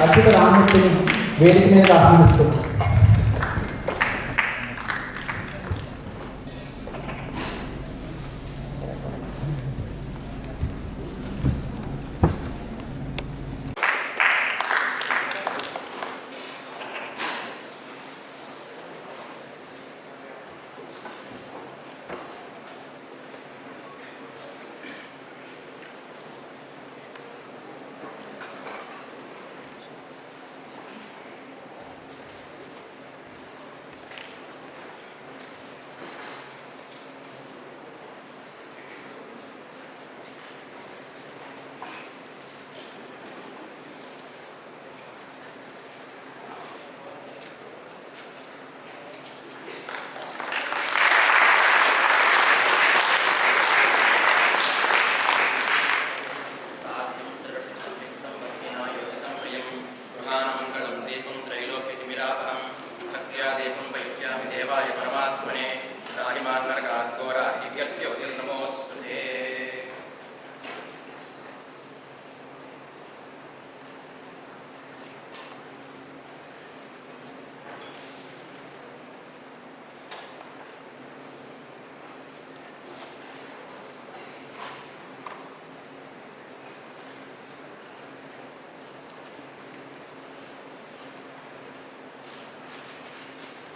అద్భుత రామూర్తిని వేదిక మీద ఆహ్వానిస్తుంది.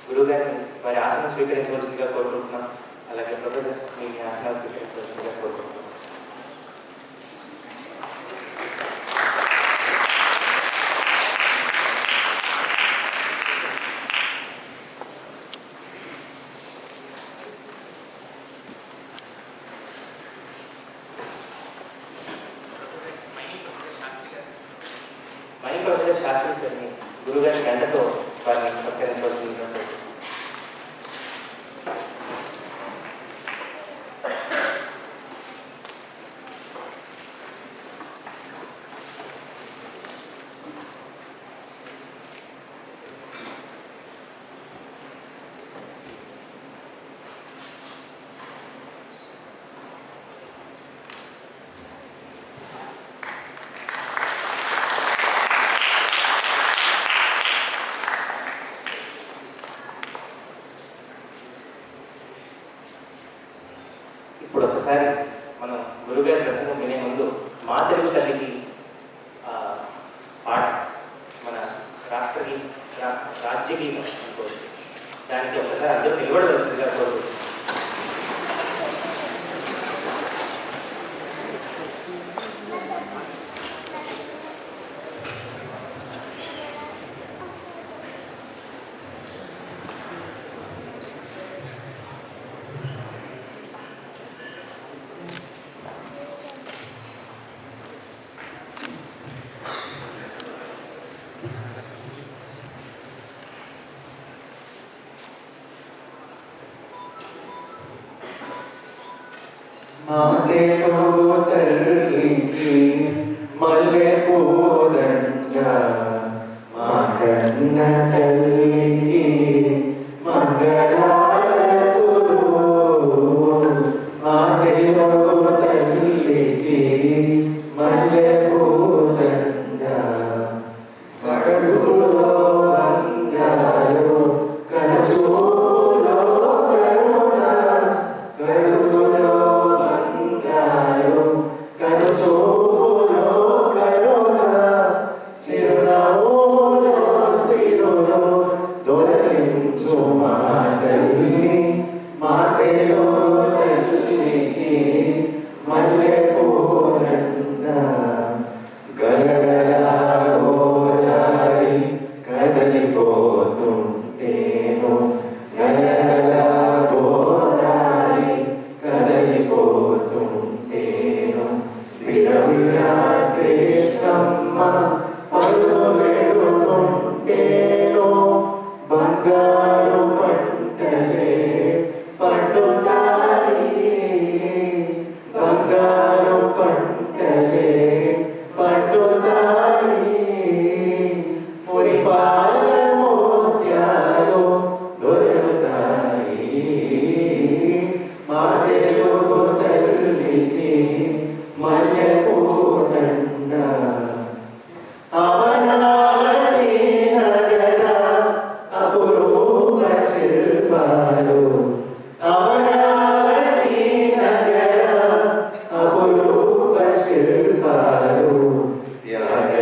గురువుగారిని వారి ఆసనం స్వీకరించవలసిందిగా కోరుకుంటున్నాం. అలాగే ప్రొఫెసర్స్ మీ ఆసనాలు స్వీకరించవలసిందిగా కోరుకుంటున్నాం. మై ప్రొఫెసర్ శాస్త్రి గారిని గురువుగారి గంటతో వారిని సత్కరించవలసిందిగా కోరుకుంటున్నాం. ఇప్పుడు ఒకసారి మనం గురుగారి ప్రసంగం వినే ముందు మా తెలుగు తల్లికి పాట మన రాజ్యగీతం అనుకోవచ్చు. దానికి ఒకసారి అందరూ నిలబడవలసిందిగా కోరుకుంటున్నాం. మాదేవో తల్లికి మల్లె పూదండ, మా కన్న తల్లికి మంగళారతులు. మాదేవో తల్లికి మల్లె పూదండ, కడుపులో బంగారు కలసులో కరుణ, కడుపులో బంగారు కలసులో కరుణ,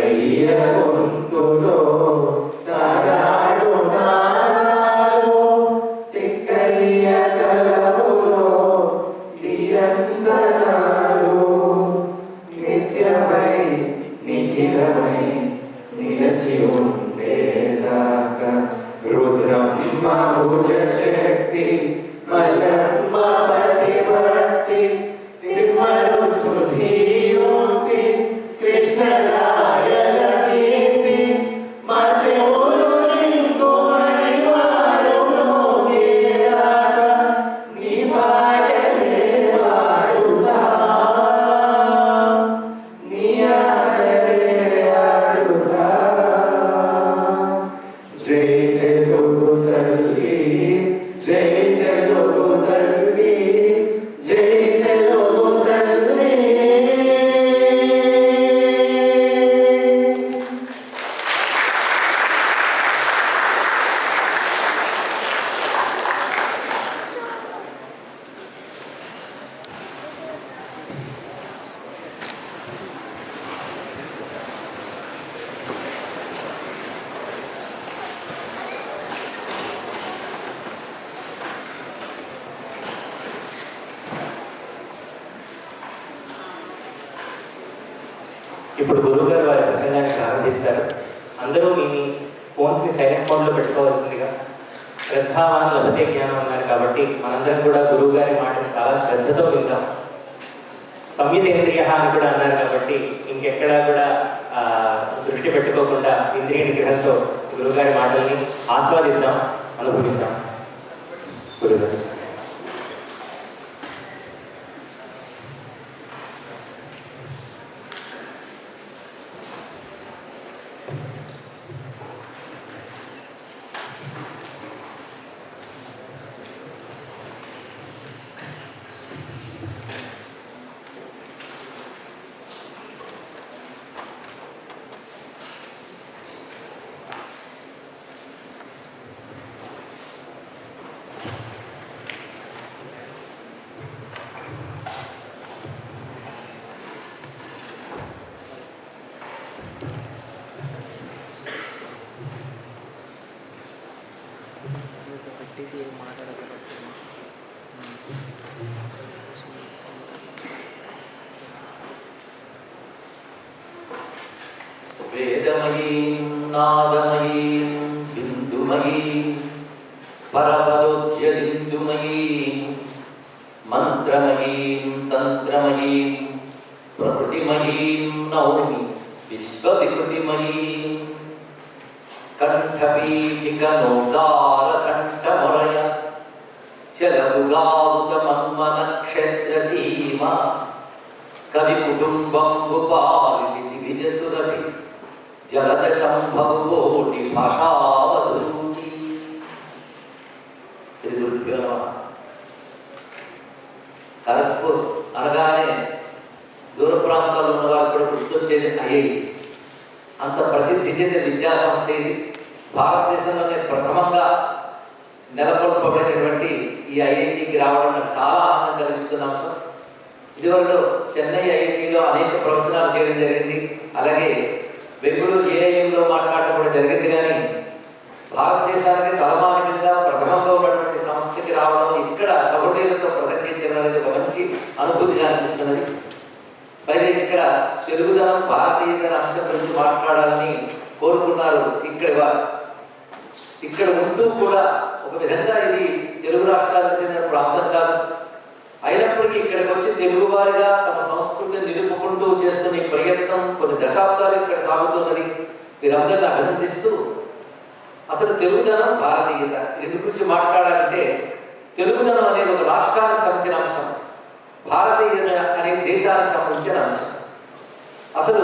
కయ్య గొంతులో తారాడు నాదాలు తిక్కయ్య కలములో తీరందనాలు నిత్యమై నిఖిలమై నిలచి ఉండేదాకా రుద్రమ్మ భుజ శక్తి మల్లమ్మ పతిభక్తి తిరుమల సుధీయోక్తి కృష్ణరాయల కీర్తి మా చెవులు రింగుమని వారులో నేదాకా నీ పాటలే పాడుతా నీ ఆటలే ఆడుతా జై తెలుగు తల్లి జై తెలుగు తల్లి జై తెలుగు తల్లి. ఇప్పుడు గురువు గారు వారి ప్రసంగాన్ని ప్రారంభిస్తారు. అందరూ మీ ఫోన్స్ని సైలెంట్ మోడ్లో పెట్టుకోవాల్సిందిగా. శ్రద్ధావాన్ లభతే జ్ఞానం అన్నారు కాబట్టి మనందరం కూడా గురువు గారి మాటని చాలా శ్రద్ధతో విందాం. సంయతేంద్రియ అని కూడా అన్నారు కాబట్టి ఇంకెక్కడా కూడా దృష్టి పెట్టుకోకుండా ఇంద్రియ నిగ్రహంతో గురువుగారి మాటల్ని ఆస్వాదిద్దాం, అనుభవిద్దాం. గురుగారు వేదమయీం నాదమయీం బిందుమయీం పరపదోద్యదిందుమయీం మంత్రమయీం తంత్రమయీం ప్రకృతిమయీం నౌమి విశ్వవికృతిమయీం కంఠపీఠికనోదార కంఠమొరయ చలముగావుత మన్మనక్షత్రసీమ కవి కుటుంబంబు పాలిటి దివిజసురభి జలద సంభవోటి భాషావధూతి. శ్రీ గురుభ్యో నమః. ఖరగ్పూర్ అనగానే దూర ప్రాంతాల్లో ఉన్న వారు కూడా గుర్తొచ్చేది ఐఐటి. అంత ప్రసిద్ధి చెందిన విద్యా సంస్థ ఇది. భారతదేశంలోనే ప్రథమంగా నెలకొల్పబడినటువంటి ఈ ఐఐటికి రావడం నాకు చాలా ఆనందం కలిగిస్తున్న అంశం. ఇదివరకు చెన్నై ఐఐటిలో అనేక ప్రవచనాలు చేయడం జరిగింది, అలాగే బెంగళూరు ఏఐఎంలో మాట్లాడటం కూడా జరిగింది. కానీ భారతదేశానికి తలమానికంగా ప్రథమంగా ఉన్నటువంటి సంస్థకి రావడం, ఇక్కడ సహృదయులతో ప్రసంగించడం అనేది ఒక మంచి అనుభూతిగా అనిపిస్తున్నది. పైగా ఇక్కడ తెలుగుదనం భారతీయతన అంశం గురించి మాట్లాడాలని కోరుకున్నారు ఇక్కడి వారు. ఇక్కడ ఉంటూ కూడా ఒక విధంగా ఇది తెలుగు రాష్ట్రాలకు చెందిన ప్రాంతం కాదు, అయినప్పటికీ ఇక్కడికి వచ్చి తెలుగువారిగా తమ సంస్కృతిని నిలుపుకుంటూ చేస్తున్న ఈ ప్రయత్నం కొన్ని దశాబ్దాలు ఇక్కడ సాగుతున్నది. వీరందరినీ అభినందిస్తూ అసలు తెలుగుదనం భారతీయత రెండు గురించి మాట్లాడాలంటే తెలుగుదనం అనేది ఒక రాష్ట్రానికి సంబంధించిన అంశం, భారతీయత అనేది దేశానికి సంబంధించిన అంశం. అసలు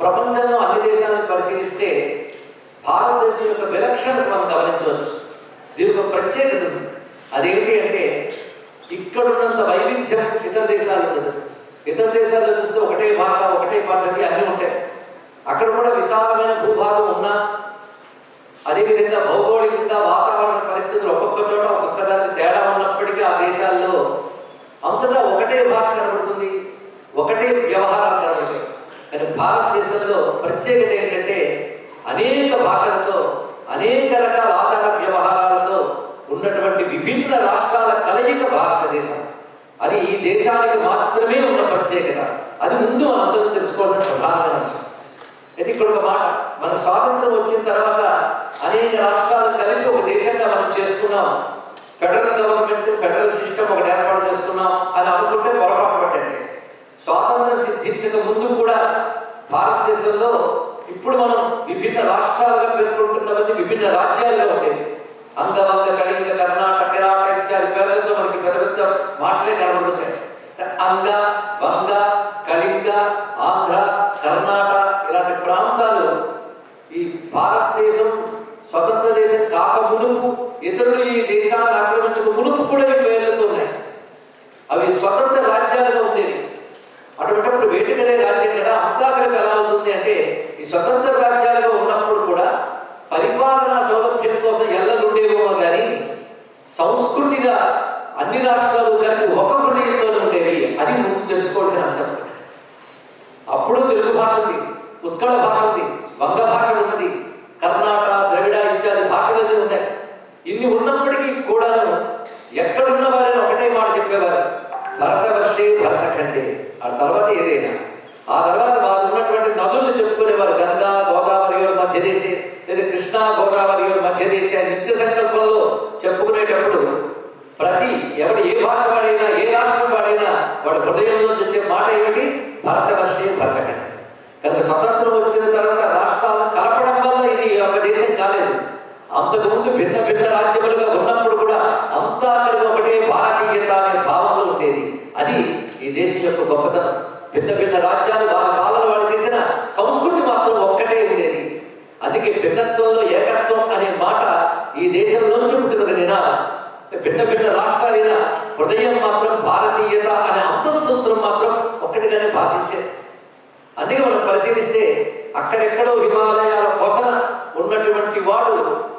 ప్రపంచంలో అన్ని దేశాలను పరిశీలిస్తే భారతదేశం యొక్క విలక్షణత మనం గమనించవచ్చు. దీనికి ఒక ప్రత్యేకత ఉంది. అదేంటి అంటే ఇక్కడున్నంత వైవిధ్యం ఇతర దేశాలు ఉండదు. ఇతర దేశాల్లో చూస్తే ఒకటే భాష, ఒకటే పద్ధతి అన్నీ ఉంటాయి. అక్కడ కూడా విశాలమైన భూభాగం ఉన్నా, అదేవిధంగా భౌగోళికంగా వాతావరణ పరిస్థితులు ఒక్కొక్క చోట ఒక్కొక్క దానికి తేడా ఉన్నప్పటికీ ఆ దేశాల్లో అంతటా ఒకటే భాష కనబడుతుంది, ఒకటే వ్యవహారాలు కనబడతాయి. కానీ భారతదేశంలో ప్రత్యేకత ఏంటంటే అనేక భాషలతో అనేక రకాల ఆచార వ్యవహారాలతో ఉన్నటువంటి విభిన్న రాష్ట్రాల కలయిక భారతదేశం. అది ఈ దేశానికి మాత్రమే ఉన్న ప్రత్యేకత. అది ముందు మనందరం తెలుసుకోవాల్సిన ప్రధానమైన అంశం. అయితే ఇక్కడ ఒక మాట, మన స్వాతంత్రం వచ్చిన తర్వాత అనేక రాష్ట్రాలు కలిపి ఒక దేశంగా మనం చేసుకున్నాం. ఫెడరల్ గవర్నమెంట్, ఫెడరల్ సిస్టమ్ ఒకటి ఏర్పాటు చేసుకున్నాం అని అనుకుంటే పొరపాటు పట్టండి. స్వాతంత్రం సిద్ధించక ముందు కూడా భారతదేశంలో ఇప్పుడు మనం విభిన్న రాష్ట్రాలుగా పేర్కొంటున్నవన్నీ విభిన్న రాజ్యాలుగా ఉండేవి. అంగవంగ, కళింగ, కర్ణాటక, కిరాట ఇత్యాది పేర్లతో మనకి పెద్ద పెద్ద మాటలే కనబడుతున్నాయి. అంగ, వంగ, కళింగ, ఆంధ్ర, కర్ణాటక ఇలాంటి ప్రాంతాలు ఈ భారతదేశం స్వతంత్ర దేశం కాక మునుపు, ఇతరులు ఈ దేశాన్ని ఆక్రమించక మునుపు కూడా ఈ పేర్లతో ఉన్నాయి. అవి స్వతంత్ర రాజ్యాలుగా ఉండేవి. అటువంటిప్పుడు వేటికనే రాజ్యం కదా, అంతా కలిపి ఎలా అవుతుంది అంటే, ఈ స్వతంత్ర రాజ్యాలుగా ఉన్నప్పుడు కూడా పరిపాలనా సౌలభ్యం కోసం ఎల్లలుండేవో కానీ సంస్కృతిగా అన్ని రాష్ట్రాలు కలిపి ఒక హృదయంతో ఉండేవి. అది ముందు తెలుసుకోవాల్సిన అంశం. అప్పుడు తెలుగు భాష ఉంది, ఉత్కళ భాష ఉంది, వంగ భాష ఉన్నది, కర్ణాటక, ద్రవిడ ఇత్యాది భాషలన్నీ ఉన్నాయి. ఇన్ని ఉన్నప్పటికీ కూడాను ఎక్కడున్న వారిని ఒకటే మాట చెప్పేవారు, భరతవర్షే భరతఖండే. ఆ తర్వాత ఏదైనా ఆ తర్వాత వారు ఉన్నటువంటి నదుల్ని చెప్పుకునేవారు, గంగా గోదావరి మధ్యదేశే, లేదా కృష్ణా గోదావరి మధ్యదేశే అని నిత్య సంకల్పంలో చెప్పుకునేటప్పుడు ప్రతి ఎవడు ఏ భాష వాడైనా, ఏ రాష్ట్రం వాడైనా వాడు హృదయంలో వచ్చే మాట ఏమిటి, భరతవర్షే భరతఖండే. కనుక స్వతంత్రం వచ్చిన తర్వాత రాష్ట్రాలను కలపడం వల్ల ఇది ఒక దేశం కాలేదు. అంతకుముందు భిన్న భిన్న రాజ్యములుగా ఉన్నప్పుడు కూడా అంతా ఒకటే భారతీయత అనే భావంలో ఉండేది. అది ఈ దేశం యొక్క గొప్పతనం. భిన్న భిన్న రాజ్యాలు వాళ్ళ పాలన వాళ్ళు చేసిన సంస్కృతి మాత్రం ఒక్కటే ఉండేది. అందుకే భిన్నత్వంలో ఏకత్వం అనే మాట ఈ దేశంలోంచి పుట్టిన నినాదం. భిన్న భిన్న రాష్ట్రాలైన హృదయం మాత్రం భారతీయత అనే అంతఃసూత్రం మాత్రం ఒక్కటిగానే భాషించే. అందుకే మనం పరిశీలిస్తే అక్కడెక్కడో హిమాలయాల కొసన ఉన్నటువంటి వాడు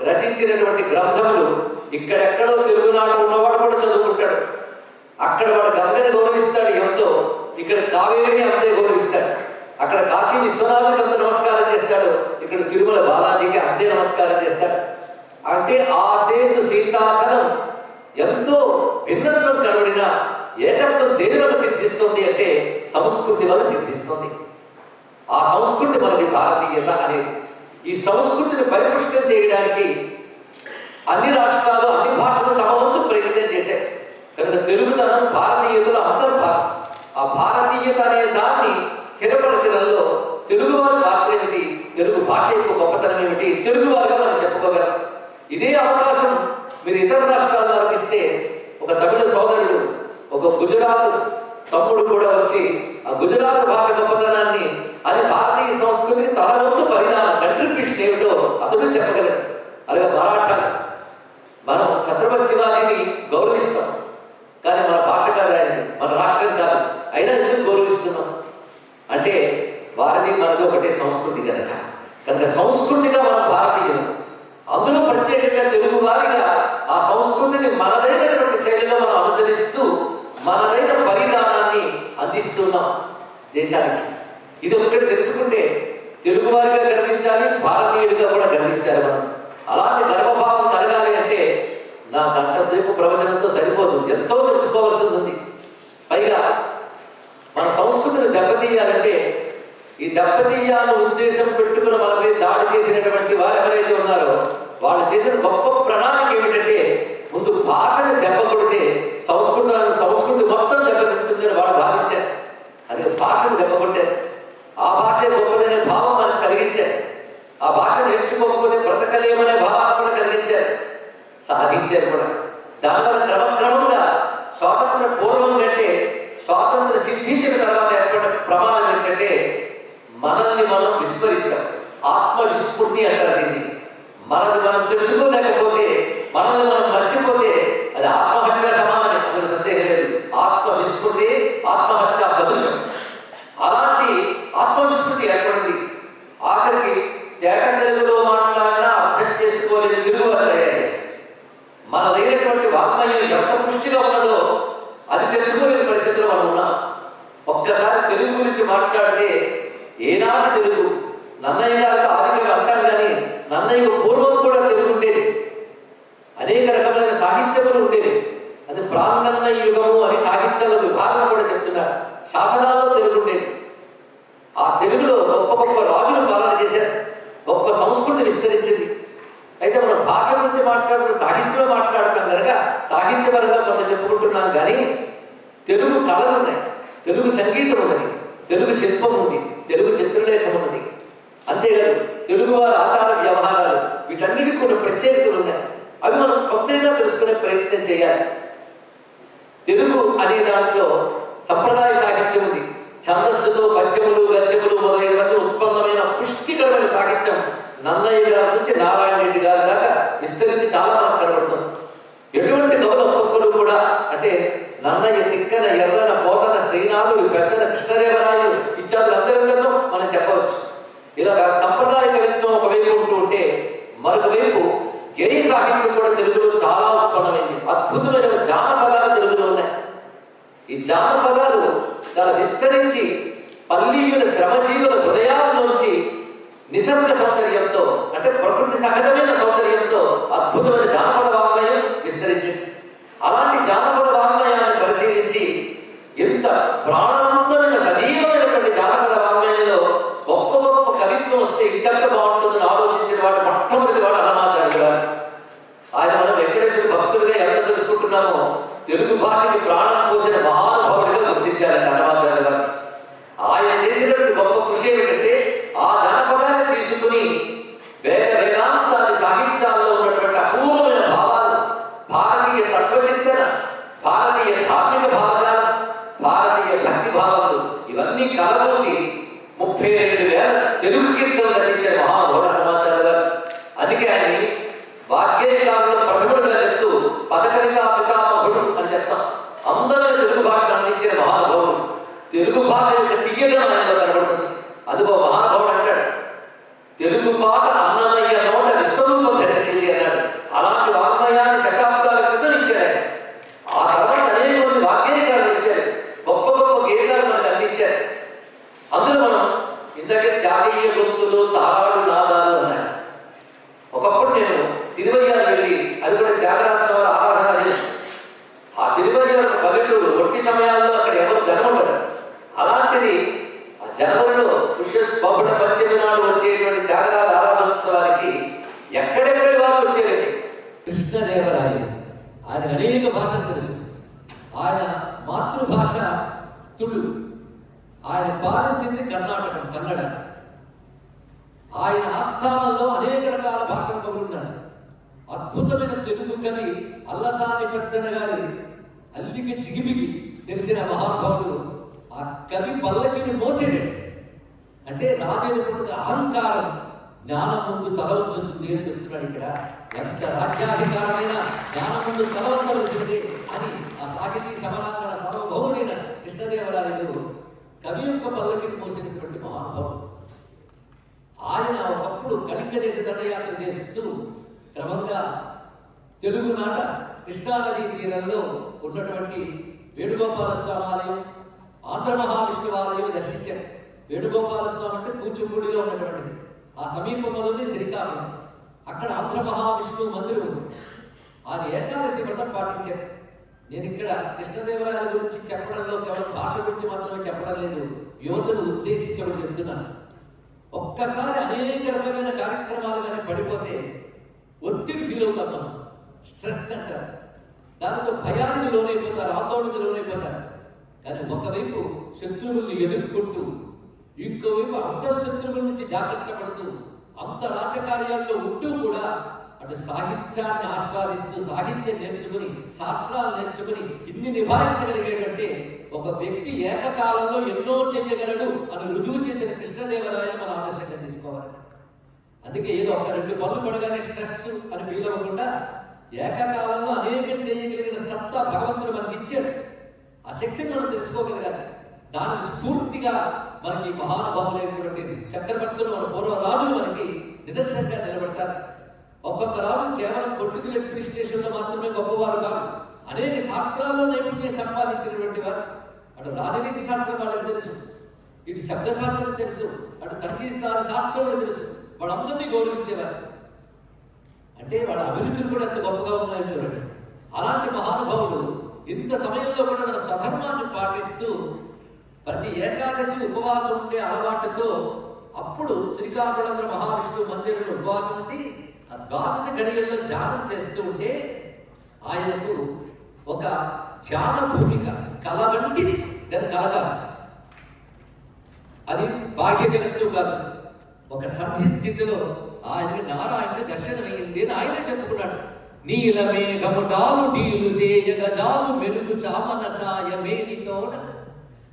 రచించినటువంటి గ్రంథములు ఇక్కడెక్కడో తెలుగునాడు ఉన్నవాడు కూడా చదువుకుంటాడు. అక్కడ వాడు గంగని గౌరవిస్తాడు ఎంతో, ఇక్కడ కావేరిని అంతే గౌరవిస్తాడు. అక్కడ కాశీ విశ్వనాథునికి అంత నమస్కారం చేస్తాడు, ఇక్కడ తిరుమల బాలాజీకి అంతే నమస్కారం చేస్తాడు. అంటే ఆ సేతు సీతాచలం ఎంతో భిన్నత్వం కనబడిన ఏకత్వం దేని వల్ల సిద్ధిస్తుంది అంటే సంస్కృతి వల్ల సిద్ధిస్తుంది. ఆ సంస్కృతి మనది భారతీయత అనేది. ఈ సంస్కృతిని పరిపుష్టం చేయడానికి అన్ని రాష్ట్రాలు అన్ని భాషలు తమ వంతు ప్రయత్నం చేశాయి. కనుక తెలుగుతనం భారతీయతల అంతర్భాగం. ఆ భారతీయత అనే దాన్ని స్థిరపరచడంలో తెలుగువారి పాత్ర ఏమిటి, తెలుగు భాష యొక్క గొప్పతనం ఏమిటి, తెలుగువారిగా మనం చెప్పుకోగలం. ఇదే అవకాశం మీరు ఇతర రాష్ట్రాల్లో అనిపిస్తే, ఒక తమిళ సోదరుడు, ఒక గుజరాత్ తమ్ముడు కూడా వచ్చి ఆ గుజరాత్ భాష గొప్పతనాన్ని, అది భారతీయ సంస్కృతికి తన వంతు పరిణామం కంట్రిబ్యూషన్ ఏమిటో అతడు చెప్పగలడు. అలాగే మరాఠా, మనం ఛత్రపతి శివాజీని గౌరవిస్తాం, కానీ మన భాష కాదు ఆయనది, మన రాష్ట్రం కాదు, అయినా ఎందుకు గౌరవిస్తున్నాం అంటే వారిది మనది ఒకటే సంస్కృతి కనుక. కనుక సంస్కృతిగా మనం భారతీయులు, అందులో ప్రత్యేకంగా తెలుగు వారిగా ఆ సంస్కృతిని మనదైనటువంటి శైలిలో మనం అనుసరిస్తూ మనదైన పరిణామాన్ని అందిస్తున్నాం దేశానికి. ఇది ఒక్కటి తెలుసుకుంటే తెలుగువారిగా గర్వించాలి, భారతీయుడిగా కూడా గర్వించాలి మనం. అలాంటి గర్వభావం కలగాలి అంటే నా గంట సేపు ప్రవచనంతో సరిపోదు, ఎంతో తెలుసుకోవాల్సి ఉంది. పైగా మన సంస్కృతిని దెబ్బతీయాలంటే, ఈ దెబ్బతీయాల ఉద్దేశం పెట్టుకుని మనపై దాడి చేసినటువంటి వారు ఎవరైతే ఉన్నారో వాళ్ళు చేసిన గొప్ప ప్రణాళిక ఏమిటంటే, ముందు భాషని దెబ్బ కొడితే సంస్కృతి మొత్తం దెబ్బతింటుందని వాళ్ళు భావించారు. అదే భాషను దెబ్బ కొట్టారు. ఆ భాషే గొప్పదనే భావం మనకు కలిగించారు. ఆ భాష నేర్చుకోకపోతే బ్రతకలేమనే భావాన్ని కూడా కలిగించారు, సాధించారు కూడా. దానివల్ల క్రమక్రమంగా స్వాతంత్ర పూర్వం కంటే స్వాతంత్ర సిద్ధించిన తర్వాత ఏర్పడిన ప్రమాదం ఏంటంటే మనల్ని మనం విస్మరించాం. ఆత్మవిస్మృతి అంటారు దీన్ని. మనది మనం తెలుసుకోలేకపోతే, మనల్ని మనం మర్చిపోతే అది ఆత్మహత్య సమానమే, అందులో సందేహం లేదు. ఆత్మవిస్మృతి ఆత్మహత్య సదృశం. అలాంటి ఆత్మవిస్మృతి ఏర్పడింది. ఆఖరికి తేట తెలుగులో మాట్లాడినా అర్థం చేసుకోలేని తెలుగు అయ్యాయి. మన దగ్గరటువంటి వాగ్మయం ఎంత పుష్టిగా ఉన్నదో అది తెలుసుకోలేని పరిస్థితిలో మనం ఉన్నాం. ఒక్కసారి తెలుగు గురించి మాట్లాడితే ఏనాటి తెలుగు నన్నయ్య గారు ఆదికవి అంటాం కానీ నన్నయ్యకు పూర్వం కూడా తెలుగు ఉండేది. అనేక రకమైన సాహిత్యములు ఉండేవి. అది ప్రాంగన్నయ్య యుగము అని సాహిత్యంలో విభాగం కూడా చెప్తున్నారు. శాసనాల్లో తెలుగు ఉండేది. ఆ తెలుగులో గొప్ప గొప్ప రాజులు పాలన చేశారు. గొప్ప సంస్కృతి విస్తరించింది. అయితే మనం భాష గురించి మాట్లాడుకుంటే సాహిత్యంలో మాట్లాడుతాం కనుక సాహిత్యపరంగా కొంత చెప్పుకుంటున్నాం కానీ తెలుగు కళలు ఉన్నాయి, తెలుగు సంగీతం ఉన్నది, తెలుగు శిల్పం ఉంది, తెలుగు చిత్రలేఖం ఉన్నది. అంతేకాదు తెలుగు వారి ఆచార వ్యవహారాలు వీటన్నిటికీ కొన్ని ప్రత్యేకతలు ఉన్నాయి. అవి మనం కొత్తగా తెలుసుకునే ప్రయత్నం చేయాలి. తెలుగు అనే దాంట్లో సంప్రదాయ సాహిత్యం ఉంది. ఛందస్సుతో పద్యములు గద్యములు మొదలైనవన్నీ ఉత్పన్నమైన పుష్టికరమైన సాహిత్యం నన్నయ్య గారి నుంచి నారాయణ రెడ్డి గారి దాకా విస్తరించి చాలా మనకు కనబడుతుంది. ఎటువంటి కవులు ఒక్కొక్కరు కూడా అంటే నన్నయ్య, తిక్కన, ఎర్రన, పోతన, శ్రీనాథుడు, పెద్దన, కృష్ణదేవరాయలు ఇత్యాదులందరిలో మనం చెప్పవచ్చు. ఇలా సంప్రదాయ కవిత్వం ఒకవైపు ఉంటూ ఉంటే మరొక వైపు గేయ సాహిత్యం కూడా తెలుగులో చాలా ఉత్పన్నమైంది. అద్భుతమైన జానపదాలు తెలుగులో ఉన్నాయి. ఈ జానపదాలు చాలా విస్తరించి పల్లీయుల శ్రమజీవుల హృదయాల్లోంచి నిసర్గ సౌందర్యంతో అంటే ప్రకృతి సహజమైన సౌందర్యంతో అద్భుతమైన జానపద వాంగ్మయం విస్తరించింది. అలాంటి జానపద వాంగ్మయాన్ని పరిశీలించి ఎంత ప్రాణవంతమైన సజీవమైనటువంటి జానపద వాంగ్మయంలో గొప్ప గొప్ప కవిత్వం వస్తే ఇంకెంత బాగుంటుందని ఆలోచించిన వాడు మొట్టమొదటి వాడు అన్నమాచార్య గారు. ఆయన మనం వెంకటేశ్వర భక్తుడిగా ఎంత తెలుసుకుంటున్నామో తెలుగు భాషకి ప్రాణం పోసిన మహానుభావుడిగా గుర్తించారండి అన్నమాచార్య గారు. ఆయన చేసినటువంటి గొప్ప కృషి ఏమిటంటే ఆ జానపదాన్ని తీసుకుని వేదాంతాది సాహిత్యాల్లో ఉన్నటువంటి అపూర్వమైన భావాలు, భారతీయ తత్వచింతన, భారతీయ ధార్మిక భావాలు, భారతీయ భక్తి భావాలు ఇవన్నీ కలబోసి 32,000 తెలుగు కీర్తనలు రచించిన మహానుభావుడు అన్నమాచార్య గారు. అందుకే ఆయన వాక్యేకాలలో ప్రథముడుగా చెప్తూ పదకవితా పితామహుడు అని చెప్తాం. అందరూ తెలుగు భాషను అందించిన మహానుభావుడు. తెలుగు భాష యొక్క తీయగా ఆయనలో కనబడుతుంది. అందుకో మహానుభావుడు అంటాడు, తెలుగు పాట అన్నమయ్య నోట విశ్వరూపం ధరించి అన్నాడు. అలాంటి వాగ్మయాన్ని శతాబ్దాల క్రితం ఇచ్చాడు. ఆ తర్వాత అనేక మంది వాగ్యేకాలు ఇచ్చారు, గొప్ప గొప్ప గేయాలు మనకు అందించారు. అందులో మనం ఇందాకే జాతీయ గొంతులు, తారాడు నాదాలు ఉన్నాయి. ఒకప్పుడు నేను తిరువయ్యారు వెళ్ళి అది కూడా త్యాగరాజస్వామి ఆరాధన చేసి ఆ తిరువయ్యారు పల్లెటూరు ఒట్టి సమయాల్లో అక్కడ ఎవరు జనముండరు. అలాంటిది ఆ జనవరిలో పుష్యస్పబుడ పంచమి నాడు వచ్చేటువంటి త్యాగరాజ ఆరాధనోత్సవానికి ఎక్కడెక్కడి వారు వచ్చారండి. కృష్ణదేవరాయలు ఆయన అనేక భాషలు తెలుసు. ఆయన మాతృభాష తుళు. ఆయన పాలించింది కర్ణాటకం, కన్నడ. ఆయన ఆస్థానంలో అనేక రకాల భాషలు కవులున్నారు. అద్భుతమైన తెలుగు కవి అల్లసాని పెద్దన గారి అల్లికి చిగిమికి తెలిసిన మహానుభావుడు. ఆ కవి పల్లకిని మోసేడు. అంటే నాదేటువంటి అహంకారం జ్ఞానం ముందు తలవచ్చుతుంది అని చెప్తున్నాడు. ఇక్కడ ఎంత రాజ్యాధికారమైన జ్ఞానం ముందు తలవచ్చుతుంది అని ఆ సాహితీ సమరాంగణ సర్వభౌముడైన కృష్ణదేవరాయలు కవి యొక్క పల్లకిని మోసినటువంటి మహానుభావుడు. ఆయన ఒకప్పుడు కళింగ దేశ దండయాత్ర చేస్తూ క్రమంగా తెలుగునాట కృష్ణానదీ తీరంలో ఉన్నటువంటి వేణుగోపాల స్వామి ఆలయం, ఆంధ్ర మహావిష్ణువాలయం దర్శించారు. వేణుగోపాల స్వామి అంటే కూచిపూడిలో ఉన్నటువంటిది. ఆ సమీపంలోనే శ్రీకాకుళం. అక్కడ ఆంధ్ర మహావిష్ణువు మందిరం ఉంది. ఆయన ఏకాదశి వ్రతం పాటించారు. నేను ఇక్కడ కృష్ణదేవరాయల గురించి చెప్పడంలో కేవలం భాష గురించి మాత్రమే చెప్పడం లేదు, యువతను ఉద్దేశించడం చెప్తున్నాను. ఒక్కసారి అనేక రకమైన కార్యక్రమాలు కానీ పడిపోతే ఒత్తిడి ఫీల్ అవుతాం మనం. స్ట్రెస్ అంటారు. దానితో భయానికి లోనైపోతారు, ఆందోళనకు లోనైపోతారు. కానీ ఒకవైపు శత్రువుల్ని ఎదుర్కొంటూ ఇంకోవైపు అంతఃశత్రువుల నుంచి జాగ్రత్త పడుతూ అంత రాజకార్యాల్లో ఉంటూ కూడా అటు సాహిత్యాన్ని ఆస్వాదిస్తూ సాహిత్యం నేర్చుకుని శాస్త్రాలు నేర్చుకుని ఇన్ని నిభాయించగలిగేటంటే ఒక వ్యక్తి ఏకకాలంలో ఎన్నో చేయగలడు అని రుజువు చేసిన కృష్ణదేవరాయలు మనం ఆదర్శంగా తీసుకోవాలి. అందుకే ఏదో ఒక 2 పనులు పడగానే స్ట్రెస్ అని ఫీల్ అవ్వకుండా ఏకకాలంలో అనేకం చేయగలిగిన సత్తా భగవంతుడు మనకి ఇచ్చాడు. ఆ శక్తిని మనం తెలుసుకోగలగాలి. దాని స్ఫూర్తిగా మనకి మహానుభావులైనటువంటి చక్రవర్తులు మన పూర్వ రాజులు మనకి నిదర్శనంగా నిలబడతారు. ఒక్కొక్క రాజు కేవలం పొలిటికల్ అడ్మినిస్ట్రేషన్లో మాత్రమే గొప్పవారు కాదు, అనేక శాస్త్రాల్లో నైపుణ్యం సంపాదించినటువంటి వారు. అటు రాజనీతి శాస్త్రం వాళ్ళకి తెలుసు, ఇటు శబ్దశాస్త్రం తెలుసు, అటు సంగీత శాస్త్రం కూడా తెలుసు. వాళ్ళందరినీ గౌరవించేవారు. అంటే వాళ్ళ అభిరుచులు కూడా ఎంత గొప్పగా ఉన్నాయో చూడండి. అలాంటి మహానుభావులు ఇంత సమయంలో కూడా తన స్వధర్మాన్ని పాటిస్తూ ప్రతి ఏకాదశి ఉపవాసం ఉండే అలవాటుతో అప్పుడు శ్రీకాకుళం మహావిష్ణువు మందిరంలో ఉపవాసం ఉండి ఆ ద్వాదశ గడియల్లో ధ్యానం చేస్తూ ఉంటే ఆయనకు ఒక ధ్యాన భూమిక కళ వంటిది కలగ, అది బాహ్య జగత్తు కాదు, ఒక సన్నిధి స్థితిలో ఆయనకి నారాయణ దర్శనమైంది అని ఆయనే చెప్పుకున్నాడు. నీలమేఘము డాలు డీలు చేయగ జాలు మెరుగు చామన ఛాయ మేలితోడ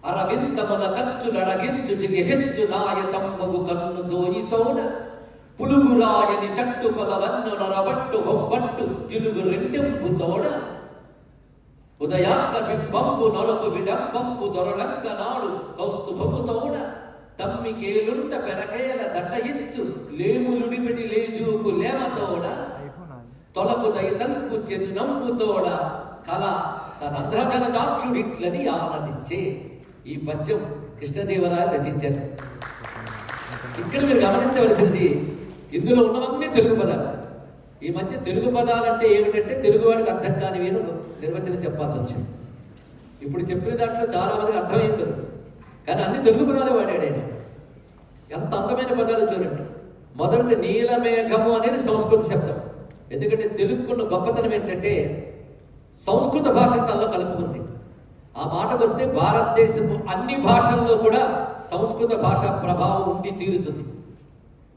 అరవిందముల కచ్చు నడగించు జిగెచ్చు నాయతమ్మగు కన్ను దోయితోడ పులుగురాయని చట్టు పలవన్ను నరబట్టు హొబ్బట్టు జిలుగు రెండెంపుతోడ ఉదయాన్న బింబంబు నొలకు విడంబంబు దొరలంక నాడు కౌస్తుభముతోడ తమ్మికేలుంట పెరకేల దట్టయించు లేములుడిపిడి లేచూపు లేమతోడ తొలకు దయతల్పు చెన్నంపుతోడ కళ తనంద్రగల దాక్షుడిట్లని ఆనందించే. ఈ పద్యం కృష్ణదేవరాయ రచించారు. ఇక్కడ మీరు గమనించవలసింది, ఇందులో ఉన్నవన్నీ తెలుగు పదాలు. ఈ మధ్య తెలుగు పదాలంటే ఏమిటంటే తెలుగువాడికి అర్థం కాని వీరు నిర్వచనం చెప్పాల్సి వచ్చింది. ఇప్పుడు చెప్పిన దాంట్లో చాలా మందికి అర్థమైంది, కానీ అన్ని తెలుగు పదాలు వాడాడు ఆయన. ఎంత అందమైన పదాలు చూడండి. మొదటిది నీలమేఘము అనేది సంస్కృత శబ్దం. ఎందుకంటే తెలుగుకున్న గొప్పతనం ఏంటంటే సంస్కృత భాష తనలో కలుపుకుంది. ఆ మాటకు వస్తే భారతదేశపు అన్ని భాషల్లో కూడా సంస్కృత భాష ప్రభావం ఉండి తీరుతుంది.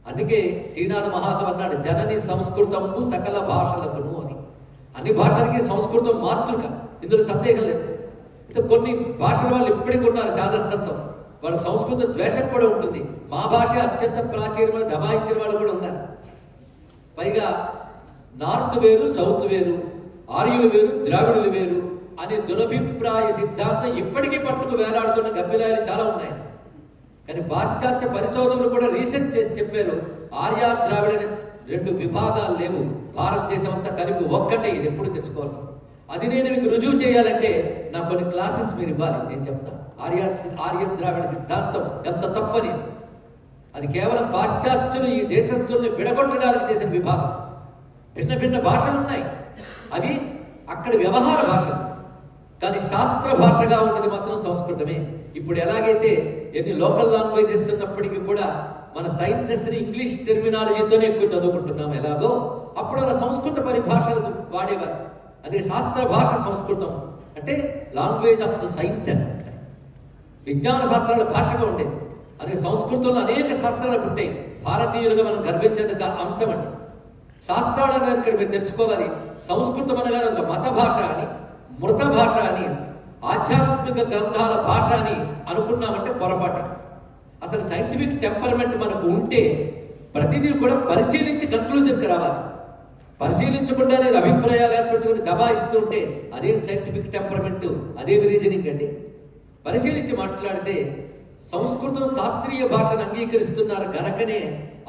అందుకే శ్రీనాథ మహాకవి అన్నాడు, జనని సంస్కృతము సకల భాషలకును అని. అన్ని భాషలకి సంస్కృతం మాతృక, ఇందులో సందేహం లేదు. అయితే కొన్ని భాషల వాళ్ళు ఇప్పటికీ ఉన్నారు చాదస్తంతో, వాళ్ళ సంస్కృత ద్వేషం కూడా ఉంటుంది. మా భాష అత్యంత ప్రాచీనమైన దబాయించిన వాళ్ళు కూడా ఉన్నారు. పైగా నార్త్ వేరు, సౌత్ వేరు, ఆర్యులు వేరు, ద్రావిడులు వేరు అనే దురభిప్రాయ సిద్ధాంతం ఇప్పటికీ పట్టుకు వేలాడుతున్న గబ్బిలాయలు చాలా ఉన్నాయి. కానీ పాశ్చాత్య పరిశోధనలు కూడా రీసెర్చ్ చేసి చెప్పారు, ఆర్య ద్రావిడ రెండు విభాగాలు లేవు, భారతదేశం అంతా కలిపి ఒక్కటే. ఇది ఎప్పుడు తెలుసుకోవాల్సింది. అది నేను మీకు రుజువు చేయాలంటే నాకు కొన్ని క్లాసెస్ మీరు ఇవ్వాలి, నేను చెప్తాను. ఆర్య ద్రావిడ సిద్ధాంతం ఎంత తప్పని. అది కేవలం పాశ్చాత్యులు ఈ దేశస్తుల్ని విడగొట్టడానికి చేసిన విభాగం. భిన్న భిన్న భాషలు ఉన్నాయి, అవి అక్కడ వ్యవహార భాషలు, కానీ శాస్త్ర భాషగా ఉన్నది మాత్రం సంస్కృతమే. ఇప్పుడు ఎలాగైతే ఎన్ని లోకల్ లాంగ్వేజెస్ ఉన్నప్పటికీ కూడా మన సైన్సెస్ని ఇంగ్లీష్ టెర్మినాలజీతోనే ఎక్కువ చదువుకుంటున్నాం ఎలాగో, అప్పుడు అలా సంస్కృత పరిభాషలు వాడేవారు. అదే శాస్త్ర భాష సంస్కృతం అంటే లాంగ్వేజ్ ఆఫ్ ద సైన్సెస్, విజ్ఞాన శాస్త్రాల భాషగా ఉండేది. అదే సంస్కృతంలో అనేక శాస్త్రాలు ఉంటాయి. భారతీయులుగా మనం గర్వించేందుకు అంశం అండి. శాస్త్రాలను ఇక్కడ మీరు తెలుసుకోవాలి. సంస్కృతం అనగానే ఒక మత భాష అని, మృత భాష అని, ఆధ్యాత్మిక గ్రంథాల భాష అని అనుకున్నామంటే పొరపాటు. అసలు సైంటిఫిక్ టెంపర్మెంట్ మనకు ఉంటే ప్రతిదీ కూడా పరిశీలించి కన్క్లూజన్కి రావాలి. పరిశీలించకుండానే అభిప్రాయాలు ఏర్పరచుకొని దబాయిస్తుంటే అదే సైంటిఫిక్ టెంపర్మెంట్, అదే రీజనింగ్ అండి. పరిశీలించి మాట్లాడితే సంస్కృతం శాస్త్రీయ భాషను అంగీకరిస్తున్నారు గనకనే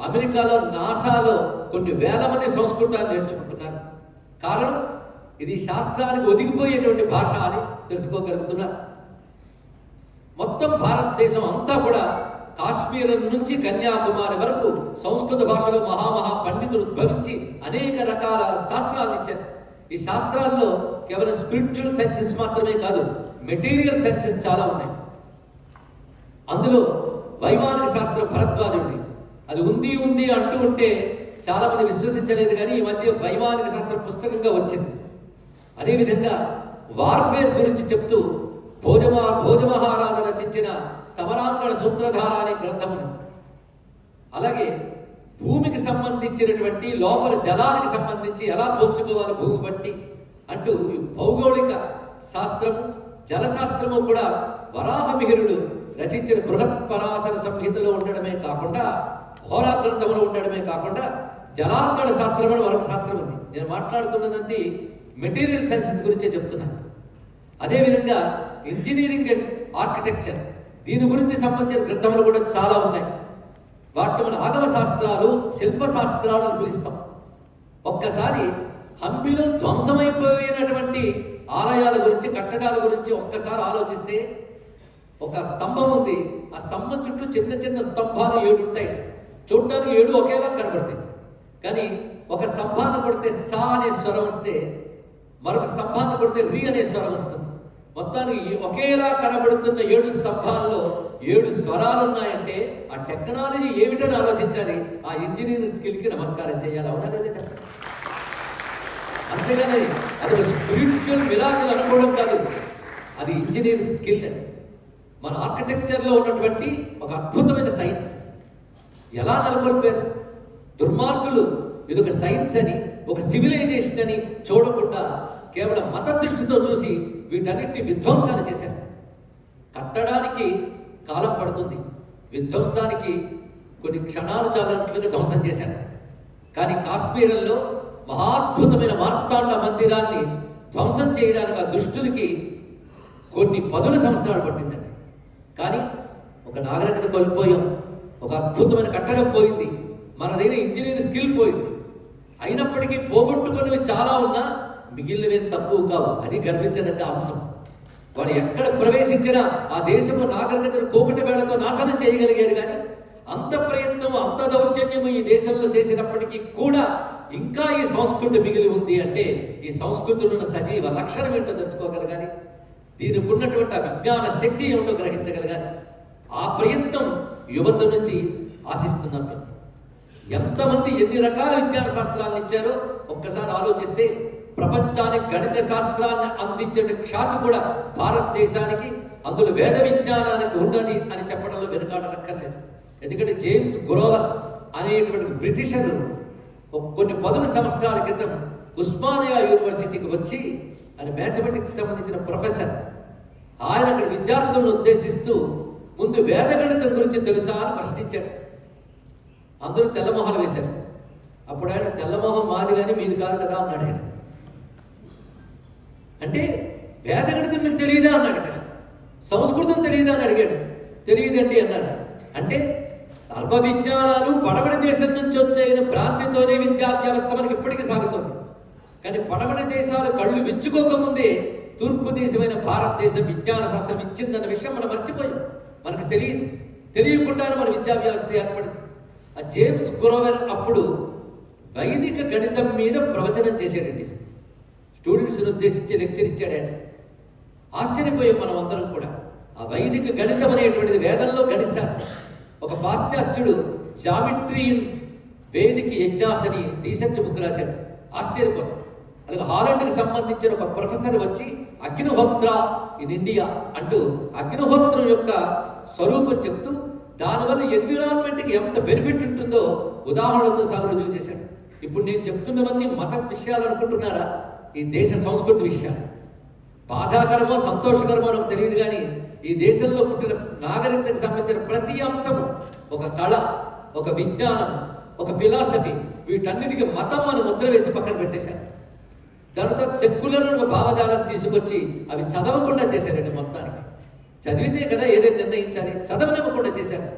అమెరికాలో నాసాలో కొన్ని వేల మంది సంస్కృతాన్ని నేర్చుకుంటున్నారు. కారణం ఇది శాస్త్రానికి ఒదిగిపోయేటువంటి భాష అని తెలుసుకోగలుగుతున్నారు. మొత్తం భారతదేశం అంతా కూడా కాశ్మీరం నుంచి కన్యాకుమారి వరకు సంస్కృత భాషలో మహామహా పండితులు ఉద్భవించి అనేక రకాల శాస్త్రాలు ఇచ్చారు. ఈ శాస్త్రాల్లో కేవలం స్పిరిచువల్ సైన్సెస్ మాత్రమే కాదు, మెటీరియల్ సైన్సెస్ చాలా ఉన్నాయి. అందులో వైమానిక శాస్త్రం భరద్వాజుడి, అది ఉంది అంటూ ఉంటే చాలా మంది విశ్వసించలేదు, కానీ ఈ మధ్య వైమానిక శాస్త్రం పుస్తకంగా వచ్చింది. అదేవిధంగా వార్ఫేర్ గురించి చెప్తూ భోజమహారాజు రచించిన సమరాంగణ సూత్రధార అనే గ్రంథం. అలాగే భూమికి సంబంధించినటువంటి లోపల జలానికి సంబంధించి ఎలా పోల్చుకోవాలి భూమి బట్టి అంటూ భౌగోళిక శాస్త్రము, జలశాస్త్రము కూడా వరాహమిహిరుడు రచించిన బృహత్ పరాశర సంహితలో ఉండడమే కాకుండా, హోరా గ్రంథంలో ఉండడమే కాకుండా జలాంగణ శాస్త్రం అని మరొక శాస్త్రం ఉంది. నేను మాట్లాడుతున్నదంతా మెటీరియల్ సైన్సెస్ గురించే చెప్తున్నాను. అదేవిధంగా ఇంజనీరింగ్ అండ్ ఆర్కిటెక్చర్, దీని గురించి సంబంధించిన గ్రంథములు కూడా చాలా ఉన్నాయి. వాటిని మన ఆగమ శాస్త్రాలు, శిల్పశాస్త్రాలు అని పిలుస్తాం. ఒక్కసారి హంపిలో ధ్వంసమైపోయినటువంటి ఆలయాల గురించి, కట్టడాల గురించి ఒక్కసారి ఆలోచిస్తే ఒక స్తంభం ఉంది, ఆ స్తంభం చుట్టూ చిన్న చిన్న స్తంభాలు 7 ఉంటాయి. చూడడానికి 7 ఒకేలా కనబడతాయి. కానీ ఒక స్తంభాన్ని కొడితే సా అనే స్వరం వస్తే మరొక స్తంభాన్ని కొడితే రి అనే స్వరం వస్తుంది. మొత్తానికి ఒకేలా కనబడుతున్న 7 స్తంభాల్లో 7 స్వరాలు ఉన్నాయంటే ఆ టెక్నాలజీ ఏమిటని ఆలోచించాలి. ఆ ఇంజనీరింగ్ స్కిల్కి నమస్కారం చేయాలి. అవునా లేదా చెప్పండి. అంతేగాని అది ఒక స్పిరిచువల్ మిరాకిల్ అనుకోవడం కాదు, అది ఇంజనీరింగ్ స్కిల్. అని మన ఆర్కిటెక్చర్లో ఉన్నటువంటి ఒక అద్భుతమైన సైన్స్ ఎలా నెలకొల్పారు. దుర్మార్గులు ఇది ఒక సైన్స్ అని, ఒక సివిలైజేషన్ అని చూడకుండా కేవలం మత దృష్టితో చూసి వీటన్నిటిని విధ్వంసాన్ని చేశారు. కట్టడానికి కాలం పడుతుంది, విధ్వంసానికి కొన్ని క్షణాలు చాలినట్లుగా ధ్వంసం చేశారు. కానీ కాశ్మీరంలో మహాద్భుతమైన మార్తాండ మందిరాన్ని ధ్వంసం చేయడానికి ఆ దుష్టులకి కొన్ని 10 సంవత్సరాలు పట్టిందండి. కానీ ఒక నాగరికత కోల్పోయాం, ఒక అద్భుతమైన కట్టడం పోయింది, మనదైన ఇంజనీరింగ్ స్కిల్ పోయింది. అయినప్పటికీ పోగొట్టుకున్నవి చాలా ఉన్నా మిగిలినవేం తక్కువ కావు. అది గర్వించదగ్గ అంశం. వాడు ఎక్కడ ప్రవేశించినా ఆ దేశపు నాగరికతను కోకటి వేళతో నాశనం చేయగలిగాడు. కానీ అంత ప్రయత్నం, అంత దౌర్జన్యము ఈ దేశంలో చేసినప్పటికీ కూడా ఇంకా ఈ సంస్కృతి మిగిలి ఉంది అంటే ఈ సంస్కృతిలో ఉన్న సజీవ లక్షణం ఏంటో తెలుసుకోగలగాలి. దీనికి ఉన్నటువంటి ఆ విజ్ఞాన శక్తి ఏమిటో గ్రహించగలగాలి. ఆ ప్రయత్నం యువత నుంచి ఆశిస్తున్నాం. మేము ఎంతమంది ఎన్ని రకాల విజ్ఞాన శాస్త్రాలను ఇచ్చారో ఒక్కసారి ఆలోచిస్తే ప్రపంచానికి గణిత శాస్త్రాన్ని అందించే ఖ్యాతి కూడా భారతదేశానికి, అందులో వేద విజ్ఞానానికి ఉన్నది అని చెప్పడంలో వెనుకాడనక్కర్లేదు. ఎందుకంటే జేమ్స్ గ్రోవర్ అనేటువంటి బ్రిటిషరు కొన్ని 10 సంవత్సరాల క్రితం ఉస్మానియా యూనివర్సిటీకి వచ్చి ఆయన మ్యాథమెటిక్స్ సంబంధించిన ప్రొఫెసర్. ఆయన అక్కడ విద్యార్థులను ఉద్దేశిస్తూ ముందు వేద గణితం గురించి తెలుసా అని ప్రశ్నించాడు. అందరూ తెల్లమొహాలు వేశారు. అప్పుడు ఆయన తెల్లమొహం మాది కానీ మీది కాదు కదా అన్నాడు. ఆయన అంటే వేద గణితం మీకు తెలియదా అన్నాడు. ఇక్కడ సంస్కృతం తెలియదా అని అడిగాడు. తెలియదండి అన్నాడు. అంటే అల్ప విజ్ఞానాలు పడమటి దేశం నుంచి వచ్చేన భ్రాంతితోనే విద్యా వ్యవస్థ మనకి ఇప్పటికీ సాగుతుంది. కానీ పడమటి దేశాలు కళ్ళు విచ్చుకోకముందే తూర్పు దేశమైన భారతదేశం విజ్ఞాన శాస్త్రం ఇచ్చిందన్న విషయం మనం మర్చిపోయాం. మనకు తెలియదు. తెలియకుండానే మన విద్యా వ్యవస్థ ఏర్పడింది. ఆ జేమ్స్ గ్రోవర్ అప్పుడు వైదిక గణితం మీద ప్రవచనం చేశాడండి. స్టూడెంట్స్ని ఉద్దేశించి లెక్చర్ ఇచ్చాడు. ఆయన ఆశ్చర్యపోయాం మనం అందరం కూడా. ఆ వైదిక గణితం అనేటువంటిది వేదంలో గణిత శాస్త్రం. ఒక పాశ్చాత్యుడు జామెట్రీ ఇన్ వేదిక యజ్ఞాస్ అని రీసెర్చ్ బుక్ రాశాడు. ఆశ్చర్యపోతాం. అలాగే హాలండ్కి సంబంధించిన ఒక ప్రొఫెసర్ వచ్చి అగ్నిహోత్ర ఇన్ ఇండియా అంటూ అగ్నిహోత్రం యొక్క స్వరూపం చెప్తూ దానివల్ల ఎన్విరాన్మెంట్కి ఎంత బెనిఫిట్ ఉంటుందో ఉదాహరణలతో సహా రుజువు చేశాడు. ఇప్పుడు నేను చెప్తున్నవన్నీ మత విషయాలు అనుకుంటున్నారా? ఈ దేశ సంస్కృతి విషయాలు. బాధాకరమో సంతోషకరమో నాకు తెలియదు. కానీ ఈ దేశంలో పుట్టిన నాగరికతకు సంబంధించిన ప్రతి అంశము ఒక కళ, ఒక విజ్ఞానం, ఒక ఫిలాసఫీ, వీటన్నిటికీ మతం అని ముద్ర వేసి పక్కన పెట్టేశారు. దానితో సెక్యులర్ ఒక భావజాలను తీసుకొచ్చి అవి చదవకుండా చేశారండి. మొత్తానికి చదివితే కదా ఏదైతే నిర్ణయించాలి, చదవనివ్వకుండా చేశారు.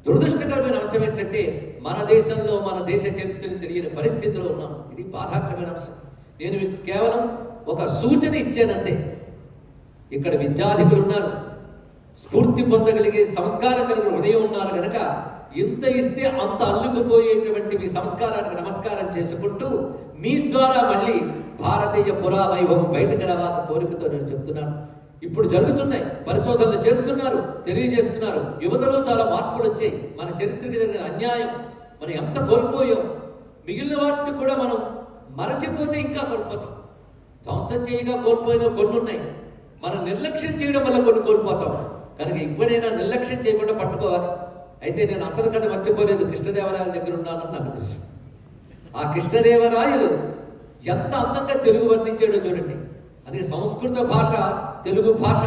దురదృష్టకరమైన అంశం ఏంటంటే మన దేశంలో మన దేశ చరిత్రను తెలియని పరిస్థితిలో ఉన్నాం. ఇది బాధాకరమైన అంశం. నేను మీకు కేవలం ఒక సూచన ఇచ్చానంతే. ఇక్కడ విద్యార్థులు ఉన్నారు, స్ఫూర్తి పొందగలిగే సంస్కారం కలిగిన హృదయం ఉన్నారు కనుక ఇంత ఇస్తే అంత అల్లుకుపోయేటువంటి మీ సంస్కారానికి నమస్కారం చేసుకుంటూ మీ ద్వారా మళ్ళీ భారతీయ పురావైభవం బయటకు రావాలని కోరికతో నేను చెప్తున్నాను. ఇప్పుడు జరుగుతున్నాయి, పరిశోధనలు చేస్తున్నారు, తెలియజేస్తున్నారు. యువతలో చాలా మార్పులు వచ్చాయి. మన చరిత్రకి జరిగిన అన్యాయం మనం ఎంత కోల్పోయాం. మిగిలిన వాటిని కూడా మనం మరచిపోతే ఇంకా కోల్పోతాం. ధ్వంసం చేయగా కోల్పోయిన కొన్ని ఉన్నాయి. మనం నిర్లక్ష్యం చేయడం వల్ల కొన్ని కోల్పోతాం. కనుక ఇప్పుడైనా నిర్లక్ష్యం చేయకుండా పట్టుకోవాలి. అయితే నేను అసలు కథ మర్చిపోలేదు. కృష్ణదేవరాయల దగ్గర ఉన్నానని నాకు తెలుసు. ఆ కృష్ణదేవరాయలు ఎంత అందంగా తెలుగు వర్ణించాడో చూడండి. అది సంస్కృత భాష, తెలుగు భాష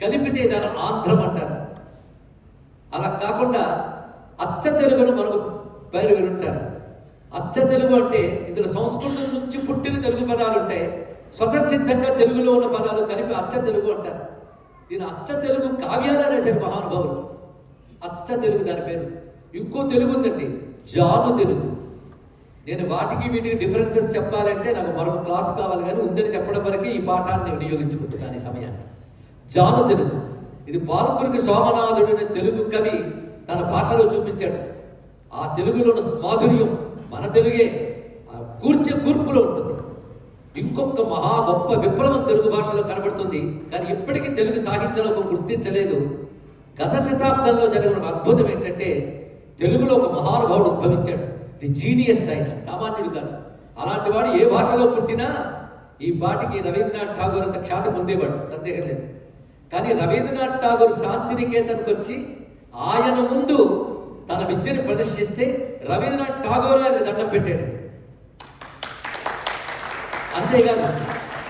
కలిపితే దాని ఆంధ్రం అంటారు. అలా కాకుండా అచ్చ తెలుగును మనకు పేరు వినుంటారు. అచ్చ తెలుగు అంటే ఇందులో సంస్కృతం నుంచి పుట్టిన తెలుగు పదాలు ఉంటాయి. స్వతసిద్ధంగా తెలుగులో ఉన్న పదాలు కలిపి అచ్చ తెలుగు అంటారు. దీని అచ్చ తెలుగు కావ్యాలు అనేసారు మహానుభావులు. అచ్చ తెలుగు దాని పేరు. ఇంకో తెలుగు ఉందండి, జాను తెలుగు. నేను వాటికి వీటికి డిఫరెన్సెస్ చెప్పాలంటే నాకు మరొక క్లాస్ కావాలి. కానీ ఉందని చెప్పడం వరకే ఈ పాఠాన్ని వినియోగించుకుంటున్నాను ఈ సమయాన్ని. జాను తెలుగు ఇది పాల్కురికి సోమనాథుడు అనే తెలుగు కవి తన భాషలో చూపించాడు. ఆ తెలుగులో ఉన్న మాధుర్యం మన తెలుగే కూర్చే కూర్పులో ఉంటుంది. ఇంకొక మహా గొప్ప విప్లవం తెలుగు భాషలో కనబడుతుంది. కానీ ఇప్పటికీ తెలుగు సాహిత్యంలో ఒక గుర్తించలేదు. గత శతాబ్దంలో జరిగిన ఒక అద్భుతం ఏంటంటే తెలుగులో ఒక మహానుభావుడు ఉద్భవించాడు. ది జీనియస్ ఆయన, సామాన్యుడు కాదు. అలాంటి వాడు ఏ భాషలో పుట్టినా ఈ పాటికి రవీంద్రనాథ్ ఠాగూర్ అంత ఖ్యాతి పొందేవాడు, సందేహం లేదు. కానీ రవీంద్రనాథ్ ఠాగూర్ శాంతినికేతన్కి వచ్చి ఆయన ముందు తన విద్యను ప్రదర్శిస్తే రవీంద్రనాథ్ ఠాగూర్ ఆయన దండం పెట్టాడు. అంతేకాదు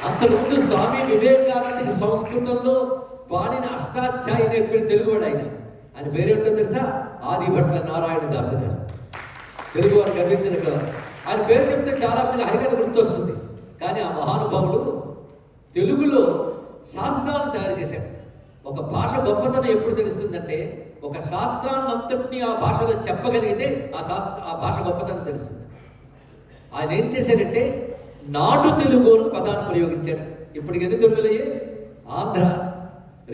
అంతకుముందు స్వామి వివేకానందకి సంస్కృతంలో పాడిన అష్టాధ్యాయి నేర్పిన తెలుగువాడు ఆయన. ఆయన పేరేంటో తెలుసా? ఆదిభట్ల నారాయణ దాసు గారు. తెలుగు వారు గర్వించిన కదా. ఆయన పేరు చెప్తే చాలా మందికి హరికథ గుర్తొస్తుంది. కానీ ఆ మహానుభావుడు తెలుగులో శాస్త్రాలను తయారు చేశాడు. ఒక భాష గొప్పతనం ఎప్పుడు తెలుస్తుందంటే ఒక శాస్త్రాన్నంతటినీ ఆ భాషలో చెప్పగలిగితే ఆ భాష గొప్పతనం తెలుస్తుంది. ఆయన ఏం చేశాడంటే నాటు తెలుగు అని పదాన్ని ప్రయోగించాడు. ఇప్పటికి ఎన్ని తెలుగులయ్యే? ఆంధ్ర,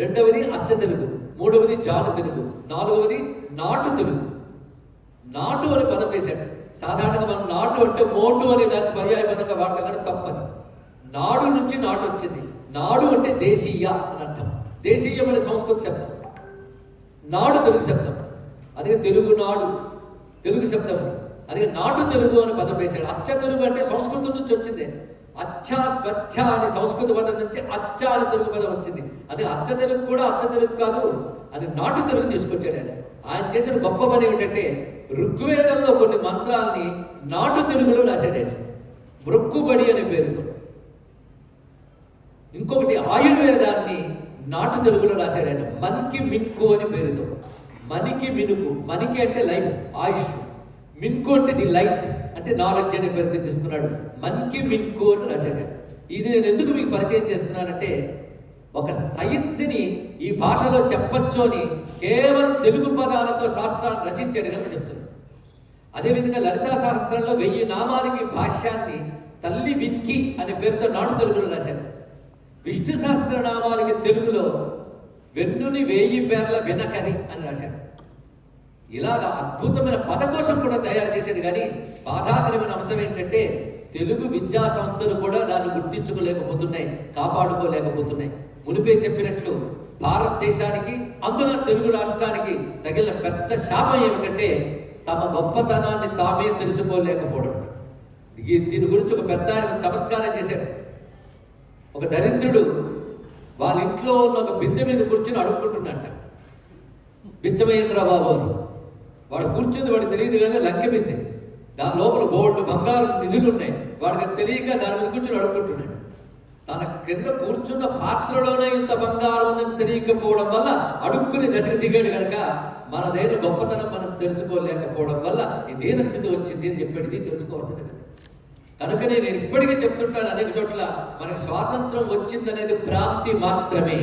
రెండవది అచ్చ తెలుగు, మూడవది జాను తెలుగు, నాలుగవది నాటు తెలుగు. నాటు అని పదం వేశాడు. సాధారణంగా మనం నాటు అంటే మోటు అనే దాన్ని పర్యాయ పదంగా వాడతాం, కానీ తప్పని. నాడు నుంచి నాటు వచ్చింది. నాడు అంటే దేశీయ అని అర్థం. దేశీయం అనే సంస్కృత శబ్దం, నాడు తెలుగు శబ్దం. అదే తెలుగు నాడు తెలుగు శబ్దం. అదే నాటు తెలుగు అని పదం వేశాడు. అచ్చ తెలుగు అంటే సంస్కృతం నుంచి వచ్చింది. అచ్చ స్వచ్ఛ అనే సంస్కృత పదం నుంచి అచ్చ అనే తెలుగు పదం వచ్చింది. అదే అచ్చ తెలుగు కూడా అచ్చ తెలుగు కాదు, అది నాటు తెలుగు తీసుకొచ్చాడు ఆయన. ఆయన చేసిన గొప్ప పని ఏమిటంటే ఋగ్వేదంలో కొన్ని మంత్రాలని నాటు తెలుగులో రాశాడు ఆయన, మృక్కుబడి అనే పేరుతో. ఇంకొకటి ఆయుర్వేదాన్ని నాటు తెలుగులో రాశాడు ఆయన, మన్కి మిన్కు అని పేరుతో. మనికి మినుకు, మనికి అంటే లైఫ్, ఆయుష్. మిన్కు అంటే ది లైట్, అంటే నాలెడ్జ్ అనే పేరుతో తీసుకున్నాడు. మన్కి మిన్కు అని రాశాడు. ఇది నేను ఎందుకు మీకు పరిచయం చేస్తున్నానంటే ఒక సైన్స్ని ఈ భాషలో చెప్పచ్చు అని కేవలం తెలుగు పదాలతో శాస్త్రాన్ని రచించాడు కనుక చెప్తున్నాడు. అదేవిధంగా లలితా సహస్రంలో 1000 నామాలకి భాష్యాన్ని తల్లి విన్కి అనే పేరుతో నాటు తెలుగులో రాశాడు. విష్ణు సహస్రనామాలకి తెలుగులో వెన్నుని 1000 పేర్ల వినకరి అని రాశాడు. ఇలాగా అద్భుతమైన పదకోశం కూడా తయారు చేసేది. కానీ బాధాకరమైన అంశం ఏంటంటే తెలుగు విద్యా సంస్థలు కూడా దాన్ని గుర్తించుకోలేకపోతున్నాయి, కాపాడుకోలేకపోతున్నాయి. మునిపే చెప్పినట్లు భారతదేశానికి, అందులో తెలుగు రాష్ట్రానికి తగిలిన పెద్ద శాపం ఏమిటంటే తమ గొప్పతనాన్ని తామే తెలుసుకోలేకపోవడం. దీని గురించి ఒక పెద్ద ఆయన చమత్కారం చేశాడు. ఒక దరిద్రుడు వాళ్ళ ఇంట్లో ఉన్న ఒక బిందె మీద కూర్చొని అడుక్కుంటున్నట్ట. బిచ్చమయ్యేంద్ర బాబు అని వాడు కూర్చుంది, వాడికి తెలియదు కానీ లంకె బిందె, దాని లోపల గోల్డ్ బంగారు నిధులు ఉన్నాయి. వాడికి తెలియక దాని మీద కూర్చొని అడుక్కుంటున్నాడు. తన కింద కూర్చున్న పాత్రలోనే ఇంత బంగారం ఉందని తెలియకపోవడం వల్ల అడుక్కుని దశకు దిగాడు కనుక మనదైన గొప్పతనం మనం తెలుసుకోలేకపోవడం వల్ల ఈ దీన స్థితి వచ్చింది అని చెప్పాడు. ఇది తెలుసుకోవాల్సింది. కనుకనే నేను ఇప్పటికీ చెప్తుంటాను అనేక చోట్ల, మనకి స్వాతంత్రం వచ్చిందనేది భ్రాంతి మాత్రమే.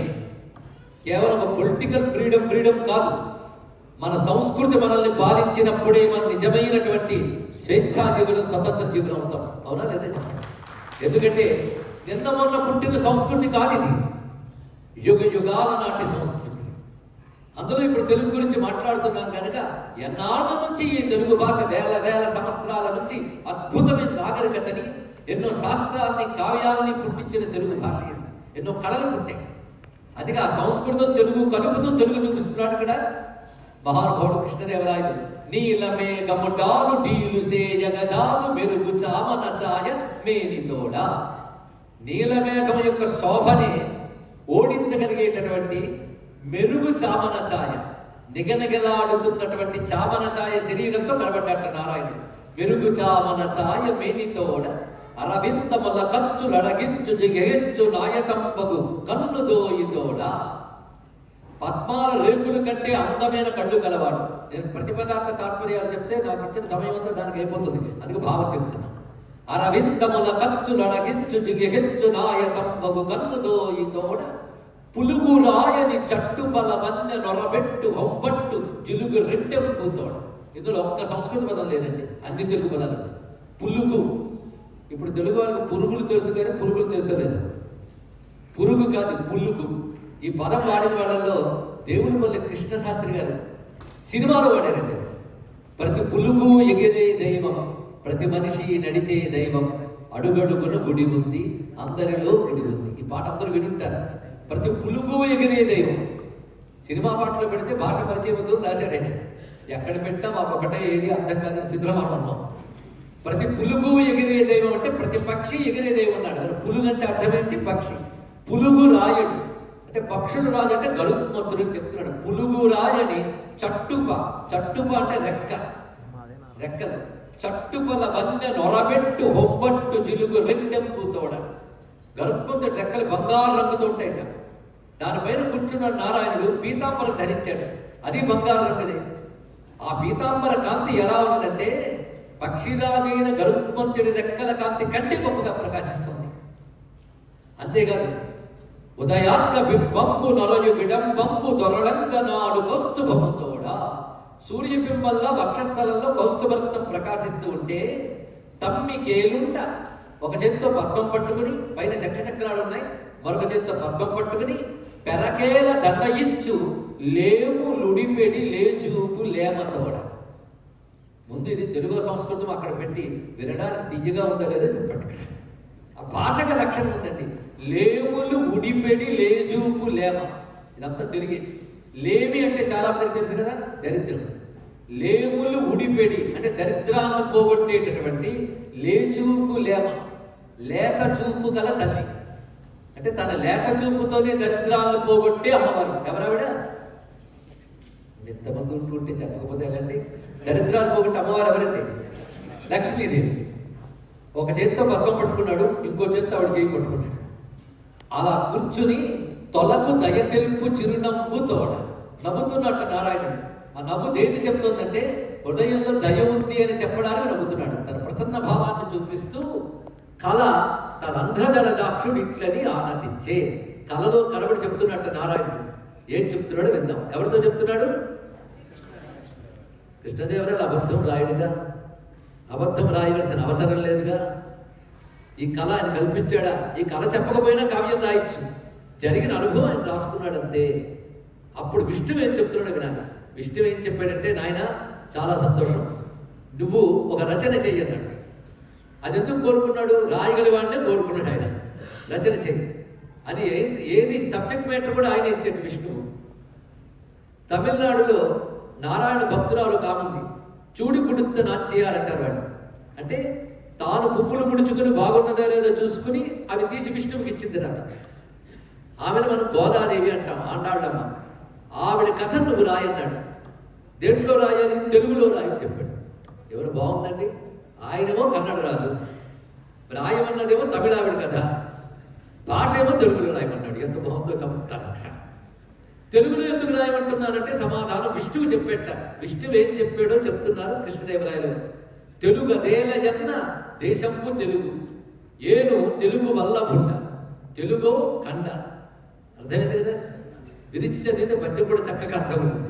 కేవలం ఒక పొలిటికల్ ఫ్రీడమ్ కాదు. మన సంస్కృతి మనల్ని బాధించినప్పుడే మనం నిజమైనటువంటి స్వేచ్ఛా జీవులం, స్వతంత్ర జీవులం అవుతాం. అవునా లేదా చెప్పండి. ఎందుకంటే నిన్న మొన్న పుట్టిన సంస్కృతి కాదు ఇది, యుగ యుగాల నాటి సంస్కృతి. అందులో ఇప్పుడు తెలుగు గురించి మాట్లాడుతున్నాం కనుక ఎన్నాళ్ళ నుంచి ఈ తెలుగు భాష వేల సంవత్సరాల నుంచి అద్భుతమైన నాగరికతని, ఎన్నో శాస్త్రాల్ని, కావ్యాలని పుట్టించిన తెలుగు భాష, ఎన్నో కళలు పుట్టాయి. అందుకే ఆ సంస్కృతం తెలుగు కలుపుతూ తెలుగు చూపిస్తున్నాడు ఇక్కడ మహానుభావుడు కృష్ణదేవరాయలు. నీలమే గమటాలు డీలు సేయగజాలు మెరుగు చామన ఛాయ మేనితోడ. నీలమేఘం యొక్క శోభని ఓడించగలిగేటటువంటి మెరుగు చామన ఛాయ, నిగనగలాడుతున్నటువంటి చామన ఛాయ శరీరంతో కనబడ్డట నారాయణుడు. మెరుగు చామన ఛాయ మేనితోడ అరవిందముల ఖర్చులడగించు జిగెచ్చు నాయకంపగు కన్ను దోయితోడ. పద్మాల రేకుల కంటే అందమైన కళ్ళు కలవాడు. నేను ప్రతిపదార్థ తాత్పర్యాలు చెప్తే నాకు ఇచ్చిన సమయం అంతా దానికి అయిపోతుంది, అందుకే భావం చెప్తున్నా. అరవిందముల ఖర్చులడగించు జిగెచ్చు నాయకంపగు కన్ను దోయితోడ పులుగు రాయని చట్టు బలమన్య నొరబెట్టు హొబ్బట్టు జిలుగు రెండెంపుతోడ. ఇందులో ఒక్క సంస్కృత పదం లేదండి, అన్ని తెలుగు పదాలు. పులుగు, ఇప్పుడు తెలుగు వాళ్ళకి పురుగులు తెలుసు కానీ పురుగులు తెలుసలేదు. పురుగు కాదు, పులుగు. ఈ పదం వాడిన వాళ్ళల్లో దేవునిపల్లి కృష్ణశాస్త్రి గారు సినిమాలో వాడారండి. ప్రతి పులుగు ఎగిరే దైవం, ప్రతి మనిషి నడిచే దైవం, అడుగడుగున గుడి ఉంది, అందరిలో గుడి ఉంది. ఈ పాట అందరూ వినుంటారు. ప్రతి పులుగు ఎగిరే దైవం. సినిమా పాటలో పెడితే భాష పరిచయం అవుతుంది రాశాడండి. ఎక్కడ పెట్టా మాకు ఒకటే ఏది అర్థం కాదని సిద్ధులమాట ఉన్నాం. ప్రతి పులుగు ఎగిరే దైవం అంటే ప్రతి పక్షి ఎగిరే దైవం అన్నాడు. పులుగు అంటే అర్థం ఏంటి? పక్షి. పులుగు రాయడు అంటే పక్షుడు రాజు అంటే గరుత్మంతుడు చెప్తున్నాడు. పులుగు రాయని చట్టుప, చట్టుప అంటే రెక్క, రెక్కలు. చట్టుపల వన్నె నొరబెట్టు హొబ్బట్టు జిలుగు వెన్నెంపు తోడ. గరుత్మంతుడు రెక్కలు బంగారు రంగుతో ఉంటాయట. దానిపైన కూర్చున్న నారాయణుడు పీతాంబరం ధరించాడు, అది బంగారు రంగుదే. ఆ పీతాంబర కాంతి ఎలా ఉన్నదంటే పక్షిరాజైన గరుత్మంతుడి రెక్కల కాంతి కంటే గొప్పగా ప్రకాశిస్తుంది. అంతేకాదు, ఉదయాత్మ బింబంబు నరయు విడంబంబు దొరలంగ నాడు కౌస్తుభముతోడా. సూర్యబింబల్లా వక్షస్థలంలో కౌస్తుభరత్నం ప్రకాశిస్తూ ఉంటే తమ్మికేలుంట ఒక చేతితో పద్మం పట్టుకుని, పైన శంఖచక్రాలు ఉన్నాయి, మరొక చేతితో పద్మం పట్టుకుని పెరకేల దండయించు లేము లుడిపెడి లేజూపు లేమతోడ. ముందు ఇది తెలుగు సంస్కృతం అక్కడ పెట్టి వినడానికి తీయగా ఉందా లేదో చెప్పండి. ఆ భాషకు లక్షణం ఉందండి. లేములు ఉడిపెడి లేజూపు లేమ, ఇదంతా తిరిగి. లేమి అంటే చాలా మందికి తెలుసు కదా, దరిద్రం. లేములు ఉడిపెడి అంటే దరిద్రాలను పోగొట్టేటటువంటి, లేచూపు లేమ లేక చూపు గల తల్లి అంటే తన లేక చూపుతోనే దరిద్రాలను పోగొట్టే అమ్మవారు. ఎవరావిడ? ఎంతమంది ఉంటుంటే చెప్పకపోతే ఎలాంటి దరిద్రాలు పోగొట్టే అమ్మవారు ఎవరండి? లక్ష్మీదేవి. ఒక చేతితో పద్మం పట్టుకున్నాడు, ఇంకో చేతితో ఆవిడ చేయి పట్టుకున్నాడు. అలా కూర్చుని తొలకు దయ తెలుపు చిరునవ్వు తోడ నవ్వుతున్నట్టు నారాయణుడు. ఆ నవ్వు దేన్ని చెప్తోందంటే హృదయంలో దయ ఉంది అని చెప్పడానికి నవ్వుతున్నాడు. తన ప్రసన్న భావాన్ని చూపిస్తూ కళ తనంధ్రధర దాక్షుడు ఇట్లని ఆనందించే. కళలో కనబడి చెప్తున్నట్టు నారాయణుడు. ఏం చెప్తున్నాడు విందాం. ఎవరితో చెప్తున్నాడు? కృష్ణదేవరాయలు అబద్ధం రాయుడుగా, అబద్ధం రాయవలసిన అవసరం లేదుగా. ఈ కళ ఆయన కల్పించాడా? ఈ కళ చెప్పకపోయినా కావ్యం రాయొచ్చు. జరిగిన అనుభవం ఆయన రాసుకున్నాడు అంతే. అప్పుడు విష్ణువు ఏం చెప్తున్నాడు వినాలి. విష్ణువు ఏం చెప్పాడంటే, నాయన చాలా సంతోషం, నువ్వు ఒక రచన చెయ్యన్నాడు. అది ఎందుకు కోరుకున్నాడు? రాయగలివాడినే కోరుకున్నాడు ఆయన. రచన చెయ్యి. అది ఏది సబ్జెక్ట్ మ్యాటర్ కూడా ఆయన ఇచ్చాడు విష్ణువు. తమిళనాడులో నారాయణ భక్తురాలు కాముంది, చూడి కుడుతు నాచ్చేయాలంటారు వాడు. అంటే తాను పువ్వులు ముడుచుకుని బాగున్నదో లేదో చూసుకుని అవి తీసి విష్ణువుకి ఇచ్చింది రా. ఆమెను మనం గోదాదేవి అంటాం, ఆండాళ్ళమ్మ. ఆవిడ కథ నువ్వు రాయన్నాడు. దేంట్లో రాయాలి? తెలుగులో రాయని చెప్పాడు. ఎవరు బాగుందండి? ఆయనేమో కన్నడ రాజు, రాయమన్నదేమో తమిళావిడ కథ, భాష ఏమో తెలుగులో రాయమన్నాడు. ఎంత బాగుందో చమత్కారం. తెలుగులో ఎందుకు రాయమంటున్నారంటే సమాధానం విష్ణువు చెప్పేట. విష్ణువు ఏం చెప్పాడో చెప్తున్నారు కృష్ణదేవరాయలు. తెలుగు అదేల ఎన్న దేశంపు తెలుగు, ఏను తెలుగు వల్ల బుడ్డ, తెలుగో కండ. అర్థమైంది కదా? విరిచి చదివితే పద్యం కూడా చక్కగా అర్థమవుతుంది.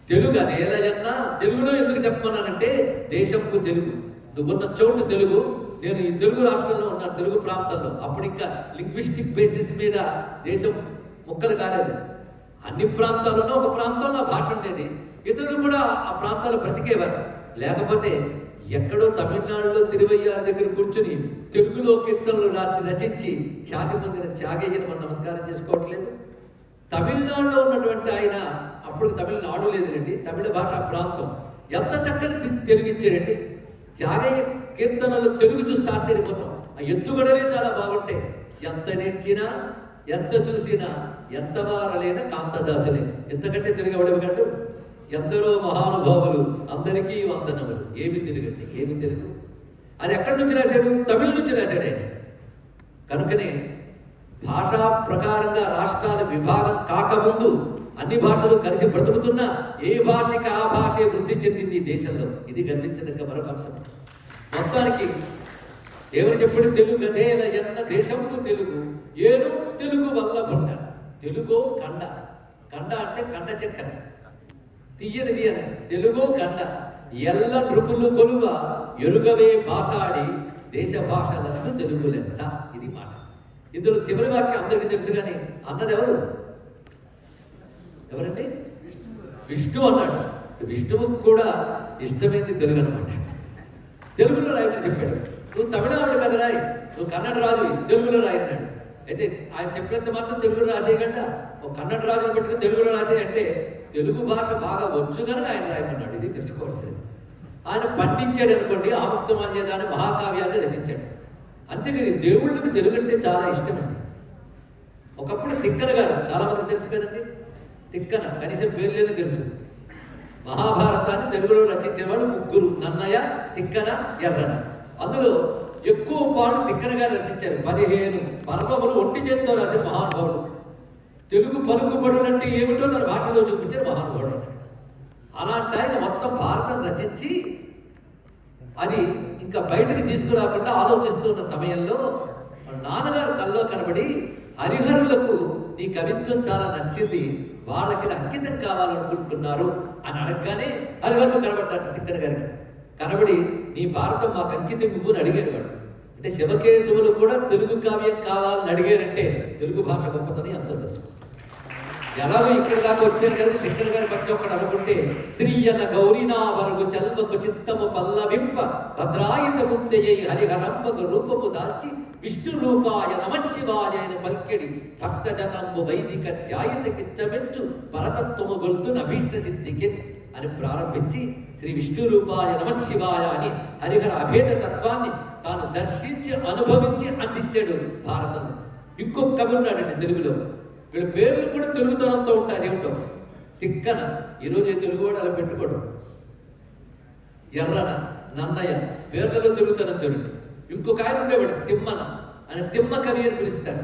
తెలుగు అదేల ఎన్న, తెలుగులో ఎందుకు చెప్పమన్నానంటే దేశంపు తెలుగు, నువ్వున్న చోటు తెలుగు, నేను ఈ తెలుగు రాష్ట్రంలో ఉన్నాను, తెలుగు ప్రాంతంలో. అప్పుడు ఇంకా లింగ్విస్టిక్ బేసిస్ మీద దేశం ముక్కలు కాలేదు. అన్ని ప్రాంతాల్లోనూ ఒక ప్రాంతంలో భాష ఉండేది, ఇతరులు కూడా ఆ ప్రాంతాల్లో బ్రతికేవారు. లేకపోతే ఎక్కడో తమిళనాడులో తిరువయ్యారి దగ్గర కూర్చుని తెలుగులో కీర్తనలు రచించి ఖ్యాతి పొందిన త్యాగయ్యను మనం నమస్కారం చేసుకోవట్లేదు. తమిళనాడులో ఉన్నటువంటి ఆయన, అప్పుడు తమిళనాడు లేదండి, తమిళ భాషా ప్రాంతం, ఎంత చక్కని తెలుగిచ్చాడండి. త్యాగయ్య కీర్తనలు తెలుగు చూస్తే ఆశ్చర్యపోతాం. ఆ ఎత్తుగడలే చాలా బాగుంటాయి. ఎంత నేర్చినా, ఎంత చూసినా, ఎంత వారలైన కాంతదాసులే. ఎంతకంటే తెలుగు ఎవడేమికంటూ ఎందరో మహానుభావులు, అందరికీ వందనములు. ఏమి తెలుగండి, ఏమి తెలుగు? అది ఎక్కడి నుంచి రాశాడు? తమిళ నుంచి రాశాడు ఆయన. కనుకనే భాషా ప్రకారంగా రాష్ట్రాల విభాగం కాకముందు అన్ని భాషలు కలిసి బ్రతుకుతున్నా ఏ భాషకి ఆ భాషే వృద్ధి చెందింది ఈ దేశంలో. ఇది గర్వించదగ్గ మరొక అంశం. మొత్తానికి ఏమని చెప్పాడు? తెలుగు అదేల ఎన్న దేశంలో తెలుగు, ఏను తెలుగు వల్ల బొండ, తెలుగో కండ. కండ అంటే కండ చక్కెర, తీయనిది అని. తెలుగో కండ ఎల్ల నృపులు కొలువ ఎరుగవే భాషాడి దేశ భాషలను తెలుగు లెస్స. ఇది మాట. ఇందులో చివరి వాక్యం అందరికీ తెలుసు, కానీ అన్నది ఎవరు? ఎవరండి? విష్ణు అన్నాడు. విష్ణువుకు కూడా ఇష్టమైంది తెలుగు అనమాట. తెలుగులో రాయమని చెప్పాడు. నువ్వు తమిళనాడు కదా రాయి, నువ్వు కన్నడ రాజు తెలుగులో రాయన్నాడు. అయితే ఆయన చెప్పినంత మాత్రం తెలుగులో రాసేయకుండా ఒక కన్నడ రాజుని పెట్టుకుని తెలుగులో రాసేయంటే తెలుగు భాష బాగా వచ్చు కనుక ఆయన రాయమన్నాడు. ఇది తెలుసుకోవాల్సింది. ఆయన పండించాడు అనుకోండి, ఆముక్తమాల్యదాన్ని మహాకావ్యాన్ని రచించాడు. అంతేకాదు దేవుళ్ళకి తెలుగు అంటే చాలా ఇష్టమండి. ఒకప్పుడు తిక్కన గారు, చాలా మందికి తెలుసు కదండి, తిక్కన కనీసం పేర్లేదో తెలుసు. మహాభారతాన్ని తెలుగులో రచించిన వాళ్ళు ముగ్గురు, నన్నయ్య, తిక్కన, ఎర్రన. అందులో ఎక్కువ పాడు తిక్కన గారు రచించారు. 15 పర్వములు ఒంటి చేతితో రాసే మహానుభావుడు. తెలుగు పలుకుబడులంటే ఏమిటో తన భాషలో చూపించారు మహానుభావుడు. అలాంటి ఆయన మొత్తం భారతం రచించి అది ఇంకా బయటకు తీసుకురాకుండా ఆలోచిస్తున్న సమయంలో నాన్నగారు కల్లో కనబడి, హరిహరులకు నీ కవిత్వం చాలా నచ్చింది, వాళ్ళకి అంకితం కావాలనుకుంటున్నారు అని అడగగానే హరిహరులు కనబడ్డారు తిక్కన గారికి. కనబడి నీ భారతం మాకు అంకితం ఇవ్వు అని అడిగారు వాడు. అంటే శివకేశవులు కూడా తెలుగు కావ్యం కావాలని అడిగారంటే తెలుగు భాష గొప్పతని అంతా తెలుసుకుంటారు. ఎలాగో ఇక్కడ దాకా వచ్చారు కనుక తిక్కన గారి పక్షం ఒకటి అనుకుంటే, శ్రీయన గౌరీనా వరకు చల్వకు చిత్తము పల్లవింప భద్రాయుధ ముందయ్యి హరిహరంపకు రూపము దాల్చి విష్ణు రూపాయ నమశివాయ పల్కెడి భక్త జనంబు వైదిక ధ్యాయతకిచ్చమెచ్చు పరతత్వము గొల్తున అభీష్ట సిద్ధికి అని ప్రారంభించి శ్రీ విష్ణు రూపాయ నమశివాయ అని హరిహర అభేద తత్వాన్ని తాను దర్శించి అనుభవించి అందించాడు భారతంలో. ఇంకొక కవి ఉన్నాడండి తెలుగులో, వీళ్ళ పేర్లు కూడా తెలుగుతనంతో ఉంటాయి. ఏమిటో తిక్కన, ఈరోజు తెలుగు వాడు అలా పెట్టుకోడు. ఎర్రన, నన్నయ్య పేర్లలో తెలుగుతనం తెలుగు. ఇంకొక ఆయన ఉండేవాడు తిమ్మన, ఆయన తిమ్మ కవి అని పిలుస్తాడు.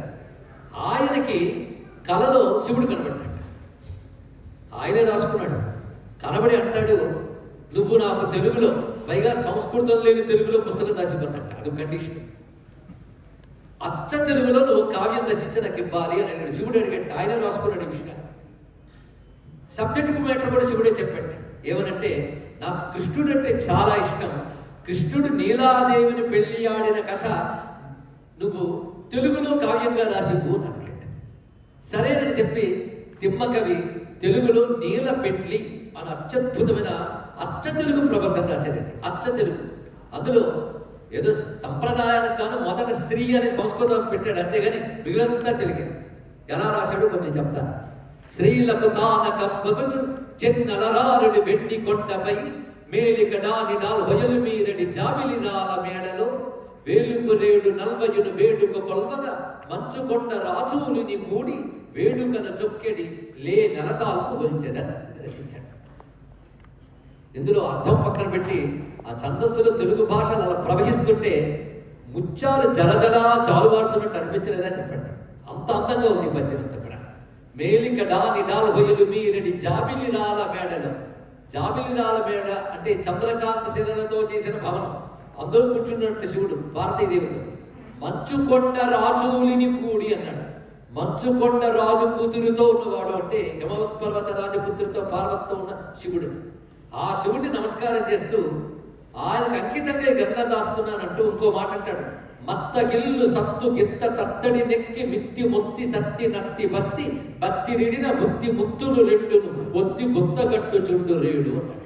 ఆయనకి కలలో శివుడు కనబడ్డాడు. ఆయనే రాసుకున్నాడు. కనబడి అంటాడు, నువ్వు నాకు తెలుగులో, పైగా సంస్కృతం లేని తెలుగులో పుస్తకం రాసిపోన్నట్ట. అది కండిషన్. అచ్చ తెలుగులో నువ్వు కావ్యం రచించి నాకు ఇవ్వాలి అని అడిగాడు. శివుడు అడిగాడు. ఆయనే రాసుకున్నాడు ఈ విషయాన్ని. సబ్జెక్టుకు మ్యాటర్ కూడా శివుడే చెప్పాడు. ఏమనంటే, నాకు కృష్ణుడు అంటే చాలా ఇష్టం, కృష్ణుడు నీలాదేవిని పెళ్లి ఆడిన కథ నువ్వు తెలుగులో కావ్యంగా రాసివ్వు అని అడిగాడు. సరేనని చెప్పి తిమ్మకవి తెలుగులో నీల పెండ్లి అని అత్యద్భుతమైన అచ్చ తెలుగు ప్రబంధం రాసేదండి. అచ్చ తెలుగు. అందులో ఏదో సంప్రదాయానికి కాను మొదట శ్రీ అనే సంస్కృతం పెట్టాడు, అంతేగాని మిగిలినంతా తెలుగే. ఎలా రాశాడు కొంచెం చెప్తాను. శ్రీలకు తాన కప్పగుచు చెన్నలరారుడి వెండి కొండపై మేలిక డాని 40 మీరడి జాబిలి రాల మేడలో వేలుకు రేడు 40 వేడుక కొల్వగా మంచు కొండ రాజులుని కూడి వేడుకన చొక్కెడి లే నెలతాల్పు వచ్చేదని రచించాడు. ఇందులో అర్థం పక్కన పెట్టి ఆ ఛందస్సులో తెలుగు భాష అలా ప్రవహిస్తుంటే ముత్యాలు జలజలా జాలువాడుతున్నట్టు అనిపించలేదా చెప్పండి. అంత అందంగా ఉంది పద్యం అంతా కూడా. మేలిక డాని 40 మీరడి జాబిలి రాల మేడలో. జాబిలి రాల మేడ అంటే చంద్రకాంత శిలలతో చేసిన భవనం. అందరూ కూర్చున్నట్టు శివుడు భారతీదేవితో. మంచుకొండ రాజులిని కూడి అన్నాడు. మంచుకొండ రాజు కూతురుతో ఉన్నవాడు అంటే హిమవత్పర్వత రాజపుత్రుడితో పార్వతితో ఉన్న శివుడు. ఆ శివుడిని నమస్కారం చేస్తూ ఆయనకు అంకితంగా ఈ గంధం రాస్తున్నానంటూ ఇంకో మాట అంటాడు. మత్త గిల్లు సత్తు గిత్త తత్తడి నెక్కి మిత్తి మొత్తి సత్తి నత్తి బత్తి బత్తి రిడిన బుత్తి ముత్తులు రెండును ఒత్తి గుత్తగట్టు చుండు రేడు అన్నాడు.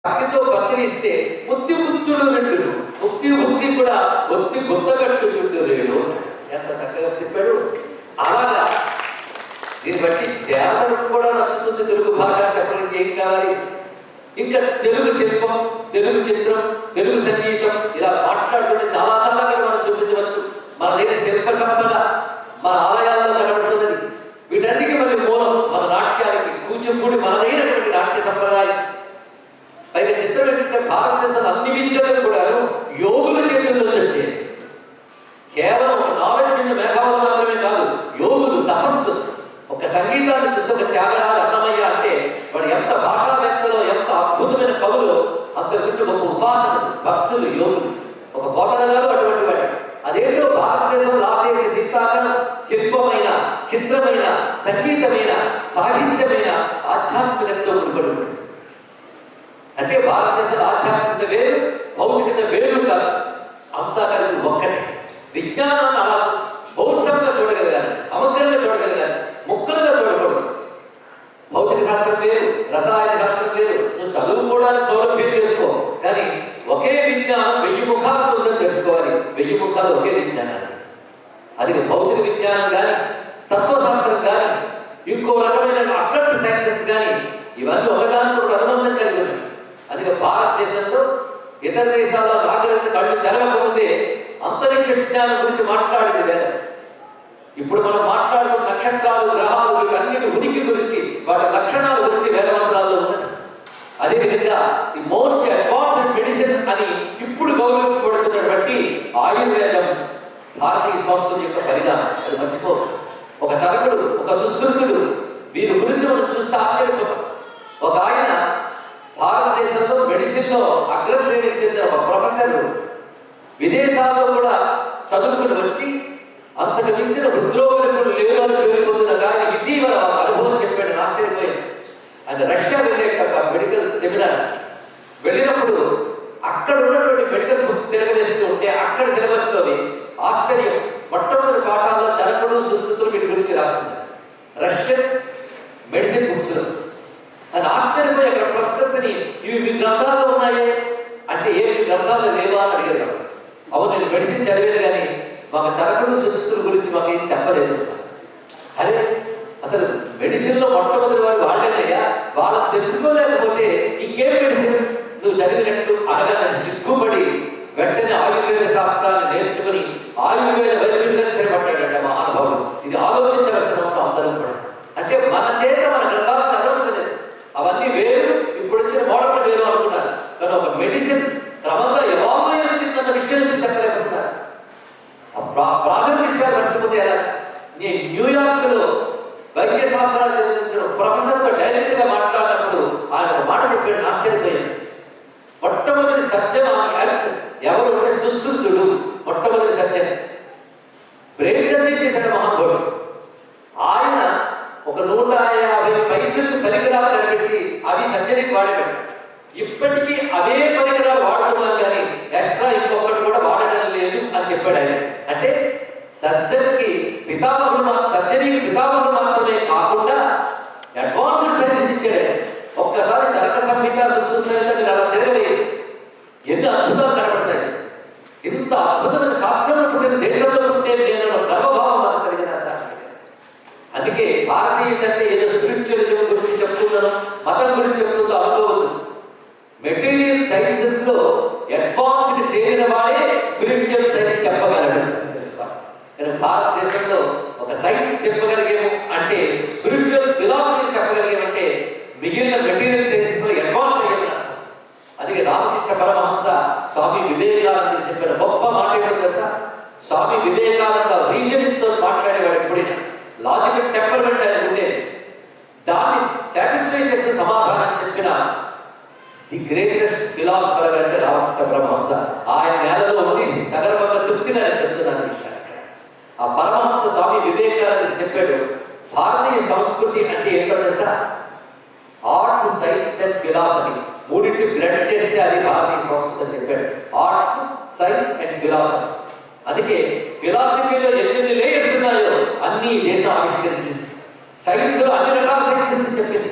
అగ్నితో బతిరిస్తే ముత్తి ముత్తులు రెండు, ముక్తి కూడా ఒత్తి గుత్తగట్టు చుట్టూ రేడు. ఎంత చక్కగా చెప్పాడు. అలాగా దీన్ని బట్టి దేవతలకు కూడా నచ్చుతుంది తెలుగు భాష. చెప్పడానికి ఏం కావాలి? ఇంకా తెలుగు శిల్పం, తెలుగు చిత్రం, తెలుగు సంగీతం ఇలా మాట్లాడుతుంటే చాలా చాలా మనం చూపించవచ్చు. మన దగ్గర శిల్ప సంపద మన ఆలయాల్లో కనబడుతున్నది. వీటన్నిటికీ మరి మూలం మన నాట్యాలకి కూచిపూడి మనదైనటువంటి నాట్య సంప్రదాయం. పైగా చిత్రం ఏంటంటే భారతదేశంలో అన్ని విద్యలు కూడా యోగుల చేతుల్లో వచ్చేది. కేవలం ఒక నాలెడ్జ్ మేధావులు మాత్రమే కాదు, యోగులు తపస్సు. ఒక సంగీతాన్ని చూసి ఒక త్యాగరాజు అన్నమయ్య అంటే వాడు ఎంత భాషావేత్తలో, ఎంత అద్భుతమైన కవులు, అంతకుమించి ఒక ఉపాసకులు, భక్తులు, యోగులు. ఒక పోతన గారు అటువంటి వాడు. అదేంటో భారతదేశంలో ఆసేది శిల్పాకరం, శిల్పమైన చిత్రమైన సుందరమైన సంగీతమైన సాహిత్యమైన ఆధ్యాత్మికతతో ముడిపడి ఉంటుంది. అంటే భారతదేశంలో ఆధ్యాత్మికత వేరు, భౌతికత వేరు కాదు, అంతా కలిపి ఒక్కటి. విజ్ఞానాన్ని అలా బౌత్సంగా చూడగలగాలి, సమగ్రంగా చూడగలగాలి, ముక్కలుగా చూడకూడదు. భౌతిక శాస్త్రం వేరు, రసాయన శాస్త్రం వేరు. నువ్వు చదువుకోవడానికి సౌలభ్యం చేసుకో, కానీ ఒకే విజ్ఞానం 1000 ముఖాలతో ఉందని తెలుసుకోవాలి. 1000 ముఖాలు ఒకే విజ్ఞానాన్ని. అది భౌతిక విజ్ఞానం కానీ, తత్వశాస్త్రం కానీ, ఇంకో రకమైన అట్రాక్ట్ సైన్సెస్ కానీ, ఇవన్నీ ఒకదానితో అనుబంధం కలిగి ఉన్నాయి. అందుకే భారతదేశంలో ఇతర దేశాల్లో నాగరికత కళ్ళు తెరవకముందే అంతరిక్ష విజ్ఞానం గురించి మాట్లాడింది వేదం. ఇప్పుడు మనం మాట్లాడుతున్న నక్షత్రాలు, గ్రహాలు, వీటన్నిటి ఉనికి గురించి, వాటి లక్షణాల గురించి వేదమంత్రాల్లో ఉన్నది. అదేవిధంగా ది మోస్ట్ అడ్వాన్స్డ్ మెడిసిన్ అని ఇప్పుడు గౌరవింపబడుతున్నటువంటి ఆయుర్వేదం భారతీయ సంస్కృతి యొక్క పరిణామం. అది మర్చిపో. ఒక చరకుడు, ఒక సుశ్రుతుడు, వీరి గురించి మనం చూస్తే ఆశ్చర్యపోతాం. ఒక ఆయన భారతదేశంలో మెడిసిన్లో అగ్రశ్రేణికి చెందిన ఒక ప్రొఫెసర్, విదేశాల్లో కూడా చదువుకుని వచ్చి అంతకు మించిన హృద్రోగులు లేవు అని పేరుపోతున్న కానీ ఇటీవల ఒక అనుభవం చెప్పాడు. ఆశ్చర్యపోయింది. ఆయన రష్యా వెళ్ళే ఒక మెడికల్ సెమినార్ వెళ్ళినప్పుడు అక్కడ ఉన్నటువంటి మెడికల్ బుక్స్ తిరగవేస్తూ ఉంటే అక్కడ సిలబస్లోని ఆశ్చర్యం, మొట్టమొదటి పాఠాల్లో చరకుడు, సుశ్రుతులు వీటి గురించి రాస్తుంది రష్యన్ మెడిసిన్ బుక్స్. ఆయన ఆశ్చర్యపోయి అక్కడ ప్రశ్నని, ఇవి మీ గ్రంథాల్లో ఉన్నాయే అంటే, ఏ మీ గ్రంథాల్లో లేవా అని అడిగారు. అవును, నేను మెడిసిన్ చదివేది కానీ మాకు చరకుడు, సుశ్రుతుల గురించి మాకు ఏం చెప్పలేదు. అరే, అసలు మెడిసిన్లో మొట్టమొదటి వారు వాళ్ళేనయ్యా, వాళ్ళకి తెలుసుకోలేకపోతే ఇంకేం మెడిసిన్ నువ్వు చదివినట్లు అనగానే సిగ్గుపడి వెంటనే ఆయుర్వేద శాస్త్రాన్ని నేర్చుకుని ఆయుర్వేద వైద్యుడిగా స్థిరపడ్డాడంట మహానుభావుడు. ఇది ఆలోచించవలసిన అవసరం అందరూ కూడా. అంటే మన చేత మన గ్రంథాలు చదవలేదు, అవన్నీ వేరు, ఇప్పుడు వచ్చిన మోడల్ వేరు అనుకున్నారు. కానీ ఒక మెడిసిన్ క్రమంగా ఎవాల్వ్ వచ్చిందన్న విషయం చెప్పలేకపోతున్నారు. ప్రాథమిక విషయాలు మర్చిపోతే ఎలా? నేను న్యూయార్క్లో వైద్య శాస్త్రాలు చదివించిన ప్రొఫెసర్తో డైరెక్ట్గా మాట్లాడినప్పుడు ఆయన ఒక మాట చెప్పాడు, ఆశ్చర్యపోయాను. మొట్టమొదటి సత్యం ఎవరు అంటే సుశ్రుతుడు. మొట్టమొదటి సత్యం బ్రెయిన్ సర్జరీ చేశాడు మహానుభావుడు. ఆయన ఒక 150 పైచులు పరికరాలు కనిపెట్టి అవి సర్జరీకి వాడాడు. ఇప్పటికీ అవే పరికరాలు వాడుతున్నాం కానీ ఎక్స్ట్రా ఇంకొకటి కూడా వాడడం లేదు అని చెప్పాడు ఆయన. అంటే సర్జరీకి పితామహుడు మాత్రమే కాకుండా అడ్వాన్స్డ్ సర్జరీ ఇచ్చాడు. ఒక్కసారి చరక సంహిత సుశ్రుత మీరు అలా తిరగలేదు, ఎన్ని అద్భుతాలు కనబడతాయి. ఇంత అద్భుతమైన శాస్త్రంలో పుట్టిన దేశంలో పుట్టే నేను గర్వభావం మనకు కలిగిన. అందుకే భారతీయత అంటే ఏదో స్పిరిచువలిజం గురించి చెప్తున్నాను, మతం గురించి చెప్తుందో అనుకోవద్దు. మెటీరియల్ సైన్సెస్ లో అడ్వాన్స్డ్ చేరిన వాడే స్పిరిచువల్ సైన్స్ చెప్పగలడు. కానీ భారతదేశంలో ఒక సైన్స్ చెప్పగలిగేము అంటే, స్పిరిచువల్ ఫిలాసఫీ చెప్పగలిగేమంటే మిగిలిన మెటీరియల్ సైన్సెస్ లో అడ్వాన్స్ అయ్యాము. అందుకే రామకృష్ణ పరమహంస స్వామి వివేకానంద చెప్పిన గొప్ప మాట ఏంటో తెలుసా? స్వామి వివేకానంద రీజన్తో మాట్లాడేవాడు. ఎప్పుడైనా లాజికల్ టెంపర్మెంట్ ఆయన ఉండేది, దాన్ని సాటిస్ఫై చేసే సమాధానం చెప్పిన ది గ్రేటెస్ట్ ఫిలాసఫర్ అంటే రామకృష్ణ పరమహంస. ఆయన నేలలో ఉంది సగర్వంగ తృప్తిగా నేను చెప్తున్నాను విషయాన్ని. ఆ పరమహంస స్వామి వివేకానంద చెప్పాడు, భారతీయ సంస్కృతి అంటే ఏంటో తెలుసా? ఆర్ట్స్, సైన్స్ అండ్ ఫిలాసఫీ మూడింటి బ్లడ్ చేస్తే అది భారతీయ సంస్కృతి అని చెప్పాడు. Arts, science and philosophy. అందుకే ఫిలాసఫీలో ఎన్ని లేయర్స్ ఉన్నాయో అన్ని దేశం ఆవిష్కరించింది. సైన్స్ లో అన్ని రకాల సైన్సెస్ చెప్పింది.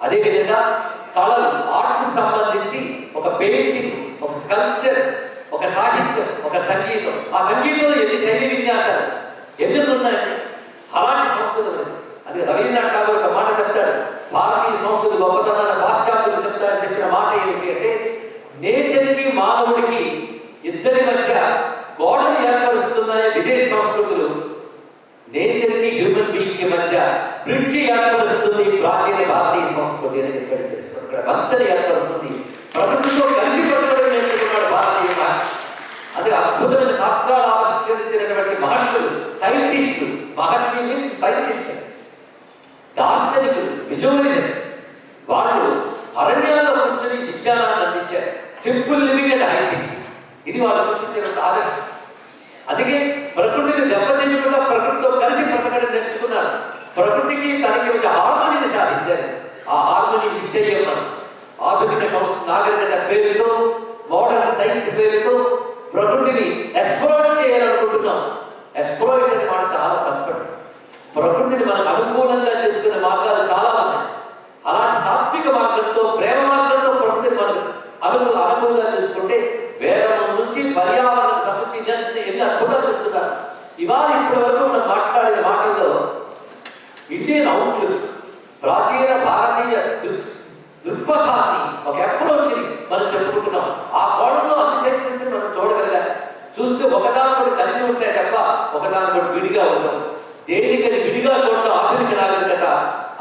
అదేవిధంగా కళలు, ఆర్ట్స్ సంబంధించి ఒక పెయింటింగ్, ఒక స్కల్ప్చర్, ఒక సాహిత్యం, ఒక సంగీతం, ఆ సంగీతంలో ఎన్ని శైలి విన్యాసాలు ఎన్ని ఉన్నాయండి. అలాంటి సంస్కృతి ఉంది. అందుకే రవీంద్రనాథ్ ఠాగూర్ ఒక మాట చెప్తాడు, భారతీయ సంస్కృతి గొప్పతనాన్ని పాశ్చాత్యులు చెప్తారని చెప్పిన మాట ఏమిటి అంటే, నేచర్కి మానవుడికి ఇద్దరి మధ్య గోడలు ఏర్పరుస్తున్నాయి విదేశీ సంస్కృతులు, నేచర్కి హ్యూమన్ బీయింగ్ కి మధ్య బ్రిడ్జి ఏర్పరుస్తుంది ప్రాచీన భారతీయ సంస్కృతి అని చెప్పాడు. ఇక్కడ వంతెన ఏర్పరుస్తుంది, ప్రకృతితో కలిసి పడడం నేర్చుకున్నాడు భారతీయ. అదే అద్భుతమైన శాస్త్రాలు ఆవిష్కరించినటువంటి మహర్షులు, సైంటిస్టులు. మహర్షి మీన్స్ సైంటిస్ట్, దార్శనికులు, విజువలైజర్. వాళ్ళు అరణ్యాల్లో కూర్చొని విజ్ఞానాన్ని అందించారు. సింపుల్ లివింగ్ అండ్ హైటింగ్, ఇది వాళ్ళు చూపించిన ఆదర్శం. అందుకే ప్రకృతిని దెబ్బతినకుండా ప్రకృతితో కలిసి బ్రతకడం నేర్చుకున్నారు. ప్రకృతికి తనకి ఒక హార్మోనీని సాధించారు. ఆ హార్మోనీ విషయం ఆధునిక నాగరికత పేరుతో, మోడర్న్ సైన్స్ పేరుతో ప్రకృతిని ఎక్స్ప్లోయిట్ చేయాలనుకుంటున్నాం. ఎక్స్ప్లోయిట్ అనే మాట చాలా తప్పండి. ప్రకృతిని మనకు అనుకూలంగా చేసుకునే మార్గాలు చాలా ఉన్నాయి. అలాంటి సాత్విక మార్గంతో, ప్రేమ మార్గంతో ప్రకృతిని మనకు అనుకూలంగా చేసుకుంటే వేదం నుంచి పర్యావరణకు సంబంధించి ఎన్ని అద్భుతాలు చెప్తున్నారు. ఇవాళ ఇప్పటి వరకు మనం మాట్లాడిన మాటల్లో ఇండియన్ అవుట్లుక్, ప్రాచీన భారతీయ దృక్పథాన్ని, ఒక అప్రోచ్ని మనం చెప్పుకుంటున్నాం. ఆ కోణంలో అన్ని సైన్సెస్ మనం చూడగలగాలి. చూస్తే ఒకదానితో కలిసి ఉంటాయి తప్ప ఒకదానితో విడిగా ఉంటాం. దేనికని విడిగా చూడటం ఆధునిక నాగరికత.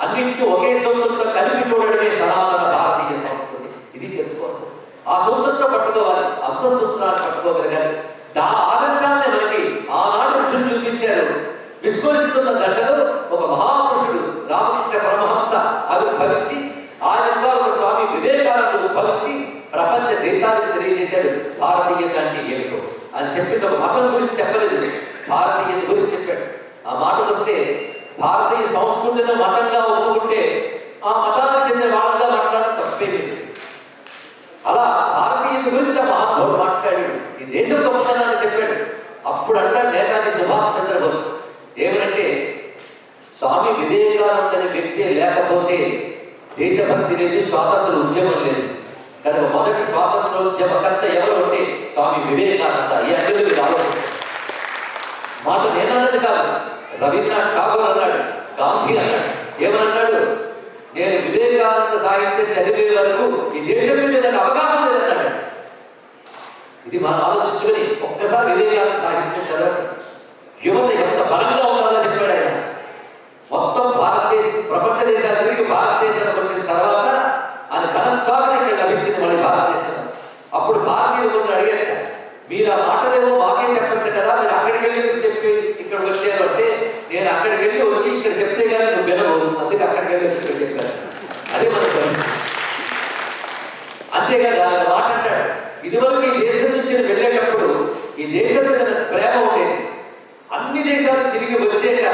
అన్నింటినీ ఒకే సూత్రంతో కలిపి చూడడమే సనాతన భారతీయ సంస్కృతి. ఇది తెలుసుకోవాల్సింది. ఆ సూత్రంతో పట్టుకోవాలి, అంతఃసూత్రాన్ని పట్టుకోగలగాలి. ఆ ఆదర్శాన్ని మనకి ఆనాడు ఋషులు చూపించారు. విస్మరిస్తున్న దశలో ఒక మహాపురుషుడు రామకృష్ణ పరమహంస ఆవిర్భవించి, ఆయన ద్వారా స్వామి వివేకానందుడు ఉద్భవించి ప్రపంచ దేశాలకు తెలియజేశాడు భారతీయత అంటే ఏమిటో. అని చెప్పింది ఒక మతం గురించి చెప్పలేదు, భారతీయత గురించి చెప్పాడు. ఆ మాటకు వస్తే భారతీయ సంస్కృతిని మతంగా ఒప్పుకుంటే ఆ మతానికి చెందిన వాళ్ళగా మాట్లాడడం తప్పేమి. అలా భారతీయత గురించి ఆ మహానుభావుడు మాట్లాడాడు. ఈ దేశం గొప్పతనాన్ని చెప్పాడు. అప్పుడు అంటాడు నేతాజీ సుభాష్ చంద్రబోస్ ఏమనంటే, స్వామి వివేకానంద అనే వ్యక్తి లేకపోతే దేశభక్తి లేదు, స్వాతంత్ర ఉద్యమం లేదు. కనుక మొదటి స్వాతంత్ర ఉద్యమకర్త ఎవరు అంటే స్వామి వివేకానంద. ఈ అన్ని ఆలోచన మాట నేనన్నది కాదు, రవీంద్రనాథ్ ఠాగూర్ అన్నాడు, గాంధీ అన్నాడు. ఏమన్నాడు? నేను వివేకానంద సాహిత్యం చదివే వరకు ఈ దేశం మీద నాకు అవగాహన లేదన్నాడు. ఇది మనం ఆలోచించుకొని ఒక్కసారి వివేకానంద సాహిత్యం చదవండి. యువత ఎంత బలంగా ఉండాలని చెప్పాడు ఆయన. మొత్తం భారతదేశం, ప్రపంచ దేశాలు తిరిగి భారతదేశానికి వచ్చిన తర్వాత ఆయన ఘనస్వాగతం ఇక్కడ లభించింది మళ్ళీ భారతదేశంలో. అప్పుడు భారతీయులు కొందరు అడిగారు, మీరు ఆ మాటలేమో మాకే చెప్పచ్చు కదా, మీరు అక్కడికి వెళ్ళి చెప్పి ఇక్కడికి వచ్చారు అంటే, నేను అక్కడికి వెళ్ళి వచ్చి ఇక్కడ చెప్తే కానీ నువ్వు వినవు, అందుకే అక్కడికి వెళ్ళి వచ్చి ఇక్కడ చెప్పాను. అదే మన పరిస్థితి. అంతేకాదు ఆయన మాట అంటాడు, ఇదివరకు ఈ దేశం నుంచి వెళ్ళేటప్పుడు ఈ దేశం మీద ప్రేమ ఉండేది, అన్ని దేశాలు తిరిగి వచ్చాక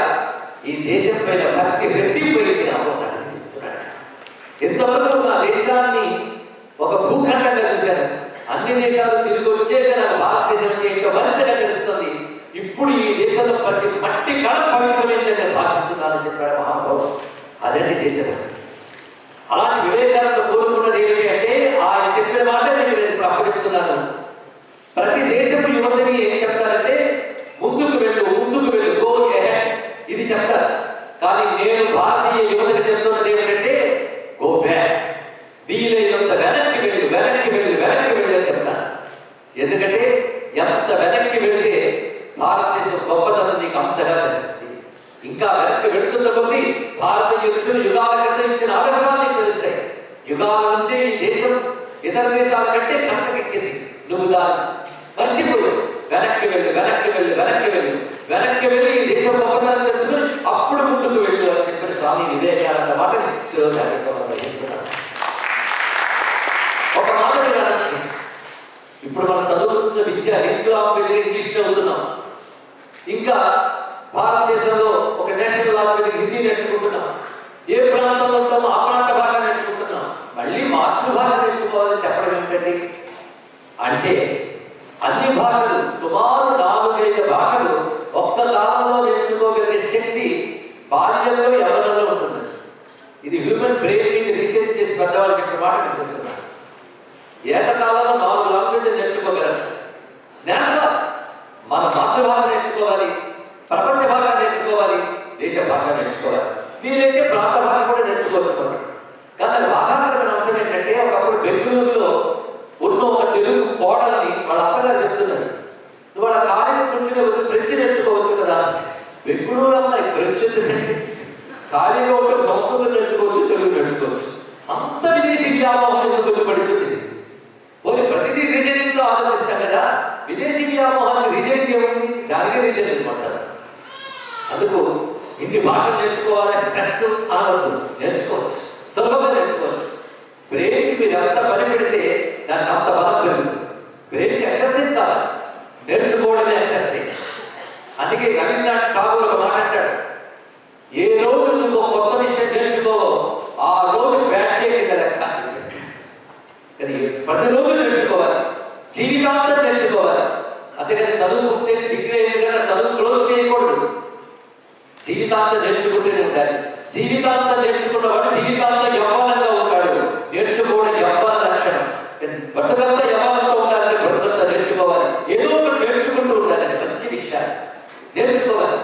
ఈ దేశం పైన భక్తి రెట్టిపోయింది అనుకున్నాడు. చెప్తున్నాడు, ఎంతవరకు నా దేశాన్ని ఒక భూఖండంగా చూశాను, అన్ని దేశాలు తిరిగి వచ్చాక నాకు భారతదేశం ఏంటో మరింతగా తెలుస్తుంది. ఇప్పుడు ఈ దేశంలో ప్రతి మట్టి కళ పవిత్రమైందని నేను భావిస్తున్నానని చెప్పాడు మహానుభావుడు. అదండి దేశం. అలాంటి వివేకానంద కోరుకున్నది ఏమిటి అంటే, ఆయన చెప్పిన మాట నేను ఇప్పుడు అప్పచెప్తున్నాను. ప్రతి దేశపు యువతని ఏం చెప్తారంటే, ముందుకు వెళ్ళు, ముందుకు వెళ్ళు, గో అహెడ్, ఇది చెప్తారు. కానీ నేను భారతీయ యువతకి చెప్తున్నది ఏమిటంటే, గో బ్యాక్, వీలైనంత వెనక్కి వెళ్ళు, వెనక్కి వెళ్ళు, వెనక్కి వెళ్ళు అని చెప్తాను. ఎందుకంటే ఎంత వెనక్కి వెళితే భారతదేశం గొప్పతనం నీకు అంతగా తెలుస్తుంది. ఇంకా వెనక్కి వెళుతున్న కొద్దీ భారతీయ ఋషులు యుగాల క్రితం ఇచ్చిన ఆదర్శాలు నీకు తెలుస్తాయి. యుగాల నుంచి ఈ దేశం ఇతర దేశాల కంటే కంటకెక్కింది, నువ్వు దాన్ని మర్చిపోయావు. వెనక్కి వెళ్ళు, వెనక్కి వెళ్ళు, వెనక్కి వెళ్ళు, వెనక్కి వెళ్ళి ఈ దేశం గొప్పతనం తెలుసుకుని అప్పుడు ముందుకు వెళ్ళు అని చెప్పిన స్వామి వివేకానంద మాటని శిరోజాగ్రత్తగా ఒక మాట అనొచ్చు. ఇప్పుడు మనం చదువుతున్న విద్య హిందూ ఇంగ్లీష్ చదువుతున్నాం. ఇంకా భారతదేశంలో ఒక నేషనల్ లాంగ్వేజ్ హిందీ నేర్చుకుంటున్నాం. ఏ ప్రాంతంలో ఉంటామో ఆ ప్రాంత భాష నేర్చుకుంటున్నాం. మళ్ళీ మాతృభాష నేర్చుకోవాలని చెప్పడం ఏమిటండి అంటే, అన్ని భాషలు సుమారు 4-5 భాషలు ఒక్క కాలంలో నేర్చుకోగలిగే శక్తి బాల్యంలో యవ్వనంలో ఉంటుంది. ఇది హ్యూమన్ బ్రెయిన్ మీద రీసెర్చ్ చేసి పెద్దవాళ్ళు చెప్పిన మాట నేను చెప్తున్నాను. ఏకకాలంలో 4 లాంగ్వేజ్ నేర్చుకోగలరు. జ్ఞానం మన మాతృభాష నేర్చుకోవాలి, ప్రపంచ భాష నేర్చుకోవాలి, దేశ భాష నేర్చుకోవాలి, వీలైతే ప్రాంత భాష కూడా నేర్చుకోవచ్చు. కానీ అది బాధాకరమైన అంశం ఏంటంటే, ఒకప్పుడు బెంగళూరులో ఉన్న ఒక తెలుగు కోడల్ని వాళ్ళ అత్తగారు చెప్తున్నారు, నువ్వు వాళ్ళ ఖాళీని కూర్చునే వద్దు, ఫ్రెంచ్ నేర్చుకోవచ్చు కదా. బెంగళూరు అన్న ఫ్రెంచ్ ఖాళీగా ఉంటే సంస్కృతం నేర్చుకోవచ్చు, తెలుగు నేర్చుకోవచ్చు. అంత విదేశీ వ్యామోహం ఎందుకు పడుతుంది? పోనీ ప్రతిదీ రీజనింగ్తో ఆలోచిస్తాం కదా, విదేశీ వ్యామోహానికి రీజనింగ్ ఏముంది? దానికే రీజనింగ్ అంటారు. అందుకు ఇన్ని భాషలు నేర్చుకోవాలని స్ట్రెస్ అనవద్దు, నేర్చుకోవచ్చు, సులభంగా నేర్చుకోవచ్చు. బ్రెయిన్కి మీరు ఎంత పని పెడితే దానికి అంత బలం పెరుగుతుంది. బ్రెయిన్కి ఎక్సర్సైజ్ కావాలి, నేర్చుకోవడమే ఎక్సర్సైజ్. అందుకే రవీంద్రనాథ్ ఠాగూర్ ఒక మాట అంటాడు, ఏ రోజు నువ్వు కొత్త విషయం నేర్చుకోవో ఆ రోజు బ్యాడ్ డే కింద లెక్క. ప్రతిరోజు నేర్చుకోవాలి, జీవితాంతం నేర్చుకోవాలి. అంతేకాని చదువు పూర్తయింది, డిగ్రీ అయింది కదా చదువు క్లోజ్ చేయకూడదు. జీవితాంతం నేర్చుకుంటూనే ఉండాలి. జీవితాంతం నేర్చుకున్నవాడు జీవితాంతం యవ్వనంగా ఉంటాడు. నేర్చుకోవడం యవ్వన లక్షణం. బతుకంతా యవ్వనంతో ఉండాలంటే బతుకంతా నేర్చుకోవాలి. ఏదో ఒకటి నేర్చుకుంటూ ఉండాలి. మంచి విషయాలు నేర్చుకోవాలి.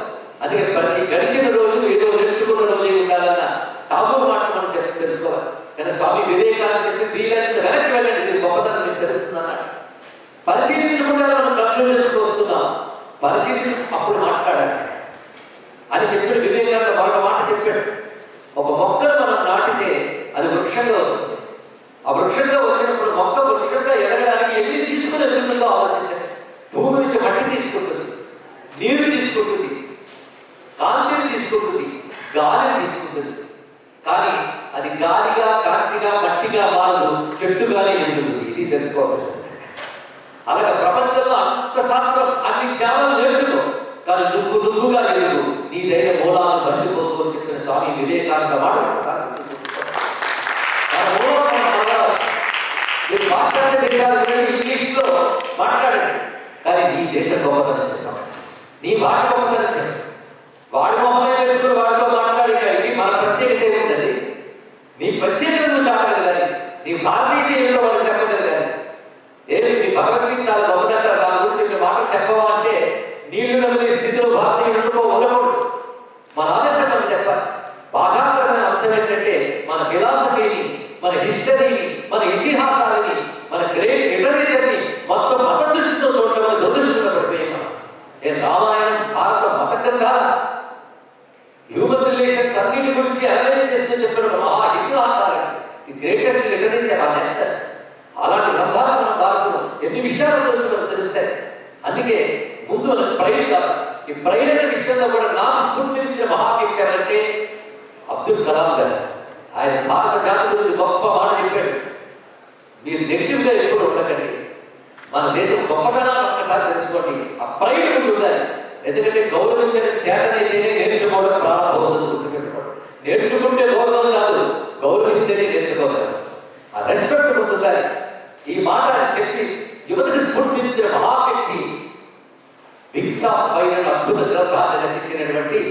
అందుకే ప్రతి గడిచిన రోజు ఏదో నేర్చుకున్న రోజే ఉండాలన్న ఠాగూర్ మాట మనం తెలుసుకోవాలి. కానీ స్వామి వివేకానంద చెప్పి వీలైనంత వెనక్కి వెళ్ళండి, దీని గొప్పతనం మీకు తెలుస్తుందన్నాడు. పరిశీలించకుండా మనం కళ్ళు తెలుసుకొస్తున్నాం, పరిశీలించి అప్పుడు మాట్లాడాలి అని చెప్పాడు వివేకానంద. మరొక మాట చెప్పాడు, ఒక మొక్కను మనం నాటితే అది వృక్షంగా వస్తుంది. ఆ వృక్షంగా వచ్చినప్పుడు మొక్క వృక్షంగా ఎదగడానికి ఎన్ని తీసుకుని ఎదుగుతుందో ఆలోచించండి. భూమి నుంచి మట్టి తీసుకుంటుంది, నీరు తీసుకుంటుంది, కాంతిని తీసుకుంటుంది, గాలిని తీసుకుంటుంది. కానీ అది గాలిగా, కాంతిగా, మట్టిగా మారదు, చెట్టుగానే ఎదుగుతుంది. ఇది తెలుసుకోవాలి. అలాగే ప్రపంచంలో అంత శాస్త్రం, అన్ని జ్ఞానాలు నేర్చుకో, కానీ నువ్వుగా ఎదుగు, నీ దైన మూలాలను మర్చిపోతూ అని చెప్పిన స్వామి వివేకానంద మాట మీరు పాశ్చాత్య దేశాలు ఇంగ్లీష్లో మాట్లాడండి, కానీ నీ దేశ గొప్పతనం చెప్పాలి, నీ భాష గొప్పతనం చెప్పాలి. వాడి మొహమే వేసుకుని వాడితో మాట్లాడేటానికి మన ప్రత్యేకత ఏముందండి? నీ ప్రత్యేకత నువ్వు చెప్పగలగాలి, నీ భారతీయత ఏమిటో వాళ్ళు చెప్పగలగాలి. ఏమి మీ భగవద్గీత చాలా గొప్పదంటారు, దాని గురించి మాటలు చెప్పవా అంటే నీళ్లు నమ్మిన స్థితిలో భారతీయులు ఉండకూడదు. మన ఆలోచన మనం చెప్పాలి. బాధాకరమైన అంశం ఏంటంటే మన ఫిలాసఫీని, మన హిస్టరీని, మన ఇతిహాసాలని, మన గ్రేట్ లిటరేచర్ని మొత్తం మత దృష్టితో చూడడం దురదృష్టంగా పడిపోయాం. నేను రామాయణం, భారత మత గ్రంథాల హ్యూమన్ రిలేషన్స్ అన్నిటి గురించి అనలైజ్ చేస్తూ చెప్పిన మహా ఇతిహాసాలని, ది గ్రేటెస్ట్ లిటరేచర్ అని అంటారు. అలాంటి గ్రంథాలు మనం భారతదేశం ఎన్ని విషయాలు మనకు తెలుస్తాయి. అందుకే ముందు మనకు ప్రైడ్ కాదు. ఈ ప్రైడ్ అనే విషయంలో కూడా నాకు స్ఫూర్తినిచ్చిన మహావ్యక్తి ఎవరంటే అబ్దుల్ కలాం గారు. ఆయన భారత జాతి గురించి గొప్ప మాట చెప్పాడు, మీరు నెగిటివ్గా ఎప్పుడు ఉండకండి, మన దేశం గొప్పతనాన్ని ఒక్కసారి తెలుసుకోండి, ఆ ప్రైడ్ ముందు ఉండాలి. ఎందుకంటే గౌరవించడం చేతనైతేనే నేర్చుకోవడం ప్రారంభమవుతుంది. నేర్చుకుంటే గౌరవం కాదు, గౌరవిస్తేనే నేర్చుకోగలరు. ఆ రెస్పెక్ట్ ముందు ఉండాలి. ఈ మాట చెప్పి యువతకి స్ఫూర్తినిచ్చిన మహావ్యక్తి వింగ్స్ ఆఫ్ ఫైర్ అనే అద్భుత గ్రంథాన్ని రచించినటువంటి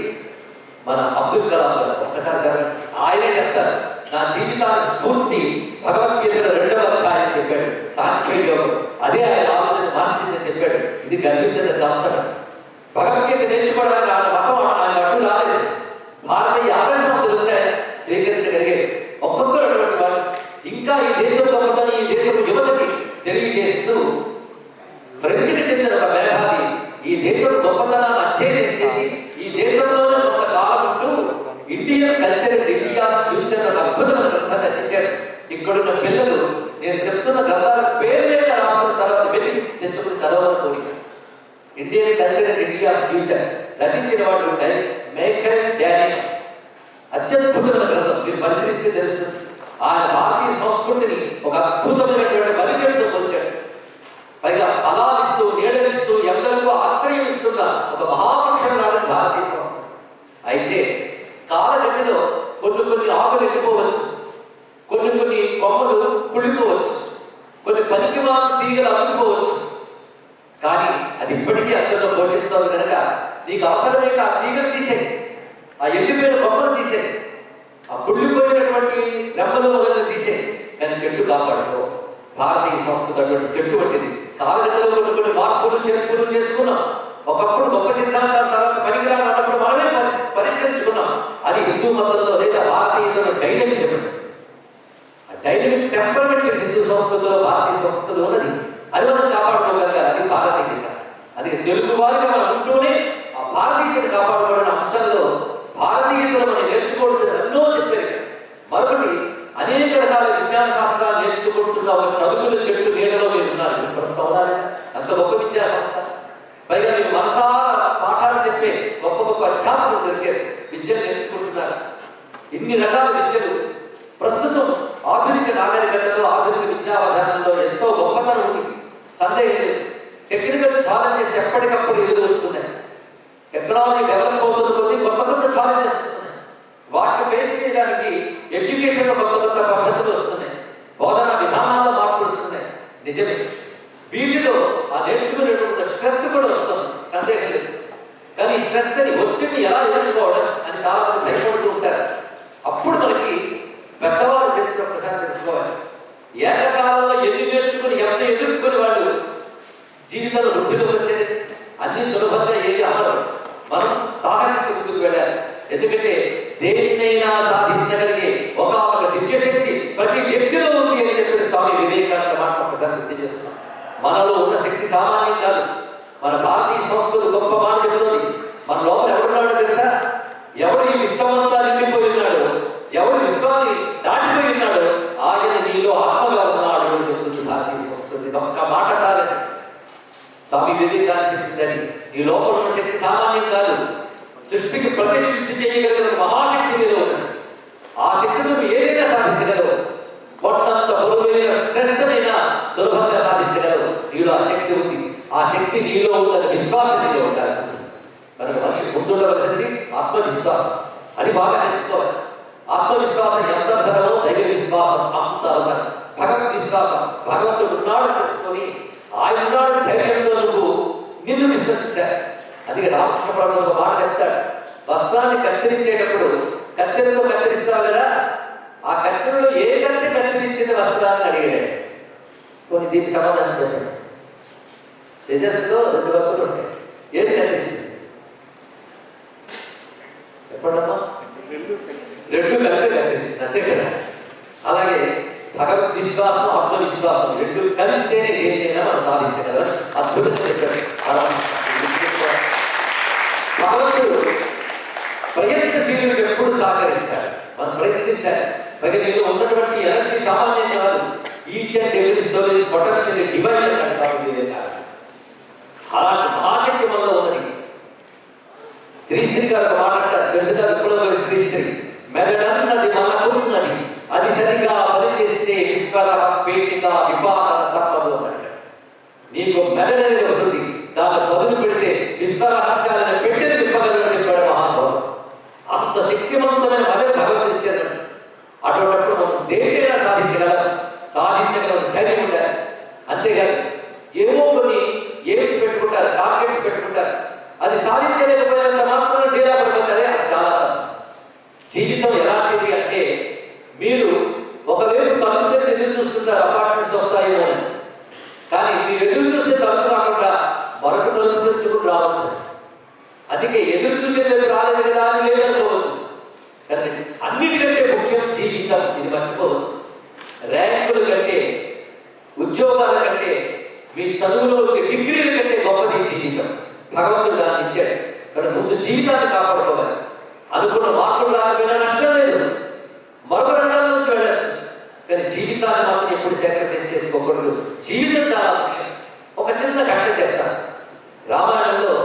మన అబ్దుల్ కలాం గారు. ఒక్కసారి చదవండి. ఆయనే చెప్తారు, నా జీవితానికి స్ఫూర్తి భగవద్గీతలో 2వ అధ్యాయం చెప్పాడు, సాంఖ్యయోగం. అదే ఆయన ఆలోచన మార్చిందని చెప్పాడు. ఇది గర్వించదగ్గ అవసరం. భగవద్గీత నేర్చుకోవడానికి ఆయన మతం ఆయన అడ్డు రాలేదు. భారతీయ ఆదర్శం వచ్చాయి, స్వీకరించగలిగేది ఒక్కొక్కరు అటువంటి వాళ్ళు. ఇంకా ఈ దేశం గొప్పతని ఈ దేశం యువతకి తెలియజేస్తూ ఫ్రెంచ్కి చెందిన ఒక మేధావి ఈ దేశం గొప్పతనాన్ని అధ్యయనం చేసి ఈ దేశంలోనే కొంతకాలం ఉంటూ Indian culture and India future ఒక అద్భుతమైన గ్రంథాన్ని రచించాడు. ఇక్కడున్న పిల్లలు నేను చెప్తున్న గ్రంథాల పేర్లే రాసిన తర్వాత వెతికి తెచ్చుకుని చదవాలని కోరిక. Indian culture and India future రచించిన వాడు ఉంటాయి మైఖేల్ డానియల్. అత్యద్భుతమైన గ్రంథం, మీరు పరిశీలిస్తే తెలుస్తుంది. ఆయన భారతీయ సంస్కృతిని ఒక అద్భుతమైనటువంటి పరిచయంతో పోల్చాడు. పైగా ఫలాలిస్తూ, నీడలిస్తూ, ఎందరికో ఆశ్రయం ఇస్తున్న ఒక మహావృక్షం నాడు భారతీయ సంస్కృతి. అయితే కాలగతిలో కొన్ని ఆకులు ఎండిపోవచ్చు, కొన్ని కొమ్మలు కుళ్ళిపోవచ్చు, కొన్ని పనికిమాల తీగలు అమ్ముకోవచ్చు. కానీ అది ఇప్పటికీ అందరిలో పోషిస్తుంది కనుక నీకు అవసరమైతే ఆ తీగలు తీసేది, ఆ ఎండిపోయిన కొమ్మలు తీసేది, ఆ కుళ్ళిపోయినటువంటి రెమ్మలు మొదలు తీసేది. కానీ చెట్టు కాపాడుకో. భారతీయ సంస్కృతి అటువంటి చెట్టు వంటిది. కాలగతిలో కొన్ని మార్పులు చేర్పులు చేసుకున్నాం. ఒకప్పుడు గొప్ప సిద్ధాంతాల తర్వాత పనికిరాని అన్నప్పుడు మనమే పరిష్కరించుకున్నాం. అది హిందూ మతంలో లేదా భారతీయులలో డైనమిజం. ఆ డైనమిక్ టెంపర్మెంట్ హిందూ సంస్కృతిలో, భారతీయ సంస్కృతిలో ఉన్నది. అది మనం కాపాడుకోగలగాలి. అది భారతీయత. అది తెలుగు వారిగా మనం ఉంటూనే ఆ భారతీయతను కాపాడుకోవడం అంశంలో భారతీయతలో మనం నేర్చుకోవాల్సిన ఎన్నో చెప్పారు. మరొకటి, అనేక రకాల విజ్ఞాన శాస్త్రాలు నేర్చుకుంటున్న ఒక చదువుల చెట్టు నీడలో మీరు ఉన్నారు. ప్రస్తుతం అంత గొప్ప విద్యా సంస్థ. పైగా మీరు మనసారా పాఠాలు చెప్పే గొప్ప గొప్ప అధ్యాపకులు దొరికారు, విద్యను నేర్చుకుంటున్నారు. ఇన్ని రకాల విద్యలు ప్రస్తుతం ఆధునిక నాగరికతలో, ఆధునిక విద్యా విధానంలో ఎంతో గొప్పతనం ఉంది, సందేహం లేదు. టెక్నికల్ ఛాలెంజెస్ ఎప్పటికప్పుడు ఎదురు వస్తున్నాయి. టెక్నాలజీ డెవలప్ అవుతున్న కొద్దీ కొత్త కొత్త ఛాలెంజెస్ వస్తున్నాయి. వాటిని ఫేస్ చేయడానికి ఎడ్యుకేషన్లో కొత్త కొత్త పద్ధతులు వస్తున్నాయి, బోధన విధానాల్లో మార్పులు వస్తున్నాయి. నిజమే, వీటిలో ఆ నేర్చుకునేటువంటి స్ట్రెస్ కూడా వస్తుంది, సందేహం లేదు. కానీ స్ట్రెస్ అని ఒత్తిడిని ఎలా ఎదుర్కోవడం అని చాలా మంది భయపడుతూ ఉంటారు. అప్పుడు మనకి పెద్దవాళ్ళు చెప్పిన ఒకసారి తెలుసుకోవాలి. ఏకకాలంలో ఎన్ని నేర్చుకుని ఎంత ఎదుర్కొని వాళ్ళు జీవితంలో వృద్ధిలోకి వచ్చేది. అన్ని సులభంగా ఏది అమలు. మనం సాహసిక ముందుకు వెళ్ళాలి. ఎందుకంటే దేన్నైనా సాధించగలిగే ఒక దివ్యశక్తి ప్రతి వ్యక్తిలో ఉంది అని చెప్పిన స్వామి వివేకానంద మాట ఒకసారి గుర్తు చేస్తున్నాం. మనలో ఉన్న శక్తి సామాన్యం కాదు. మన భారతీయ సంస్కృతి గొప్ప మాట చెబుతుంది. మన లోపల ఎవరున్నాడో తెలుసా? ఎవడు ఈ విశ్వమంతా నిండిపోయి ఉన్నాడు, ఎవడు విశ్వాన్ని దాటిపోయి ఉన్నాడు, ఆయన నీలో ఆత్మగా ఉన్నాడు అని చెబుతుంది భారతీయ సంస్కృతి. ఒక్క మాట చాలండి స్వామి వివేకానంద చెప్పిందని. ఈ లోపల ఉన్న శక్తి సామాన్యం కాదు. సృష్టికి ప్రతిష్ఠితి చేయగలిగిన మహాశక్తి మీద ఉన్నది. ఆ శక్తిని నువ్వు ఏదైనా సాధించగలవు. కొన్నంత బరువైన స్ట్రెస్ అయినా సులభంగా సాధించగలవు. నీలో ఆ శక్తి ఉంది. ఆ శక్తి నీలో ఉందని విశ్వాసం నీలో ఉండాలి. కనుక మనిషి ముందుండవలసింది ఆత్మవిశ్వాసం. అది బాగా నేర్చుకోవాలి. ఆత్మవిశ్వాసం ఎంత అవసరమో దైవ విశ్వాసం అంత అవసరం. భగవత్ విశ్వాసం, భగవంతుడు ఉన్నాడు తెలుసుకొని ఆయన ఉన్నాడు ధైర్యంతో నువ్వు నిన్ను విశ్వసించాలి. అందుకే రామకృష్ణ ప్రభు ఒక మాట చెప్తాడు. వస్త్రాన్ని కత్తిరించేటప్పుడు కత్తెరతో కత్తిరిస్తావు కదా, ఆ కత్తెరలో ఏ కత్తి కత్తిరించిన వస్త్రాన్ని అడిగాడు. కొన్ని దీనికి సమాధానం చెప్పాడు. సిజర్స్లో 2 కత్తులు ఉంటాయి, ఏది కత్తిరించింది చెప్పండమ్మా? 2 కలిపి కత్తిరించింది, అంతే కదా. అలాగే భగవద్ విశ్వాసం, ఆత్మవిశ్వాసం 2 కలిస్తేనే ఏదైనా మనం సాధించగలం. అద్భుతంగా చెప్పాడు. భగవంతుడు ప్రయత్నశీలుడికి ఎప్పుడు సహకరిస్తాడు. మనం ప్రయత్నించాలి. పైగా నీలో ఉన్నటువంటి ఎనర్జీ సామాన్యం కాదు. Each and every soul is potentially divine అన్నాడు స్వామి వివేకానంద. అలాంటి మహాశక్తి మనలో ఉన్నది. శ్రీశ్రీ గారు మాట్లాడతారు, తెలుసుగా విప్లవ శ్రీశ్రీ. మెదడన్నది మనకున్నది, అది సరిగా పనిచేస్తే ఈశ్వర పేటిక విపాదన తప్పదు అన్నాడు. నీకు మెదడనేది ఒకటి, దాన్ని పదులు పెడితే విశ్వరహస్యాలను పెట్టిన విప్పగలను చెప్పాడు మహానుభావుడు. అంత శక్తివంతమైన మెదడు భగవంతుడు ఇచ్చేసాడు. అటువంటిప్పుడు మనం దేనికైనా సాధించగలం ధైర్యం ఉండాలి. అంతేగాని ఏవో కొన్ని ఎయిమ్స్ పెట్టుకుంటారు, టార్గెట్స్ పెట్టుకుంటారు, అది సాధించలేకపోయినంత మాత్రం డేరా పడిపోతారే. అది చాలా జీవితం ఎలాంటిది అంటే, మీరు ఒకవైపు తలుపు పెట్టి ఎదురు చూస్తుంటారు అపార్ట్మెంట్స్ వస్తాయో అని, కానీ మీరు ఎదురు చూస్తే తలుపు కాకుండా మరొక తలుపు నుంచి కూడా రావచ్చు. అందుకే ఎదురు చూసేది రాలేదు కదా అని లేదనుకోవద్దు. కానీ అన్నిటికంటే ముఖ్యం జీవితం, ఇది మర్చిపోవద్దు. ర్యాంకుల కంటే, ఉద్యోగాల కంటే, మీ చదువులో డిగ్రీల కంటే గొప్పది జీవితం. భగవంతుడు దాన్ని ఇచ్చాడు. కానీ ముందు జీవితాన్ని కాపాడుకోవాలి. అనుకున్న మార్పులు రాకపోయినా నష్టం లేదు, మరొక రంగాల నుంచి వెళ్ళచ్చు. కానీ జీవితాన్ని మాత్రం ఎప్పుడు సాక్రిఫైస్ చేసుకోకూడదు. జీవితం చాలా ముఖ్యం. ఒక చిన్న ఘటన చెప్తాను. రామాయణంలో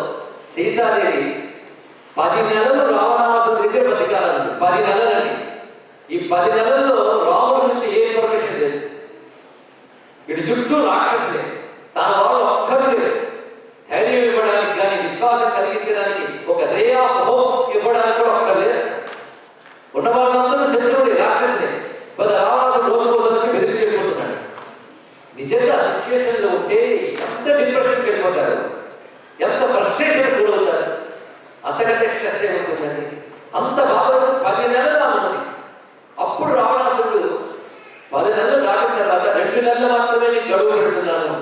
సీతాదేవి 10 నెలలు రావణాసురుడి దగ్గర బతికాలన్నది. 10 నెలలని. ఈ 10 నెలల్లో రాముడి నుంచి ఏ ఇన్ఫర్మేషన్ లేదు. ఇటు చుట్టూ రాక్షసులే, తన వాళ్ళు ఒక్కరు లేదు. ధైర్యం ఇవ్వడానికి కానీ, విశ్వాసం కలిగించడానికి, ఒక రే ఆఫ్ హోప్ ఇవ్వడానికి కూడా ఒక్కర్లేదు. ఉన్న వాళ్ళందరూ శత్రువులే, రాక్షసులే. రావణాసుడు రోజు రోజుకి బెదిరిపోతున్నాడు. నిజంగా ఆ సిచ్యువేషన్లో ఉంటే ఎంత డిప్రెషన్కి వెళ్ళిపోతారు, ఎంత ఫ్రస్ట్రేషన్ గురవుతారు. అంతకంటే స్ట్రెస్ ఏముంటుందండి. అంత బాగా 10 నెలలు ఉన్నది. అప్పుడు రావణాసుడు 10 నెలలు దాటిన తర్వాత 2 నెలలు మాత్రమే నీకు గడువు పెడుతున్నాను,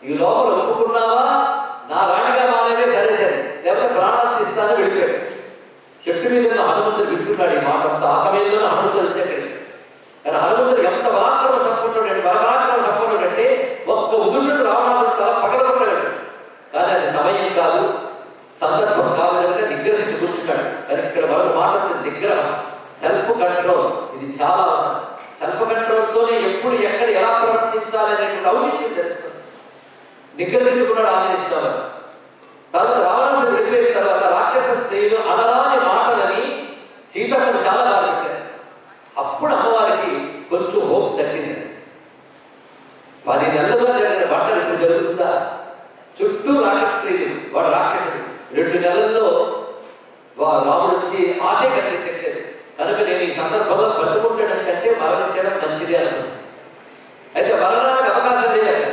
ఈ లోపల ఒప్పుకున్నావా నా రాణిగా మానేదే సరే సరే, లేకపోతే ప్రాణాలు తీస్తానని వెళ్ళిపోయాడు. చెట్టు మీద ఉన్న హనుమంతుడు వింటున్నాడు ఈ మాట అంతా. ఆ సమయంలో హనుమంతుడు వచ్చేక్కడికి. కానీ హనుమంతుడు ఎంత పరాక్రమ సంపన్నుడు అంటే ఒక్క ఉదురుడు రావణాసుడు తల పగలగొట్టాడు. కానీ అది సమయం కాదు, సందర్భం కాదు కనుక నిగ్రహించి కూర్చున్నాడు. కానీ ఇక్కడ మరొక మాట వచ్చింది, నిగ్రహం, సెల్ఫ్ కంట్రోల్. ఇది చాలా అవసరం. సెల్ఫ్ కంట్రోల్తోనే ఎప్పుడు ఎక్కడ ఎలా ప్రవర్తించాలి అనేటువంటి ఔచిత్యం తెలుస్తుంది. నిగ్రహించుకున్నాడు ఆంజనేయుడు. తర్వాత రావణాసుడు వెళ్ళిపోయిన తర్వాత రాక్షస స్త్రీలు అనరాని మాటలని సీతమ్మను చాలా బాగా పెట్టారు. అప్పుడు అమ్మవారికి కొంచెం హోప్ తగ్గింది. 10 నెలలుగా జరిగిన వంటలు ఇప్పుడు జరుగుతుందా? చుట్టూ రాక్షస స్త్రీలు, వాడు రాక్షసుడు. 2 నెలల్లో రాముడు వచ్చి ఆశ కనిపించట్లేదు. కనుక నేను ఈ సందర్భంలో బ్రతుకుండడం కంటే మరణించడం మంచిది అనుకున్నాను. అయితే మరణానికి అవకాశం లేదు.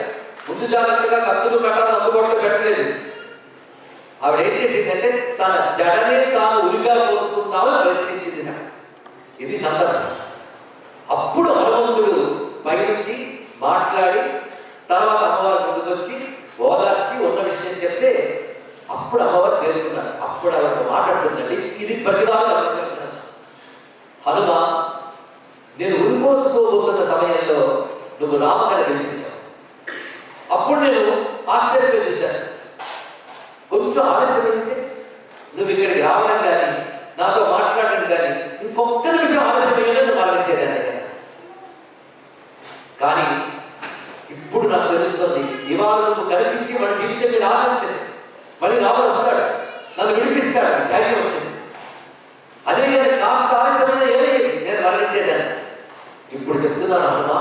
ముందు జాగ్రత్తగా కత్తులు కట్టాలని అందుబాటులో పెట్టలేదు. ఆవిడ ఏం చేసిందంటే తన జడనే తాను ఉరిగా పోసుకుందామని ప్రయత్నించింది. ఇది సందర్భం. అప్పుడు హనుమంతుడు పైనుంచి మాట్లాడి తర్వాత అమ్మవారి ముందుకు వచ్చి ఓదార్చి ఉన్న విషయం చెప్తే అప్పుడు అమ్మవారు తేరుకున్నారు. అప్పుడు ఆవిడ మాట్లాడుతుందండి. ఇది ప్రతిభాగా గమనించాల్సిన హనుమ, నేను ఉరిపోసుకోబోతున్న సమయంలో నువ్వు రామకథ వినిపించావు. అప్పుడు నేను ఆశ్చర్యంగా చూశాను. కొంచెం ఆలస్యమైంటే నువ్వు ఇక్కడికి రావడం కానీ నాతో మాట్లాడడం కానీ ఇంకొక నిమిషం ఆలస్యమైనా నువ్వు మరణించేదాన్ని కదా. కానీ ఇప్పుడు నాకు తెలుస్తుంది, ఇవాళ నువ్వు కనిపించి మన జీవితం మీద ఆశ వచ్చింది. మళ్ళీ రాముడు వస్తాడు, నన్ను విడిపిస్తాడు, ధైర్యం వచ్చింది. అదే కానీ కాస్త ఆలస్యమైన ఏమయ్యేది, నేను మరణించేదాన్ని. ఇప్పుడు చెప్తున్నాను హనుమ,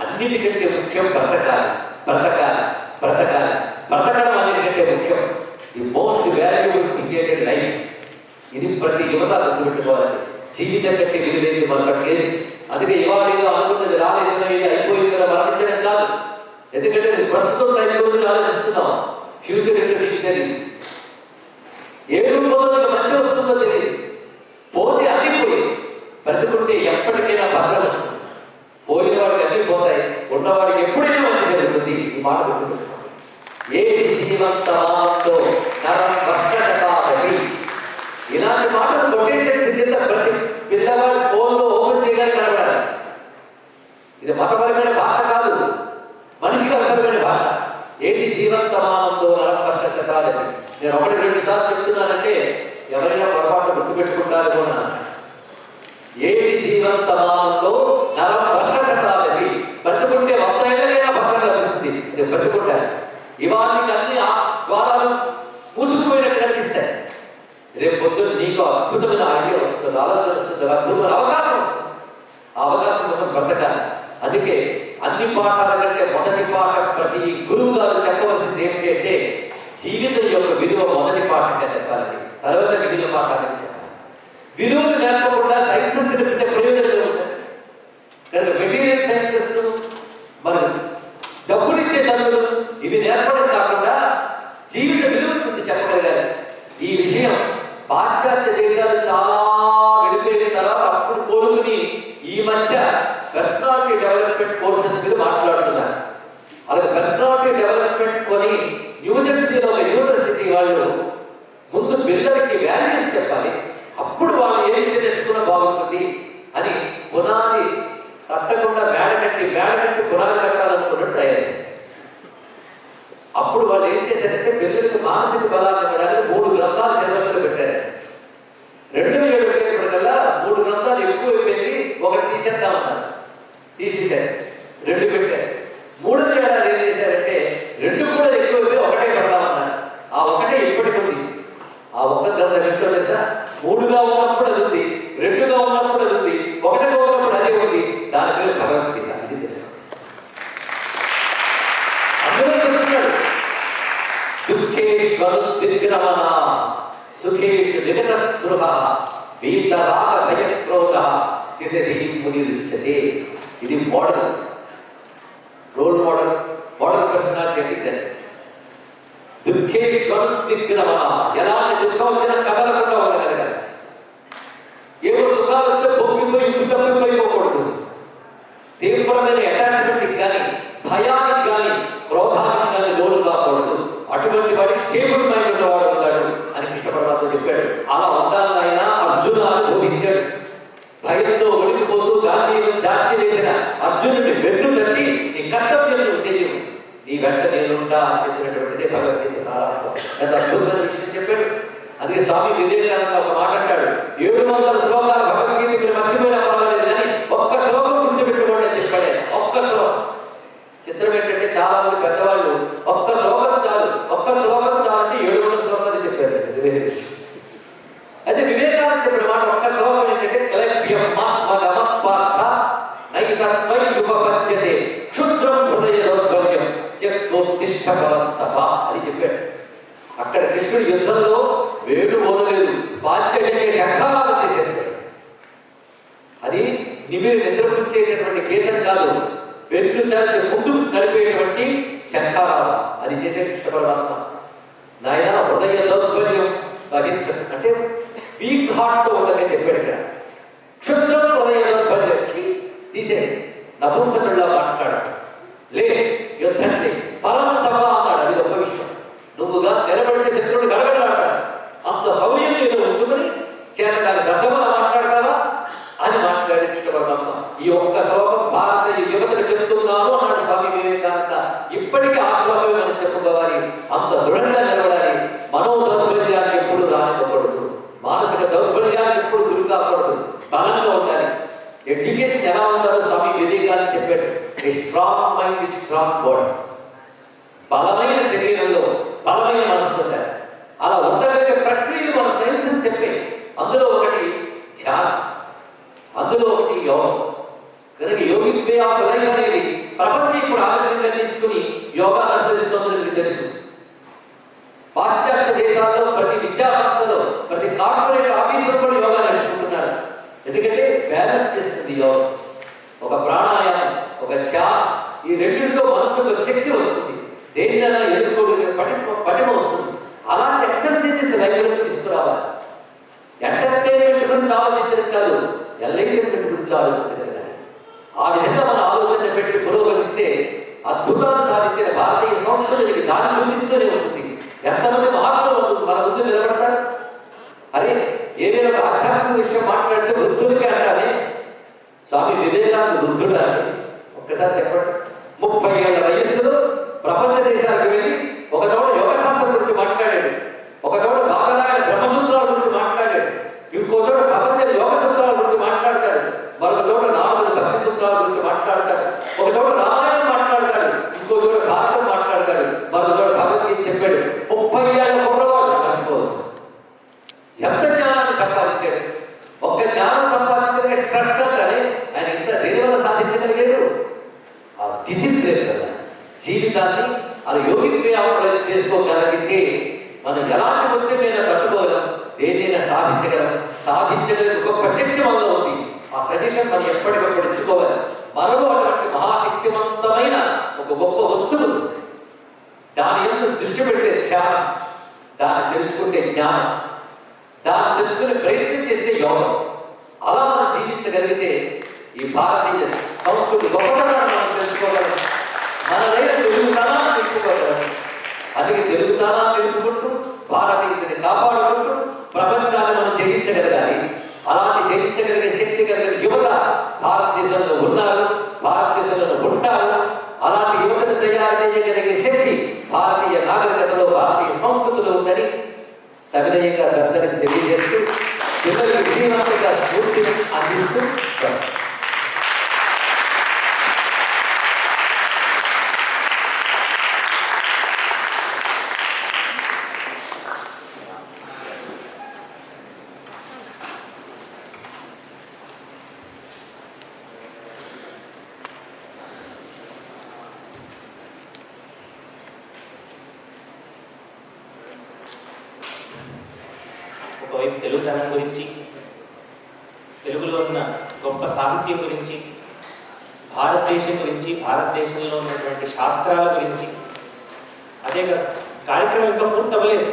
అన్నిటికంటే ముఖ్యం బ్రతకాలి, బ్రతకాలి, బ్రతకాలి. బ్రతకడం అన్నిటికంటే ముఖ్యం. The most valuable created life. ఇది ప్రతి యువత గుర్తుపెట్టుకోవాలి. జీవితం కంటే విలువైంది మనకట్లేదు. అందుకే ఇవాళ ఏదో అనుకున్నది రాలేదో ఇది అయిపోయింది కదా మరణించడం కాదు. ఎందుకంటే ప్రస్తుతం లైఫ్ గురించి ఆలోచిస్తున్నాం. ఫ్యూచర్ ఏంటో నీకు తెలియదు. ఏ రూపంలో మంచి వస్తుందో తెలియదు. పోతే అన్ని పోయి, బ్రతుకుంటే ఎప్పటికైనా భద్రం వస్తుంది. పోయిన వాడికి అన్ని పోతాయి, ఉన్నవాడికి ఎప్పుడైనా మంచి జరుగుతుంది. ఈ మాట గుర్తుపెట్టుకోండి. ఏ జీవంతో ఇలాంటి మాటలు కొటేషన్స్ కింద ప్రతి పిల్లవాడి ఫోన్లో ఓపెన్ చేయడానికి కనబడాలి. ఇది మతపరమైన భాష కాదు, మనిషికి అర్థమైన భాష. ఏంటి జీవంతమానంతో నరకష్టశాలని నేను 1-2 సార్లు చెప్తున్నానంటే ఎవరైనా పొరపాటు గుర్తుపెట్టుకుంటారు కూడా. ఏది జీవంతమానంలో నరకష్టశాలని బ్రతుకుంటే 100 ఏళ్ళైనా భక్తులు లభిస్తుంది. ఇది బ్రతుకుంటారు. ఇవాళకి అన్ని ఆ ద్వారాలు మూసుకుపోయినట్టు కనిపిస్తాయి. రేపు పొద్దున్న నీకు అద్భుతమైన ఐడియా వస్తుంది, ఆలోచన వస్తుంది, అద్భుతమైన అవకాశం వస్తుంది. ఆ అవకాశం కోసం బ్రతకాలి. అందుకే అన్ని పాఠాల కంటే మొదటి పాఠం ప్రతి గురువు గారు చెప్పవలసింది ఏమిటి అంటే జీవితం యొక్క విలువ మొదటి పాఠంగా చెప్పాలని, తర్వాత మిగిలిన పాఠాలని చెప్పాలి. విలువలు నేర్పకుండా సైన్సెస్ నేర్పితే ప్రయోజనం ఉంటుంది. కనుక మెటీరియల్ సైన్సెస్, మన డబ్బునిచ్చే చదువులు ఇవి నేర్పడం కాకుండా జీవిత విలువ గురించి చెప్పగలగాలి. ఈ విషయం పాశ్చాత్య దేశాలు చాలా వెళ్ళిపోయిన తర్వాత అప్పుడు కోరుకుని ఈ మధ్య పర్సనాలిటీ డెవలప్మెంట్ కోర్సెస్ మీద మాట్లాడుతున్నారు. అలాగే పర్సనాలిటీ డెవలప్మెంట్ కొని న్యూజెర్సీలో యూనివర్సిటీ వాళ్ళు ముందు పిల్లలకి వాల్యూస్ చెప్పాలి, అప్పుడు వాళ్ళు ఏ విద్య నేర్చుకున్నా బాగుంటుంది అని పునాది కట్టకుండా మేడ కట్టి పునాది కట్టాలనుకున్నట్టు తయారైంది. అప్పుడు వాళ్ళు ఏం చేశారంటే పిల్లలకు మానసిక బలాన్ని ఇవ్వడానికి 3 గ్రంథాలు సిలబస్లో పెట్టారు. 2007 వచ్చేప్పటికల్లా 3 గ్రంథాలు ఎక్కువ అయిపోయింది, ఒకటి తీసేద్దామన్నారు. తీసేశారు, 2 పెట్టారు. 3వ ఏడాది ఏం చేశారంటే 2 కూడా ఎక్కువ అయిపోయి ఒకటే పెడదామన్నారు. ఆ ఒకటే ఇప్పటికి ఉంది. ఆ ఒక్క గ్రంథం ఏంటో తెలుసా? 3గా ఉన్నప్పుడు అది ఉంది, 2గా ఉన్నప్పుడు అది ఉంది, 1గా ఉన్నప్పుడు అదే ఉంది. దాని పేరు భగవద్గీత. ఇది తెలుసు. అందులో చెప్తున్నాడు, దుఃఖేశ్వరు దిగ్రమణ సుఖేషు నిగత స్పృహ వీతరాగ భయక్రోధ స్థితి మునిరుచ్యతే. ఇది model, role model, model personality అంటే దుఃఖేశ్వరు దిగ్రమణ. ఎలాంటి దుఃఖం వచ్చినా కదలకుండా ఉండగలగాలి. ఏవో సుఖాలు వస్తే పొంగిపోయి తప్పిపోయిపోకూడదు. తీవ్రమైన అటాచ్మెంట్కి కానీ భయానికి కానీ క్రోధానికి కానీ లోను కాకూడదు. అటువంటి వాడి స్టేబుల్ మైండ్ ఉన్నవాడు ఉంటాడు అని కృష్ణ పరమాత్మ చెప్పాడు. అలా ఉండాలైనా అర్జున బోధించాడు. భయంతో ఒడిగిపోతూ గాంధీని జార్చి వేసిన అర్జునుడిని వెన్ను తట్టి నీ కర్తవ్యం నువ్వు చేయవు, నీ వెంట నేనుండా అని చెప్పినటువంటిదే భగవద్గీత సారాంశం. ఎంత అద్భుతమైన విషయం చెప్పాడు. అందుకే స్వామి వివేకానంద ఒక మాట అంటాడు, 700 శ్లోకాలు భగవద్గీత మీరు మర్చిపోయినా పర్వాలేదు కానీ ఒక్క శ్లోకం గుర్తుపెట్టుకోండి అని చెప్పాడు. ఒక్క శ్లోకం. చిత్రం ఏంటంటే చాలా మంది పెద్దవాళ్ళు ఒక్క శ్లోకం చాలు, ఒక్క శ్లోకం చాలు అంటే 700 శ్లోకాలు చెప్పారు. ఇది వేరే విషయం. అయితే వివేకానంద చెప్పిన మాట ఒక్క శ్లోకం ఏంటంటే నైతత్వయుపపద్యతే క్షుద్రం హృదయ దౌర్బల్యం చెక్తోత్తిష్ట బలం తప అని చెప్పాడు. అక్కడ కృష్ణుడి యుద్ధంలో వేలు ఓదలేదు, పాంచజన్య శంఖారావం చేసేస్తాడు. అది నిమిరి నిద్రపుచ్చేటటువంటి గీతం కాదు, వెన్ను చాచి ముందుకు నడిపేటువంటి శంఖారావం. అది చేసే కృష్ణ పరమాత్మ. నాయన హృదయ దౌర్బల్యం భజించ అంటే వీక్ హార్ట్తో ఉండదని చెప్పాడు ఇక్కడ. క్షుద్ర హృదయ దౌర్బల్యం తీసే నపుంసకుల్లా మాట్లాడాడు. లే యుద్ధం చేయి, పరం తప అన్నాడు. అది గొప్ప విషయం. నువ్వుగా నిలబడితే శత్రువుడు గడగడలాడతాడు. అంత సౌర్యం నేను ఉంచుకొని చేతకాని గద్దమని మాట్లాడతావా అని మాట్లాడి కృష్ణ పరమాత్మ. ఈ ఒక్క శ్లోకం భారతీయ యువతకు చెప్తున్నాను అన్నాడు స్వామి వివేకానంద. ఇప్పటికీ ఆ శ్లోకమే మనం చెప్పుకోవాలి. అంత దృఢంగా నిలబడాలి. మనో దౌర్బల్యాన్ని ఎప్పుడు రానివ్వకూడదు, మానసిక దౌర్బల్యాన్ని ఎప్పుడు గురి కాకూడదు, బలంగా ఉండాలి. ఎడ్యుకేషన్ ఎలా ఉండాలో స్వామి వివేకానంద చెప్పాడు. A strong mind with strong body. బలమైన శరీరంలో బలమైన మనస్సు ఉండాలి. అలా ఉండగలిగే ప్రక్రియలు మన సైన్సెస్ చెప్పే. అందులో ఒకటి ధ్యానం, అందులో ఒకటి యోగం. కనుక యోగిక్ వే ఆఫ్ లైఫ్ అనేది ప్రపంచం ఇప్పుడు ఆలస్యంగా తీసుకుని యోగా అనుసరిస్తుందని మీకు తెలుసు. పాశ్చాత్య దేశాల్లో ప్రతి విద్యా సంస్థలో ప్రతి కార్పొరేట్ ఆఫీసులో కూడా యోగా నేర్చుకుంటున్నారు. ఎందుకంటే బ్యాలెన్స్ చేస్తుంది యోగం. ఒక ప్రాణాయామం, ఒక ధ్యానం, ఈ రెండింటితో మనస్సుకు శక్తి వస్తుంది. దేనినైనా ఎదుర్కోగలిగే పటిమ వస్తుంది. అలాంటి ఎక్సర్సైజెస్ లైఫ్లో తీసుకురావాలి. ఎంటర్టైన్మెంట్ గురించి ఆలోచించడం కాదు, ఎన్లైట్మెంట్ గురించి ఆలోచించగలగాలి. ఆ విధంగా మన ఆలోచన పెట్టి పురోగమిస్తే అద్భుతాలు సాధించిన భారతీయ సంస్కృతికి దారి చూపిస్తూనే ఉంటుంది. ఎంతమంది మహాత్ములు మన ముందు నిలబడతారు. అరే ఏదైనా ఒక ఆధ్యాత్మిక విషయం మాట్లాడితే వృద్ధుడికి అంటానే. స్వామి వివేకానంద వృద్ధుడా అని ఒక్కసారి చెప్పండి. 30 ఏళ్ల వయస్సులో ప్రపంచ దేశాలకు వెళ్ళి ఒక చోట యోగశాస్త్రం గురించి మాట్లాడాడు, ఒక చోట బాగరాయన బ్రహ్మసూత్రాల గురించి మాట్లాడాడు, ఇంకో చోట ప్రపంచ యోగ సూత్రాల గురించి మాట్లాడతాడు, మరొక చోట నాలుగు భక్తి సూత్రాల గురించి మాట్లాడతాడు, ఒక చోట రామాయణం మాట్లాడతాడు, ఇంకో చోట భారతం మాట్లాడతాడు, మరొక చోట భగవద్గీత చెప్పాడు. 30 ఏళ్ల కుర్రవాడు మర్చిపోవచ్చు. ఎంత జ్ఞానాన్ని సంపాదించాడు. ఒక్క జ్ఞానం సంపాదించగలిగే స్ట్రెస్ అంటానే ఆయన ఇంత దేని వల్ల సాధించగలిగాడు. ఆ డిసిప్లిన్ కదా జీవితాన్ని అది యోగిక్ వే ఆఫ్ లైఫ్ చేసుకోగలిగితే మనం ఎలాంటి ఒత్తిడినైనా తట్టుకోగలం, దేన్నైనా సాధించగలం. సాధించగలిగే గొప్ప శక్తి మనలో ఉంది. ఆ సజెషన్ మనం ఎప్పటికప్పుడు ఇచ్చుకోవాలి. మనలో అటువంటి మహాశక్తివంతమైన ఒక గొప్ప వస్తువు, దాని ఎందుకు దృష్టి పెడితే ధ్యానం, దాన్ని తెలుసుకుంటే జ్ఞానం, దాన్ని తెలుసుకునే ప్రయత్నం చేస్తే యోగం. అలా మనం జీవించగలిగితే ఈ భారతీయ సంస్కృతి గొప్పతనాన్ని మనం తెలుసుకోగలం. మన దగ్గర తెలుగుతనాన్ని తెలుసుకోగలం. అందుకే తెలుగుతనాన్ని తెలుపుకుంటూ భారతీయతని కాపాడుకుంటూ ప్రపంచాన్ని మనం జయించగలగాలి. అలాంటి జయించగలిగే శక్తి కలిగిన యువత భారతదేశంలో ఉన్నారు, భారతదేశంలో ఉంటారు. అలాంటి యువతను తయారు చేయగలిగే శక్తి భారతీయ నాగరికతలో, భారతీయ సంస్కృతిలో ఉందని సవినయంగా పెద్దలకు తెలియజేస్తూ పిల్లలకు విజయవంతంగా స్ఫూర్తిని అందిస్తూ ఒకవైపు తెలుగుతనం గురించి, తెలుగులో ఉన్న గొప్ప సాహిత్యం గురించి, భారతదేశం గురించి, భారతదేశంలో ఉన్నటువంటి శాస్త్రాల గురించి. అదే కార్యక్రమం ఇంకా పూర్తి అవ్వలేదు.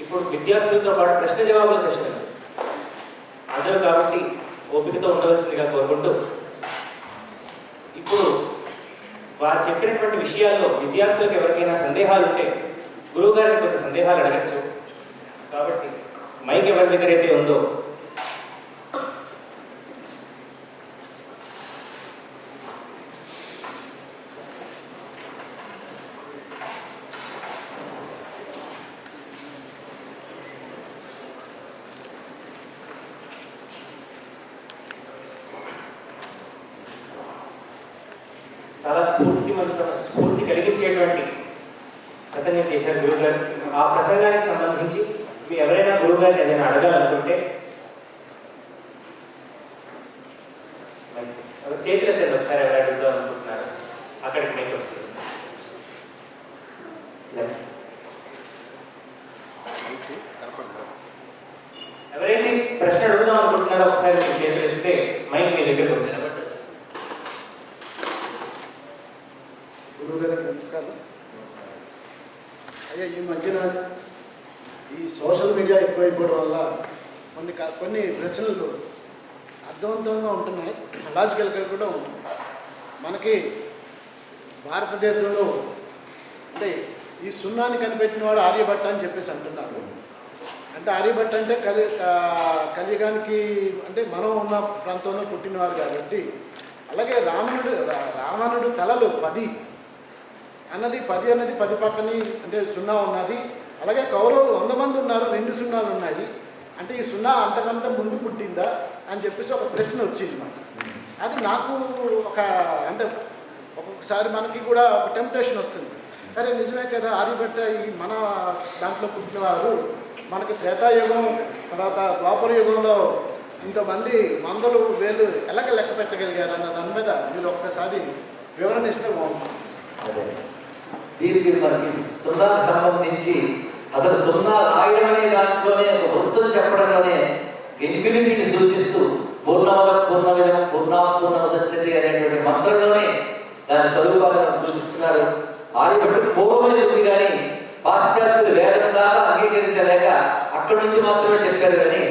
ఇప్పుడు విద్యార్థులతో పాటు ప్రశ్న జవాబుల సెషన్ అందరూ కాబట్టి ఓపికతో ఉండవలసిందిగా కోరుకుంటూ, ఇప్పుడు వారు చెప్పినటువంటి విషయాల్లో విద్యార్థులకు ఎవరికైనా సందేహాలు ఉంటే గురువు గారిని కొన్ని సందేహాలు అడగచ్చు. కాబట్టి మైక్ ఎవరి దగ్గర అయితే ఉందో చాలా స్ఫూర్తి కలిగించేటువంటి ప్రసంగం చేశారు గురువుగారు. ఆ ప్రసంగానికి సంబంధించి మీ ఎవరైనా గురువుగారిని ఏదైనా అడగాలనుకుంటే చేతులు ఎత్తండి ఒకసారి. ఎవరు అడుగుదాం అనుకుంటున్నారు అక్కడికి మైక్ వస్తుంది. ప్రశ్న అడుగుదాం అనుకుంటున్నారో ఒకసారి మీరు చేతులు ఇస్తే మైక్ మీ దగ్గరికి వస్తుంది. గురువు గారికి నమస్కారం. అయ్యా, ఈ మధ్యన ఈ సోషల్ మీడియా ఎక్కువైపోవడం వల్ల కొన్ని ప్రశ్నలు అర్థవంతంగా ఉంటున్నాయి, లాజికల్గా కూడా ఉంటున్నాయి. మనకి భారతదేశంలో అంటే ఈ సున్నాని కనిపెట్టిన వాడు ఆర్యభట్ట అని చెప్పేసి అంటున్నారు. అంటే ఆర్యభట్ట అంటే కలియుగానికి అంటే మనం ఉన్న ప్రాంతంలో పుట్టినవారు కాబట్టి. అలాగే రావణుడు తలలు 10 అన్నది 10 పక్కని అంటే 0 ఉన్నది. అలాగే కౌరవులు 100 మంది ఉన్నారు, 2 సున్నాలు ఉన్నాయి. అంటే ఈ 0 అంతకంటే ముందు పుట్టిందా అని చెప్పేసి ఒక ప్రశ్న వచ్చింది మాట. అది నాకు అంటే ఒక్కొక్కసారి మనకి కూడా ఒక టెంప్టేషన్ వస్తుంది. సరే, నిజమే కదా, ఆర్యభట్ట ఈ మన దాంట్లో పుట్టినవారు మనకి త్రేతాయుగం తర్వాత ద్వాపర యుగంలో ఇంతమంది 100 వేలు ఎలాగ లెక్క పెట్టగలిగారు అన్న దాని మీద మీరు ఒక్కసారి వివరణ ఇస్తే బాగుంటుంది. అదే దీనికి మనకి సున్నాకు సంబంధించి అసలు సున్నా రాయడం అనే దాంట్లోనే ఒక వృత్తం చెప్పడంలోనే ఇన్ఫినిటీని సూచిస్తూ పూర్ణమిదం పూర్ణముదచ్చతి అనేటువంటి మంత్రంలోనే దాని స్వరూపాలను చూపిస్తున్నారు. ఆర్యభట్టు పూర్వమే ఉంది కానీ పాశ్చాత్యులు వేదం దాకా అంగీకరించలేక అక్కడి నుంచి మాత్రమే చెప్పారు. కానీ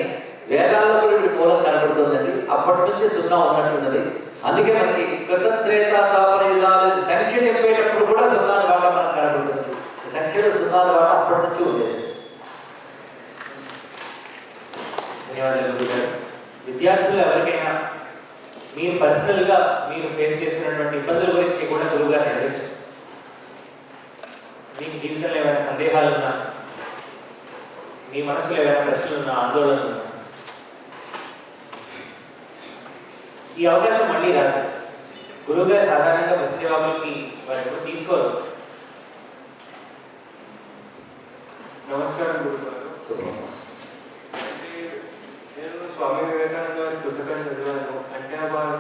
వేదాల్లో కూడా మూలం కనబడుతుందండి. అప్పటి నుంచి 0 ఉన్నట్టున్నది. అందుకే మనకి కృతత్రేత ద్వాపర యుగాలు సంఖ్య చెప్పేటప్పుడు కూడా 0 వాట మనకు కనబడుతుంది. సంఖ్యలో 0 వాట అప్పటి నుంచి ఉండేది. ధన్యవాదాలు గురుగారు. విద్యార్థులు ఎవరికైనా మీరు పర్సనల్గా మీరు ఫేస్ చేస్తున్నటువంటి ఇబ్బందుల గురించి కూడా గురువుగారిని అడగచ్చు. మీకు జీవితంలో ఏమైనా సందేహాలు ఉన్నా, మీ మనసులో ఏమైనా ప్రశ్నలు ఉన్నా, ఆందోళనలు ఉన్నా, ఈ అవకాశం మళ్ళీ రాదు. గురువుగారు సాధారణంగా ప్రశ్న జవాబులకి వారు ఎప్పుడు తీసుకోరు. నమస్కారం గురుగారు. నేను స్వామి వివేకానంద గారి పుస్తకాన్ని చదివాను. అంటే వారు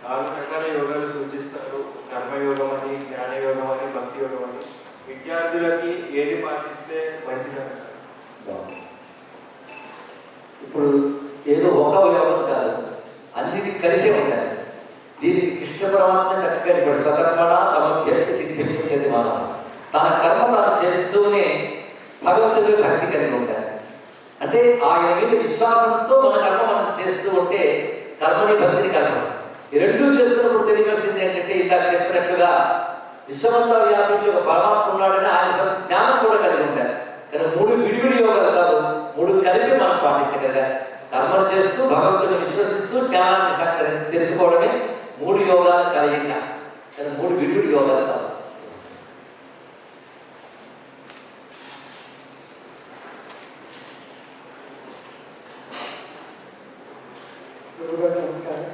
4 రకాల యోగాలు సూచిస్తారు. కర్మయోగం అని, జ్ఞానయోగం అని, భక్తి యోగం అని. విద్యార్థులకి ఏది పాటిస్తే మంచిదని? ఇప్పుడు ఏదో ఒక యోగం కాదు, అన్నిటి కలిసే ఉంటాయి. దీనికి కృష్ణ పరమాత్మ చక్కగా ఇప్పుడు స్వకర్మణ తమ వ్యక్తి సిద్ధించేది మానవ తన కర్మ తాను చేస్తూనే భగవంతుడి భక్తి కలిగి ఉంటారు. అంటే ఆయన మీద విశ్వాసంతో మన కర్మ మనం చేస్తూ ఉంటే కర్మని భక్తిని కర్మ ఈ రెండూ చేస్తున్నప్పుడు తెలియవలసింది ఏంటంటే ఇందాక చెప్పినట్లుగా విశ్వమంతా వ్యాపించి ఒక పరమాత్మ ఉన్నాడని ఆయన జ్ఞానం కూడా కలిగి ఉంటారు. కానీ 3 విడివిడి యోగాలు కాదు, 3 కలిపి మనం పాటించగలగాలి. కర్మను చేస్తూ భగవంతుని విశ్వసిస్తూ జ్ఞానాన్ని తెలుసుకోవడమే 3 యోగాలు కలిగిన. కానీ 3 విడివిడి యోగాలు కాదు. గురుగారు నమస్కారం.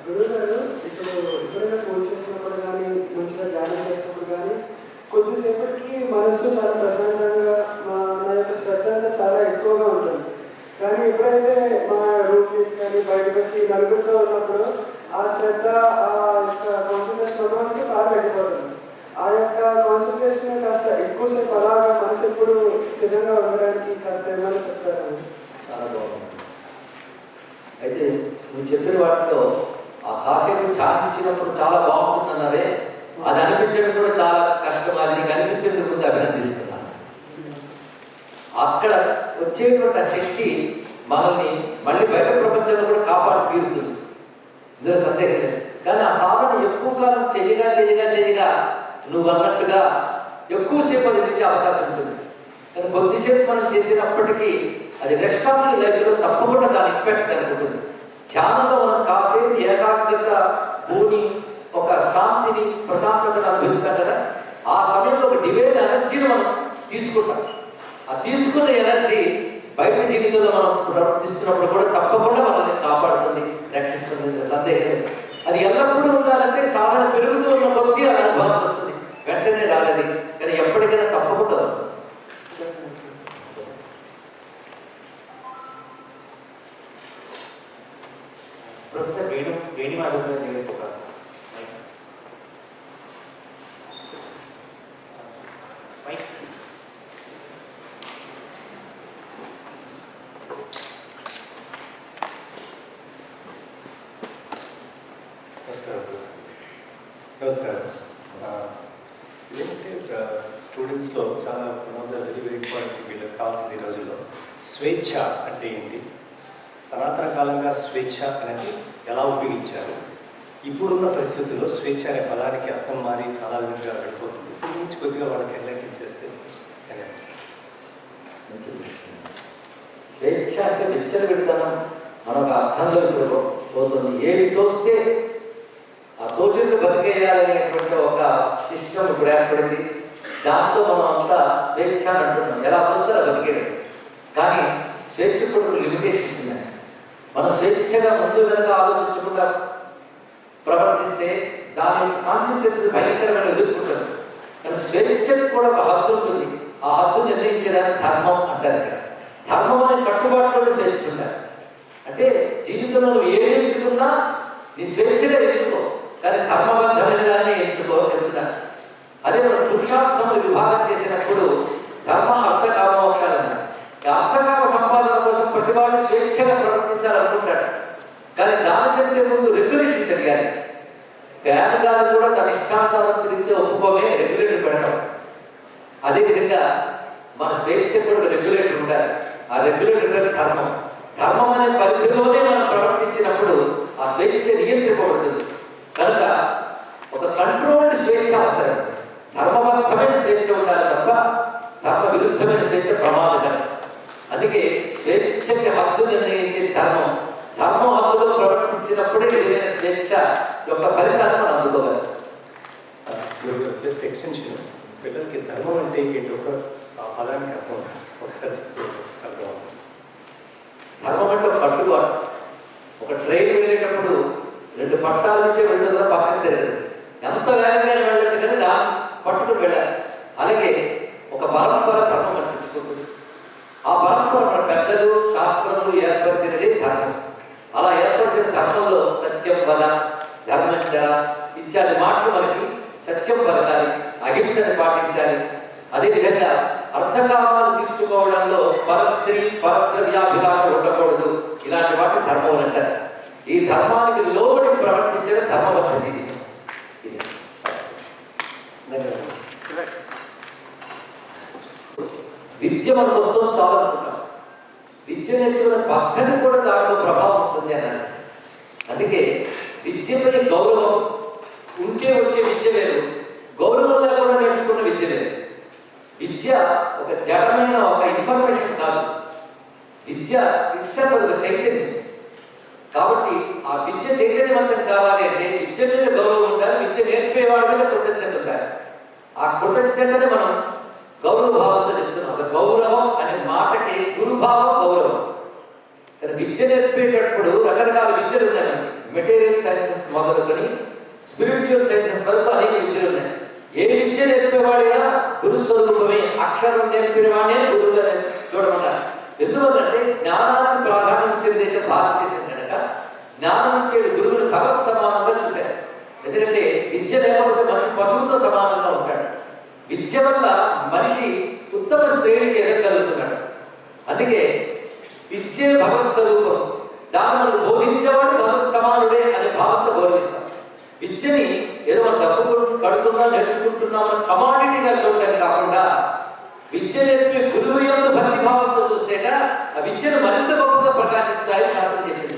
గురుగారు, ఇప్పుడు ఎప్పుడైనా పూజ చేసినప్పుడు కానీ మంచిగా ధ్యానం చేసినప్పుడు కానీ కొద్దిసేపటికి మనస్సు చాలా ప్రశాంతంగా నా యొక్క శ్రద్ధ అంతా చాలా ఎక్కువగా ఉంటుంది. కానీ ఎప్పుడైతే మా రూమ్ నుంచి కానీ బయటకు వచ్చి నలుగురితో ఉన్నప్పుడు ఆ శ్రద్ధ ఆ యొక్క కాన్సన్ట్రేషన్ ఉండడానికి చాలా తగ్గిపోతుంది. ఆ యొక్క కాన్సన్ట్రేషన్ కాస్త ఎక్కువసేపు అలాగా మనసు ఎప్పుడు స్థిరంగా ఉండడానికి కాస్త ఏమైనా చెప్తారు? చాలా బాగుంది. అయితే నువ్వు చెప్పిన వాటిలో ఆ కాసేపు ఛాన్సిచ్చినప్పుడు చాలా బాగుంటుందన్నారే, అది అనిపించడం కూడా చాలా కష్టం. అది నీకు అనిపించేందుకు ముందు అభినందిస్తున్నాను. అక్కడ వచ్చేటువంటి శక్తి మనల్ని మళ్ళీ బయట ప్రపంచంలో కూడా కాపాడు తీరుతుంది, ఇందులో సందేహం లేదు. కానీ ఆ సాధన ఎక్కువ కాలం చెయ్యగా నువ్వు అన్నట్టుగా ఎక్కువసేపు అది నిలిచే అవకాశం ఉంటుంది. కానీ కొద్దిసేపు మనం చేసినప్పటికీ అది రెస్ట్ ఆఫ్ ది లైఫ్లో తప్పకుండా దాని ఇంపాక్ట్ అనుకుంటుంది. ధ్యానంలో మనం కాసేపు ఏకాగ్రత భూమి ఒక శాంతిని ప్రశాంతతను అనుభవిస్తాం కదా, ఆ సమయంలో ఒక డివైన్ ఎనర్జీని మనం తీసుకుంటాం. ఆ తీసుకున్న ఎనర్జీ బయట జీవితంలో మనం ప్రవర్తిస్తున్నప్పుడు కూడా తప్పకుండా మనల్ని కాపాడుతుంది, రక్షిస్తుంది, సందేహం. అది ఎల్లప్పుడూ ఉండాలంటే సాధన పెరుగుతూ ఉన్న కొద్దీ ఆ అనుభవం వస్తుంది. వెంటనే రాలేదు, కానీ ఎప్పటికైనా తప్పకుండా వస్తుంది. ప్రొఫెసర్ వేణి మాధవ్ సార్ గారికి ఒక మైక్. నమస్కారం. ఇదేంటంటే స్టూడెంట్స్లో చాలా వెరీ వెరీ ఇంపార్టెంట్ వీళ్ళకి కావాల్సింది ఈ రోజుల్లో స్వేచ్ఛ అంటే ఏంటి, సనాతన కాలంగా స్వేచ్ఛ అనేది ఎలా ఉపయోగించారు, ఇప్పుడున్న పరిస్థితుల్లో స్వేచ్ఛ అనే పదానికి అర్థం మారి చాలా విధంగా వెళ్ళిపోతుంది. దీని గురించి కొద్దిగా వాళ్ళకి ఎన్లైటిన్ చేస్తే. స్వేచ్ఛ అంటే విచ్చలవిడితనం మనకు అర్థంలో ఇప్పుడు పోతుంది. ఏది తోస్తే ఆ తోచుకు బతికేయాలనేటువంటి ఒక సిస్టమ్ ఇప్పుడు ఏర్పడింది. దాంతో మనం అంతా స్వేచ్ఛ అని అంటున్నాం. ఎలా తోస్తారో బతికేయడం. కానీ స్వేచ్ఛ కూడా లిమిటేషన్స్ ఉన్నాయి. మనం స్వేచ్ఛగా ముందు వెనుక ఆలోచించకుండా ప్రవర్తిస్తే దాని కాన్సిక్వెన్సెస్ భయంకరమైన ఎదుర్కొంటారు. కానీ స్వేచ్ఛకు కూడా ఒక హద్దు ఉంటుంది. ఆ హద్దు నిర్ణయించేదాన్ని ధర్మం అంటారు. ఇక్కడ ధర్మం అనే కట్టుబాటులో స్వేచ్ఛ ఉండాలి. అంటే జీవితంలో నువ్వు ఏది ఎంచుకున్నా నీ స్వేచ్ఛగా ఎంచుకో, కానీ కర్మబద్ధమైన దాన్ని ఎంచుకో చెప్తున్నాను. అదే మనం పురుషార్థములు విభాగం చేసినప్పుడు ధర్మ అర్థకామ మోక్షాలు అన్నారు. అర్థకామ సంపాదన కోసం ప్రతివాడు స్వేచ్ఛగా ప్రవర్తించాలనుకుంటాడు. కానీ దానికంటే ముందు రెగ్యులేషన్ తెలియాలి. ఫ్యాన్ గాలి కూడా తన ఇష్టానుసారం తిరిగితే ఒప్పుకోమే రెగ్యులేటర్ పెడతాం. అదేవిధంగా మన స్వేచ్ఛ కూడా రెగ్యులేటర్ ఉండాలి. ఆ రెగ్యులేటర్ ధర్మం. ధర్మం అనే పరిధిలోనే మనం ప్రవర్తించినప్పుడు ఆ స్వేచ్ఛ నియంత్రింపబడుతుంది. కనుక ఒక కంట్రోల్డ్ స్వేచ్ఛ అవసరం. ధర్మబద్ధమైన స్వేచ్ఛ ఉండాలి తప్ప ధర్మ విరుద్ధమైన స్వేచ్ఛ ప్రమాదకరం. అందుకే స్వేచ్ఛకి హద్దు నిర్ణయించే ధర్మం. ధర్మం హద్దులో ప్రవర్తించినప్పుడే ఏదైనా స్వేచ్ఛ యొక్క ఫలితాన్ని మనం అందుకోగలం. జస్ట్ ఎక్స్టెన్షన్ పిల్లలకి ధర్మం అంటే ఏంటి ఒక పదానికి అర్థం ఒకసారి అర్థం. ధర్మం అంటే ఒక కట్టుబాటు. ఒక ట్రైన్ వెళ్ళేటప్పుడు 2 పట్టాల నుంచే వెళ్తుందో పక్కన తెలియదు. ఎంత వేగంగా వెళ్ళచ్చు కానీ దాన్ని పట్టుకుని వెళ్ళాలి. అలాగే ఒక పరంపర ధర్మం అనిపించుకుంటుంది. ఆ పరంపర మన పెద్దలు శాస్త్రములు ఏర్పరిచినది ధర్మం. అలా ఏర్పరిచిన ధర్మంలో సత్యం వద, ధర్మంచర ఇత్యాది మాటలు మనకి సత్యం పలకాలి, అహింసని పాటించాలి. అదేవిధంగా అర్థకామాలు తీర్చుకోవడంలో పరస్త్రీ పరద్రవ్యాభిలాష ఉండకూడదు. ఇలాంటి వాటి ధర్మం అంటారు. ఈ ధర్మానికి లోబడి ప్రవర్తించడం ధర్మబద్ధ జీవితం. విద్య మనకు వస్తుంది చాలనుకుంటాం. విద్య నేర్చుకున్న పద్ధతి కూడా దాంట్లో ప్రభావం ఉంటుంది అన్నారు. అందుకే విద్యపై గౌరవం ఉంటే వచ్చే విద్య వేరు, గౌరవం లేకుండా నేర్చుకున్న విద్య వేరు. విద్య ఒక జడమైన ఒక ఇన్ఫర్మేషన్ కాదు. విద్య ఇట్సెల్ఫ్ ఒక చైతన్యం. కాబట్టి ఆ విద్య చైతన్యవంతం కావాలి అంటే విద్య మీద గౌరవం ఉండాలి, విద్య నేర్పేవాడి మీద కృతజ్ఞత ఉండాలి. ఆ కృతజ్ఞతని మనం గౌరవభావంతో చెప్తున్నాం. ఒక గౌరవం అనే మాటకి గురుభావం గౌరవం. కానీ విద్య నేర్పేటప్పుడు రకరకాల విద్యలు ఉన్నాయి. మెటీరియల్ సైన్సెస్ మొదలుకొని స్పిరిచువల్ సైన్సెస్ వరకు అనేక విద్యలు ఉన్నాయి. ఏ విద్య నేర్పేవాడైనా గురుస్వరూపమే. అక్షరం నేర్పినవాడే గురువుగా చూడమన్నారు. ఎందువల్లంటే జ్ఞానానికి ప్రాధాన్యం ఇచ్చే దేశం భారతదేశం కనుక జ్ఞానం ఇచ్చే గురువుని భగవత్ సమానంగా చూశారు. ఎందుకంటే విద్య లేకపోతే మనిషి పశువుతో సమానంగా ఉంటాడు. విద్య వల్ల మనిషి ఉత్తమ శ్రేణికి ఎదగలుగుతున్నాడు. అందుకే విద్యే భగవత్ స్వరూపం. దాన్ని మనం బోధించేవాడు భగవత్ సమానుడే అనే భావంతో గౌరవిస్తాం. విద్యని ఏదో మనం డబ్బు కడుతున్నాం నేర్చుకుంటున్నాం అని కమాడిటీగా చూడడానికి కాకుండా విద్య నేర్పే గురువు యందు భక్తి భావంతో చూస్తేగా ఆ విద్యను మరింత గొప్పగా ప్రకాశిస్తాయని శాస్త్రం చెప్పింది.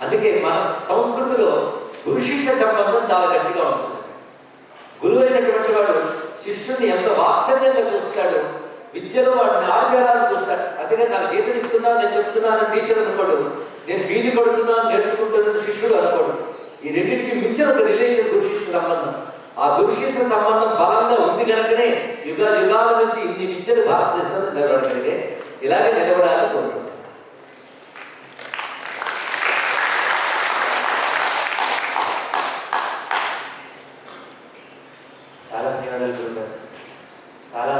అందుకే మన సంస్కృతిలో గురు శిష్య సంబంధం చాలా గట్టిగా ఉంటుంది. గురువు అయినటువంటి వాడు శిష్యుడిని ఎంతో వాత్సల్యంగా చూస్తాడు. విద్యలో వాడిని ఆచారాలను చూస్తాడు. అందుకని నాకు జీతం ఇస్తున్నాను, నేను చెప్తున్నాను టీచర్ అనుకోడు. నేను ఫీజు కడుతున్నాను, నేర్చుకుంటున్నాను శిష్యుడు అనుకోడు. ఈ రెండింటికి మించిన ఒక రిలేషన్ గురు శిష్య సంబంధం. ఆ గురు శిష్య సంబంధం బలంగా ఉంది కనుకనే యుగాల నుంచి ఇన్ని విద్యలు భారతదేశంలో నిలబడగలిగే. ఇలాగే నిలబడాలని కోరుకుంటున్నాను. చాలా ధన్యవాదాలు గురుగారు. చాలా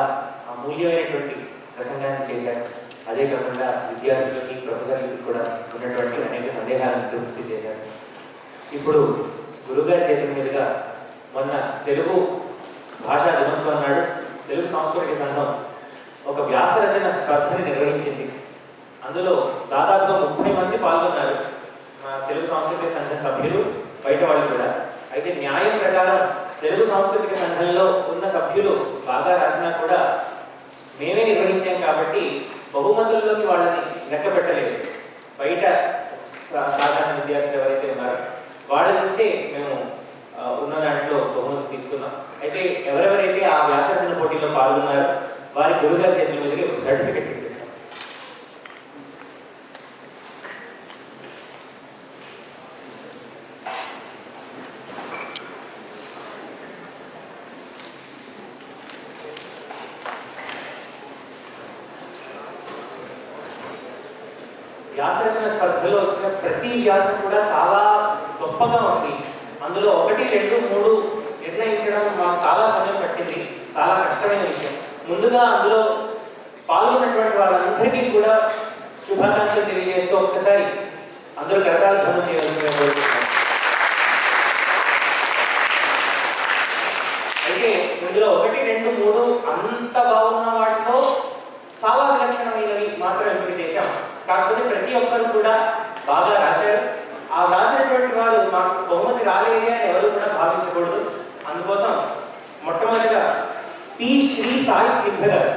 అమూల్యమైనటువంటి ప్రసంగాన్ని చేశారు. అదే కాకుండా విద్యార్థులకి ప్రొఫెసర్లకి కూడా ఉన్నటువంటి అనేక సందేహాలను పూర్తి చేశారు. ఇప్పుడు గురుగారి చేతుల మీదుగా మొన్న తెలుగు భాషా దినోత్సవం నాడు తెలుగు సాంస్కృతిక సంఘం ఒక వ్యాస రచన స్పర్ధని నిర్వహించింది. అందులో దాదాపుగా 30 మంది పాల్గొన్నారు. మా తెలుగు సాంస్కృతిక సంఘం సభ్యులు, బయట వాళ్ళు కూడా. అయితే న్యాయం ప్రకారం తెలుగు సాంస్కృతిక సంఘంలో ఉన్న సభ్యులు బాగా రాసినా కూడా మేమే నిర్వహించాం కాబట్టి బహుమతుల్లోకి వాళ్ళని లెక్క పెట్టలేదు. బయట సాధారణ విద్యార్థులు ఎవరైతే ఉన్నారో వాళ్ళ నుంచే మేము ఉన్న దాంట్లో బహుమతులు తీసుకున్నాం. అయితే ఎవరెవరైతే ఆ వ్యాసరచన పోటీలో పాల్గొన్నారో వారి గురుగారి చేతుల మీదకి ఒక సర్టిఫికెట్స్ ఇప్పిస్తాం. వ్యాసరచన స్పర్ధలో వచ్చిన ప్రతి వ్యాసం కూడా చాలా గొప్పగా ఉంది. అందులో 1, 2, 3 నిర్ణయించడం మాకు చాలా సమయం పట్టింది, చాలా కష్టమైన విషయం. ముందుగా అందులో పాల్గొన్నటువంటి వాళ్ళందరికీ కూడా శుభాకాంక్షలు తెలియజేస్తూ ఒక్కసారి అందరూ కరతాళ ధ్వనులు చేయవలసిందిగా కోరుతున్నాను. అయితే ఇందులో 1, 2, 3 అంత బాగున్న వాటిలో చాలా విలక్షణమైనవి మాత్రం ఎంపిక చేశాం. కాకపోతే ప్రతి ఒక్కరు కూడా బాగా రాశారు. ఆ రాసినటువంటి వారు మాకు బహుమతి రాలేదే అని ఎవరు కూడా భావించకూడదు. అందుకోసం మొట్టమొదటిగా పి శ్రీ సాయి సిద్ధ గారు,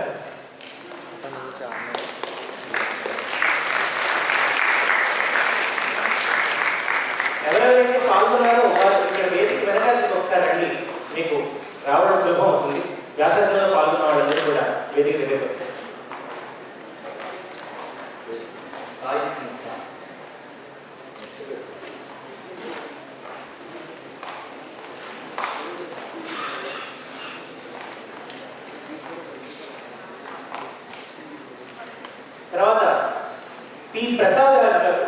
ఎవరెవరైతే పాల్గొన్నారో వారు ఇక్కడ వేదిక వెనకాల ఒకసారి రండి, మీకు రావడం సులభం అవుతుంది. వ్యాసరచనలో పాల్గొన్న వాళ్ళందరూ కూడా వేదిక దగ్గరికి వస్తారు. తర్వాత పి ప్రసాద్ రాజు గారు,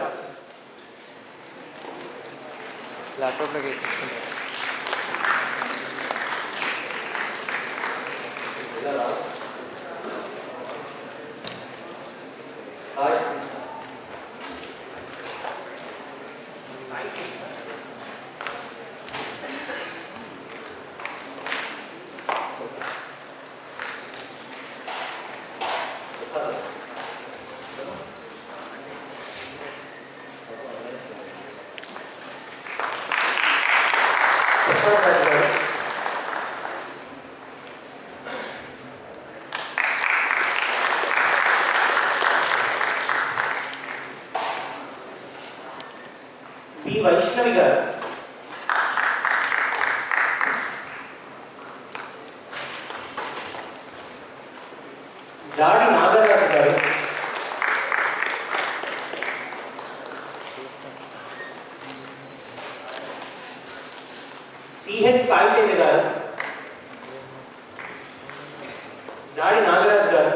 పి వైష్ణవి గారు, జాడి నాగరాజు గారు, సిహెచ్ సాయి తేజ గారు, జాడి నాగరాజు గారు,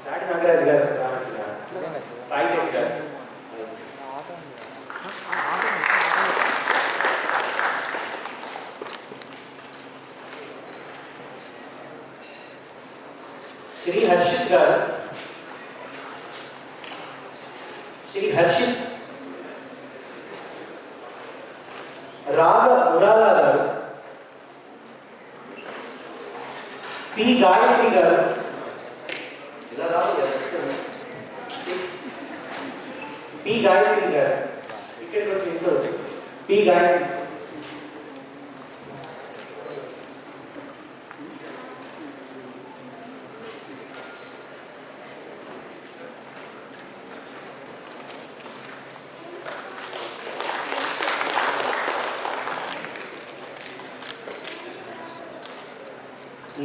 జాడి నాగరాజు గారు, సాయి తేజ గారు, శ్రీ హర్షిత్ గారు, శ్రీ హర్షిత్, రాగ మురాలా గారు, పి గాయత్రి గారు, పి గాయత్రి గారు, ఇక్కడికి వచ్చి తీసుకోవచ్చు. పి గాయత్రి,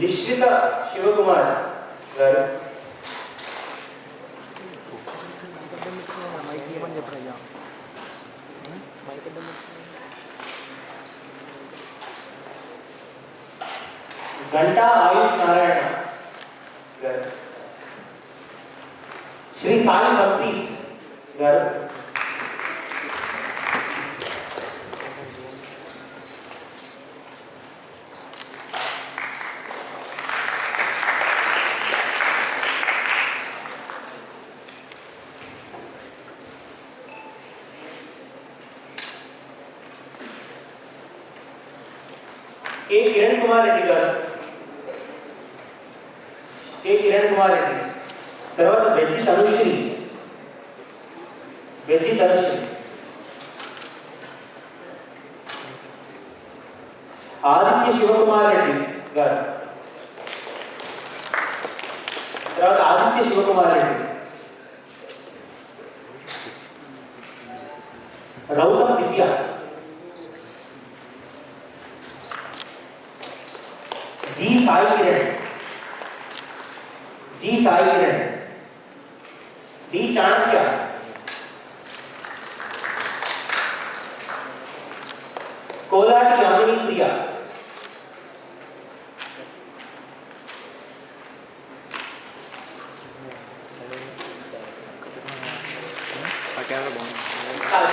లిశ్రిత శివకుమార్ గారు, గంటా ఆయుష్ నారాయణ గారు, శ్రీ సాయి సంప్రీత్ గారు, కే కిరణ్ కుమార్ రెడ్డి గారు, కిరణ్ కుమార్ రెడ్డి. తర్వాత వెజ్జి తనుశ్రీ. ఆదిత్య శివకుమార్ రెడ్డి గారు. తర్వాత ఆదిత్య శివకుమార్ రెడ్డి. రౌతం దివ్య. జి సాయి కిరణ్. డి చాణక్య. కోలాటి యామిని ప్రియ.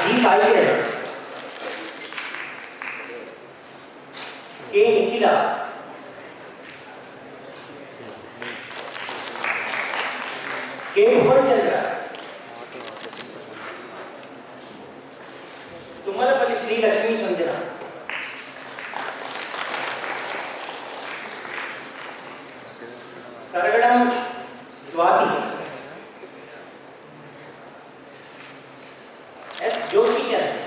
జి సాయి కిరణ్. కే నిఖిల. కే భువన్ చంద్ర. తుమ్మలపల్లి శ్రీ లక్ష్మీ సంజన. సరగడం స్వాతి. ఎస్ జోషిచంద్.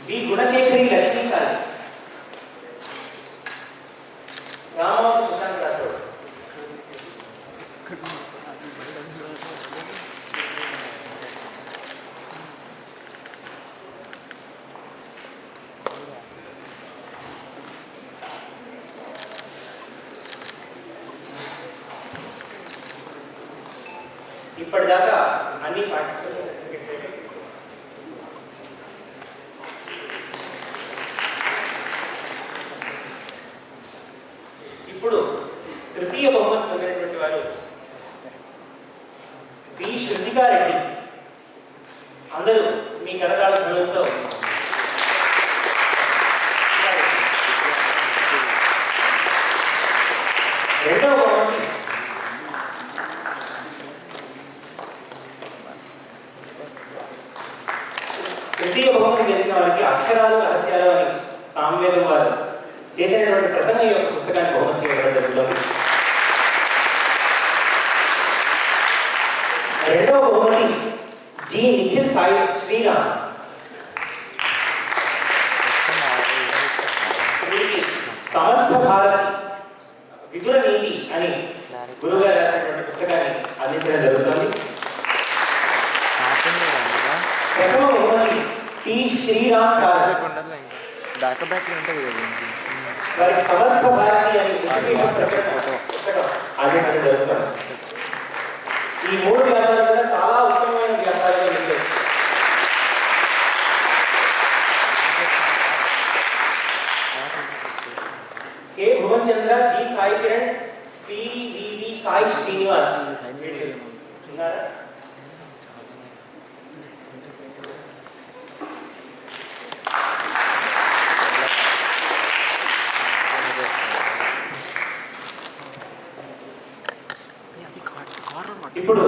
బి గుణశేఖరి లక్ష్మీ సాయి. రామోజీ సుశాంత్ రాథోడ్. ఇప్పటిదాకా అన్ని ఇప్పుడు తృతీయ బహుమతి పొందినటువంటి వారు బి శృతికారెడ్డి. అందరూ మీ కరతాళ ధ్వనులతో రెండవ బహుమతి తృతీయ బహుమతి గెలిచిన వారికి అక్షరాలు రహస్యాలు అని సామవేదం వారు చేసినటువంటి ప్రసంగం యొక్క పుస్తకాన్ని బహుమతి ఇవ్వడం జరుగుతుంది. రెండవ బహుమతి జి నిఖిల్ సాయి శ్రీరామ్. వీరికి సమర్థ భారతి విదుర నీతి అని గురువుగారు రాసినటువంటి పుస్తకాన్ని అందించడం జరుగుతుంది. ప్రథమ బహుమతి టి శ్రీరామ్ రాజు. వారికి సమర్థ భారతి అని పుస్తకం అందించడం జరుగుతుంది. ఈ మూడు వ్యాసాలు కూడా చాలా ఉత్తమమైన వ్యాసాలు. కే భువన్ చంద్ర, జి సాయి కిరణ్, పివివి సాయి శ్రీనివాస్. ఇప్పుడు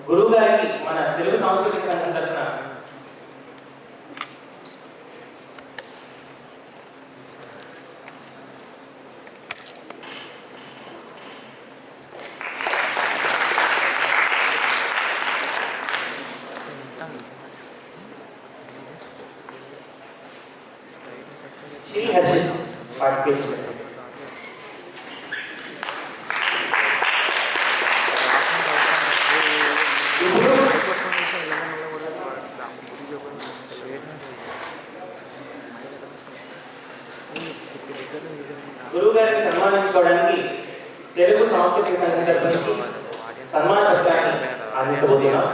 గురువు గారికి మన తెలుగు సాంస్కృతిక సంఘం తరఫున శ్రీ హర్షిత్ పార్టిసిపేషన్ చేస్తారు. గురువు గారిని సన్మానించుకోవడానికి తెలుగు సాంస్కృతిక సంఘం తరఫు నుంచి సన్మాన పత్రాన్ని అందించబోతున్నాం.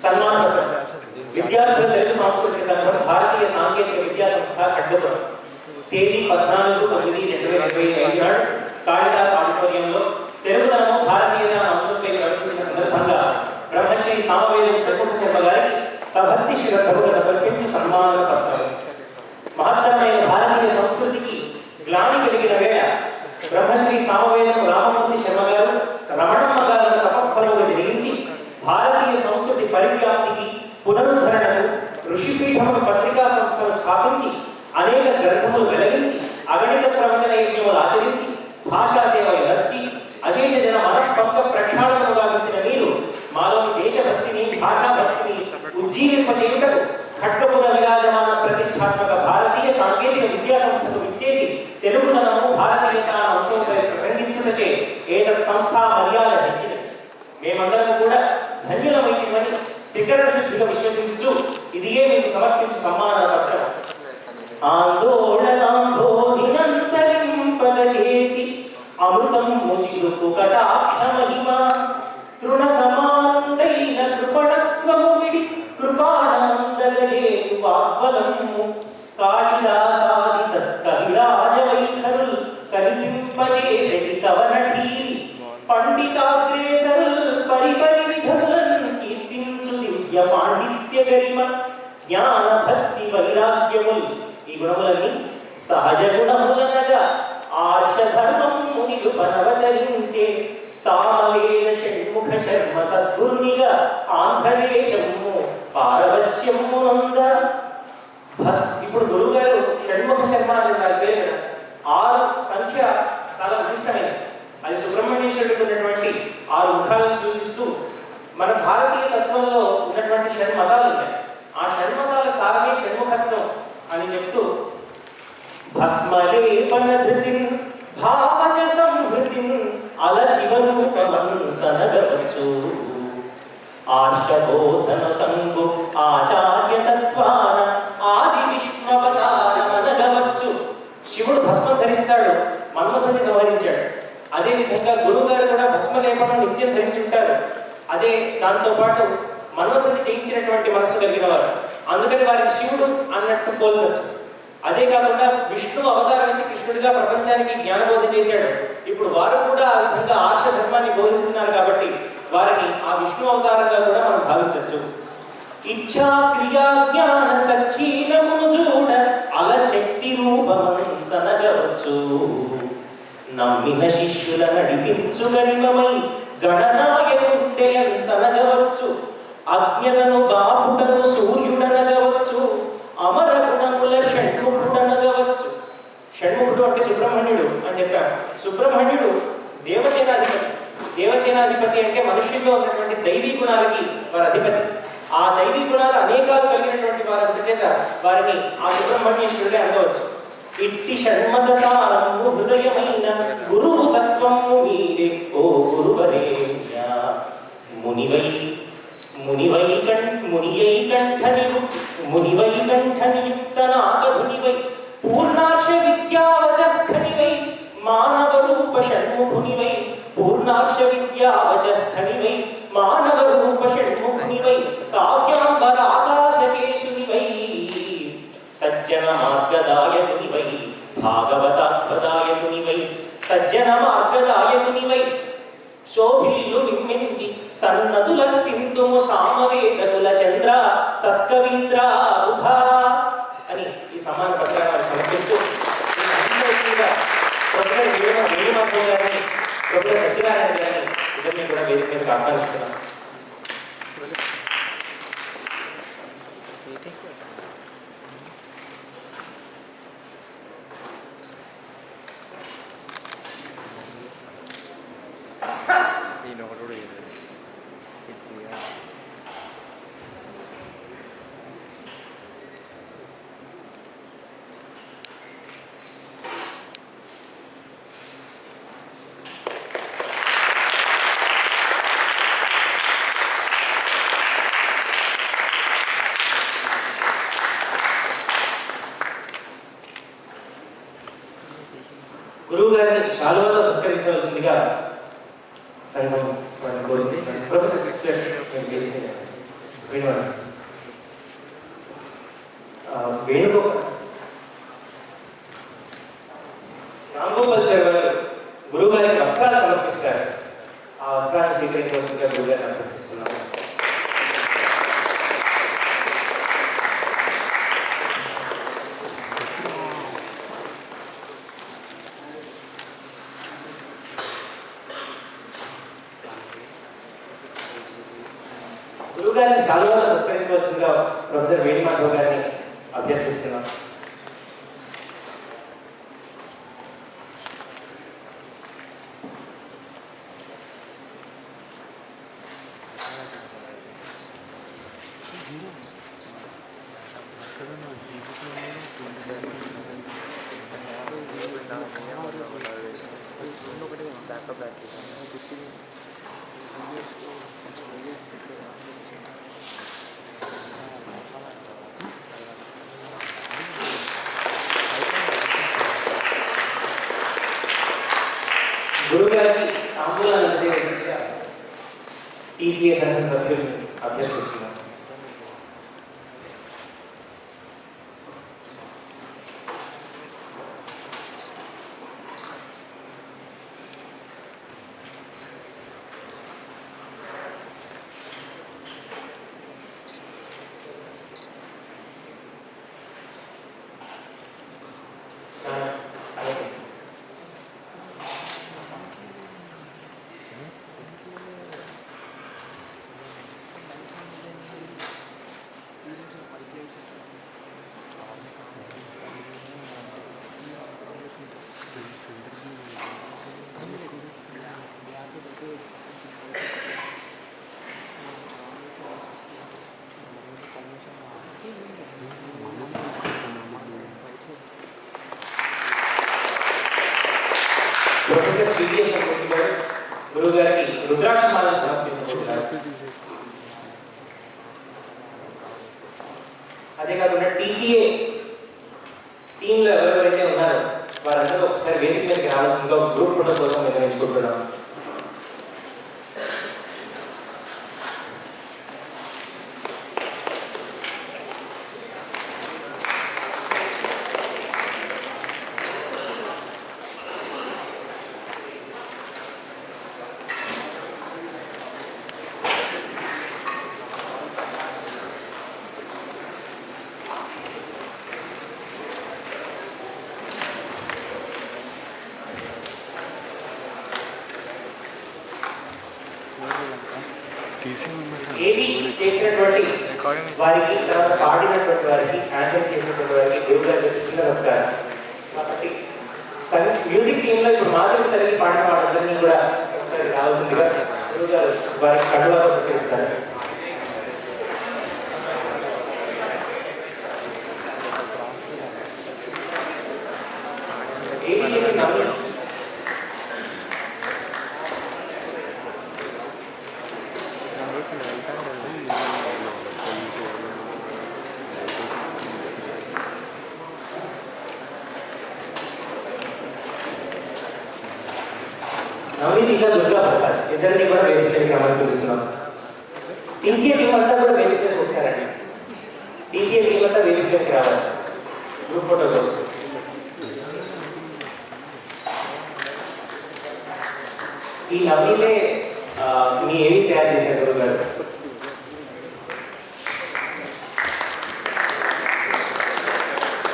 సన్మాన పత్రం విద్యార్థుల తెలుగు సాంస్కృతిక సంఘం భారతీయ సాంకేతిక విద్యా సంస్థ కడ్డపురం. తేదీ 14/9/2025 నాడు కాళిదాస్ ఆడిటోరియంలో తెలుగుదనము భారతీయ అంశంపై ప్రదర్శించిన సందర్భంగా బ్రహ్మశ్రీ సామవేదం చతుర్థ శర్మ గారికి సభక్తి శ్రద్ధగా సమర్పించి సన్మాన పత్రం. మహత్తరమైన భారతీయ సంస్కృతికి స్థాపించి అనేక గ్రంథములు వెలగించి అగణిత ప్రవచన యజ్ఞములు ఆచరించి భాషా సేవలు నచ్చి అశేష జన మనఃపంక ప్రక్షాళనను గావించిన మీరు మాలోని దేశభక్తిని భాషాభక్తిని ఉజ్జీవింపచేయుటకు ఖడ్గపుర విరాజమాన ప్రతిష్టాత్మక భారతీయ సాంకేతిక విద్యా సంస్థకు ఇచ్చేసి తెలుగుదనము భారతీయత అంశంపై ప్రసంగించుటచే ఏతత్ సంస్థ మర్యాద హెచ్చింది. మేమందరం కూడా ధన్యులమైనవని త్రికరణ శుద్ధిగా విశ్వసిస్తూ ఇదియే మీకు సమర్పించు సమ్మాన పత్రం. ఆందోళనాంబోధినంతరింపగజేసి అమృతం ముచిరుకు కటాక్ష మహిమ తృణ సమానుడైన కృపణత్వము విడి కృపానందగజేయు వాగ్బలము కాళిదాసాది సత్కవిరాజ వైఖరుల్ కనిపింపజేసెడి కవనఠీరి పండితాగ్రేసరుల్ పరిపరి విధములను కీర్తించు దివ్య పాండిత్య గరిమ జ్ఞాన భక్తి వైరాగ్యములు ఈ గుణములన్నీ సహజ గుణములనగా ఆర్షధర్మము నిలుపనవతరించే సామవేద షణ్ముఖ శర్మ సద్గురునిగా ఆంధ్రదేశము పారవశ్యమునంద. ఇప్పుడు గురువు గారు షణ్ముఖ శర్మ అనే వారి పేరు 6 సంఖ్య చాలా విశిష్టమైనది. అది సుబ్రహ్మణ్యేశ్వరుడికి ఉన్నటువంటి 6 ముఖాలను సూచిస్తూ మన భారతీయ తత్వంలో ఉన్నటువంటి షణ్మతాలు ఉన్నాయి. ఆ షణ్మతాల సారమే షణ్ముఖత్వం అని చెప్తూ భస్మలేపన ధృతిం భావజ సంహృతిం అల శివరూపమంచనగవచ్చు ఆర్షబోధన సంగు ఆచార్య తత్వాన ఆది విశ్వవతారమనగవచ్చు. శివుడు భస్మం ధరిస్తాడు, మన్మథుడిని సంహరించాడు. అదే విధంగా గురువు గారు కూడా భస్మలేపనం నిత్యం ధరించుంటారు. అదే దాంతో పాటు మన్మథుడిని జయించినటువంటి మనస్సు కలిగిన వారు, అందుకని వారికి శివుడు అన్నట్టు పోల్చవచ్చు. అదే కాకుండా విష్ణు అవతారానికి కృష్ణుడిగా ప్రపంచానికి జ్ఞానబోధ చేశాడు. ఇప్పుడు వారు కూడా ఆ విధంగా ఆర్ష ధర్మాన్ని బోధిస్తున్నారు కాబట్టి వారిని ఆ విష్ణు అవతారంగా కూడా మనం భావించవచ్చు. ఇచ్ఛా క్రియా జ్ఞాన సచ్చీలమును చూడ అలశక్తి రూపమంచనగవచ్చు నమ్మిన శిష్యుల నడిపించు గరిమమై గణనాయకుండెయంచనగవచ్చు అజ్ఞతను బాపుటను సూర్యుడనగవచ్చు అమర గుణముల షణ్ముఖుడనగవచ్చు. షణ్ముఖుడు అంటే సుబ్రహ్మణ్యుడు అని చెప్పారు. సుబ్రహ్మణ్యుడు దేవసేనాధిపతి. దేవసేనాధిపతి అంటే మనుష్యుల్లో ఉన్నటువంటి దైవీ గుణాలకి వారి అధిపతి. ఆ దైవీ గుణాలు అనేకాలు కలిగినటువంటి వారి చేత వారిని ఆ సుబ్రహ్మణ్యేశ్వరుడే అనవచ్చు. ఇట్టి షణ్మత సారము హృదయమైన గురువు తత్వము మీరే ఓ గురువరేణ్య మునివైకంఠనియుక్త నాగధునివై పూర్ణార్ష విద్యావచఃఖనివై మానవ రూప షణ్ముఖునివై పూర్ణార్ష విద్యావచఃఖనివై మానవ రూప షణ్ముఖునివై కావ్యాంబర ఆకాశకేశునివై సజ్జన మార్గదాయకునివై భాగవతాత్మదాయకునివై సజ్జన మార్గదాయకునివై శోభిల్లు నిమ్మించి సన్నతులర్పింతుము సామవేదకుల చంద్ర సత్కవీంద్ర బుధా అని ఈ సమాన పత్రాన్ని సమర్పిస్తూ సత్యనారాయణ గారిని ఇద్దరిని కూడా వేదిక మీదకి ఆహ్వానిస్తున్నాను. గురువు గారిని శాలువాతో సత్కరించవలసిందిగా సంఘం వారిని కోరింది. ప్రొఫెసర్ వేణుగోపాల్ రాంగోపాల్ సార్ గారు గురువు గారికి వస్త్రాలు సమర్పిస్తారు. ఆ వస్త్రాన్ని స్వీకరించవలసిందిగా గురువు గారిని అభ్యర్థిస్తున్నాము. గురువు గారిని శాలువాతో సత్కరించవలసిందిగా ప్రొఫెసర్ వేణుమాధవ్ గారిని అభ్యర్థిస్తున్నాం. గురువు గారికి తాంబూలాలు అందించే టీసీఏ సంఘం సభ్యులు అభ్యర్థిస్తున్నారు. ప్రొఫెసర్ పివిఎస్ గారు గురువు గారికి రుద్రాక్షమాలను సమర్పించబోతున్నారు. అదే కాకుండా టీసీఏ టీంలో ఎవరెవరైతే ఉన్నారో వారందరూ ఒకసారి వేదిక మీదకి రావాల్సిందిగా ఒక గ్రూప్ ఫోటో కోసం నిర్ణయించుకుంటున్నాం. ఏది చేసినటువంటి వారికి, తర్వాత పాడినటువంటి వారికి, ఆన్సర్ చేసినటువంటి వారికి గురువు గారు చిన్న నమస్కారం. కాబట్టి మ్యూజిక్ టీంలో ఇప్పుడు మాధురి తల్లి పాడిన వాళ్ళందరినీ కూడా ఒకసారి రావాల్సిందిగా గురువు గారు వారికి కండువా చేస్తారు. ఏది చేసిన నవనీత్ ఇంకా దుర్గా ప్రసాద్ ఇద్దరిని కూడా వేదికకి ఆహ్వానిస్తున్నాం. టీసీఏ టీం అంతా కూడా వేదికకి వచ్చారండి. టీసీఏ టీం అంతా వేదికకి రావాలి గ్రూప్ ఫోటో కోసం. ఈ నవనీతే మీ ఏవి తయారు చేశారు గురువు గారు?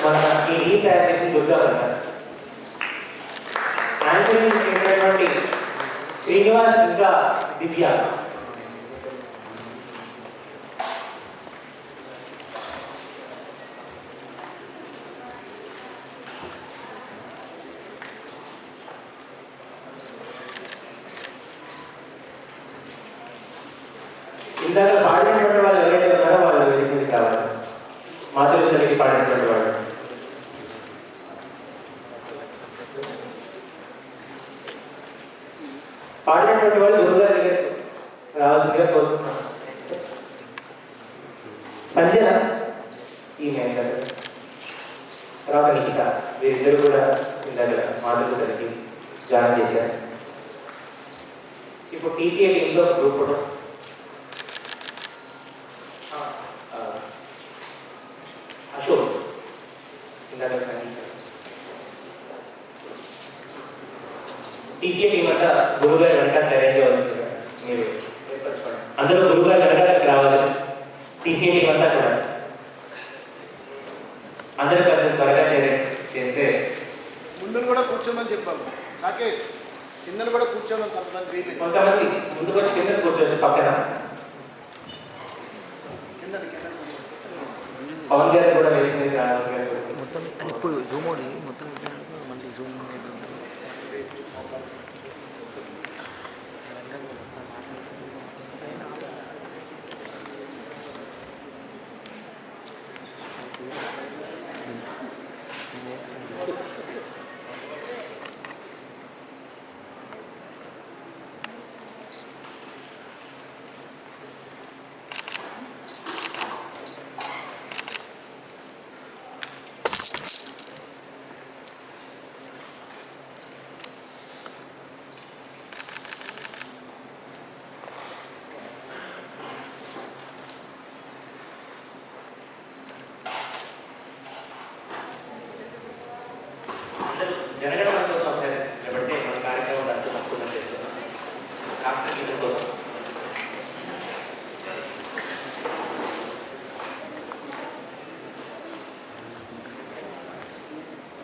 మన ఈ తయారు చేసిన దుర్గా ప్రసాద్, యాంకరింగ్ చేసినటువంటి శ్రీనివాస్ ఇంకా దివ్య. ఇందాక పాడినటువంటి వాళ్ళు ఎవరైతే ఉన్నారో వాళ్ళు వేదికకి కావాలి. మాధురి తల్లికి పాడినటువంటి వాళ్ళు పాడినటువంటి వాళ్ళు గురువుగారి దగ్గరికి రావాల్సిందిగా కోరుతున్నాం. సంజన ఈ మేకర్, తర్వాత నిఖిత, వీరిద్దరు కూడా ఇందాక మాధురి తల్లికి జాయిన్ చేశారు. ఇప్పుడు టీసీఏ టీంలో గ్రూప్ ఫోటో. అశోక్ ఇందాక సంగీత. టీసీఏ టీం అంతా గురువుగారి వెనకాల అరేంజ్ అవ్వాల్సింది. మీరు ఏర్పరచుకోండి. అందరూ గురువుగారి వెనకాలకి రావాలి. టీసీఏ టీం అంతా కూడా అందరూ కొంచెం త్వరగా చేస్తే ముందు కూడా కూర్చోమని చెప్పాము. నాకే కింద కూడా కూర్చోమని కొంతమంది ముందుకు వచ్చి కింద కూర్చోవచ్చు. పక్కన పవన్ గారు కూడా వేదిక మీద రావాల్సిందిగా మొత్తం ఇప్పుడు జూమ్ అవుట్ మొత్తం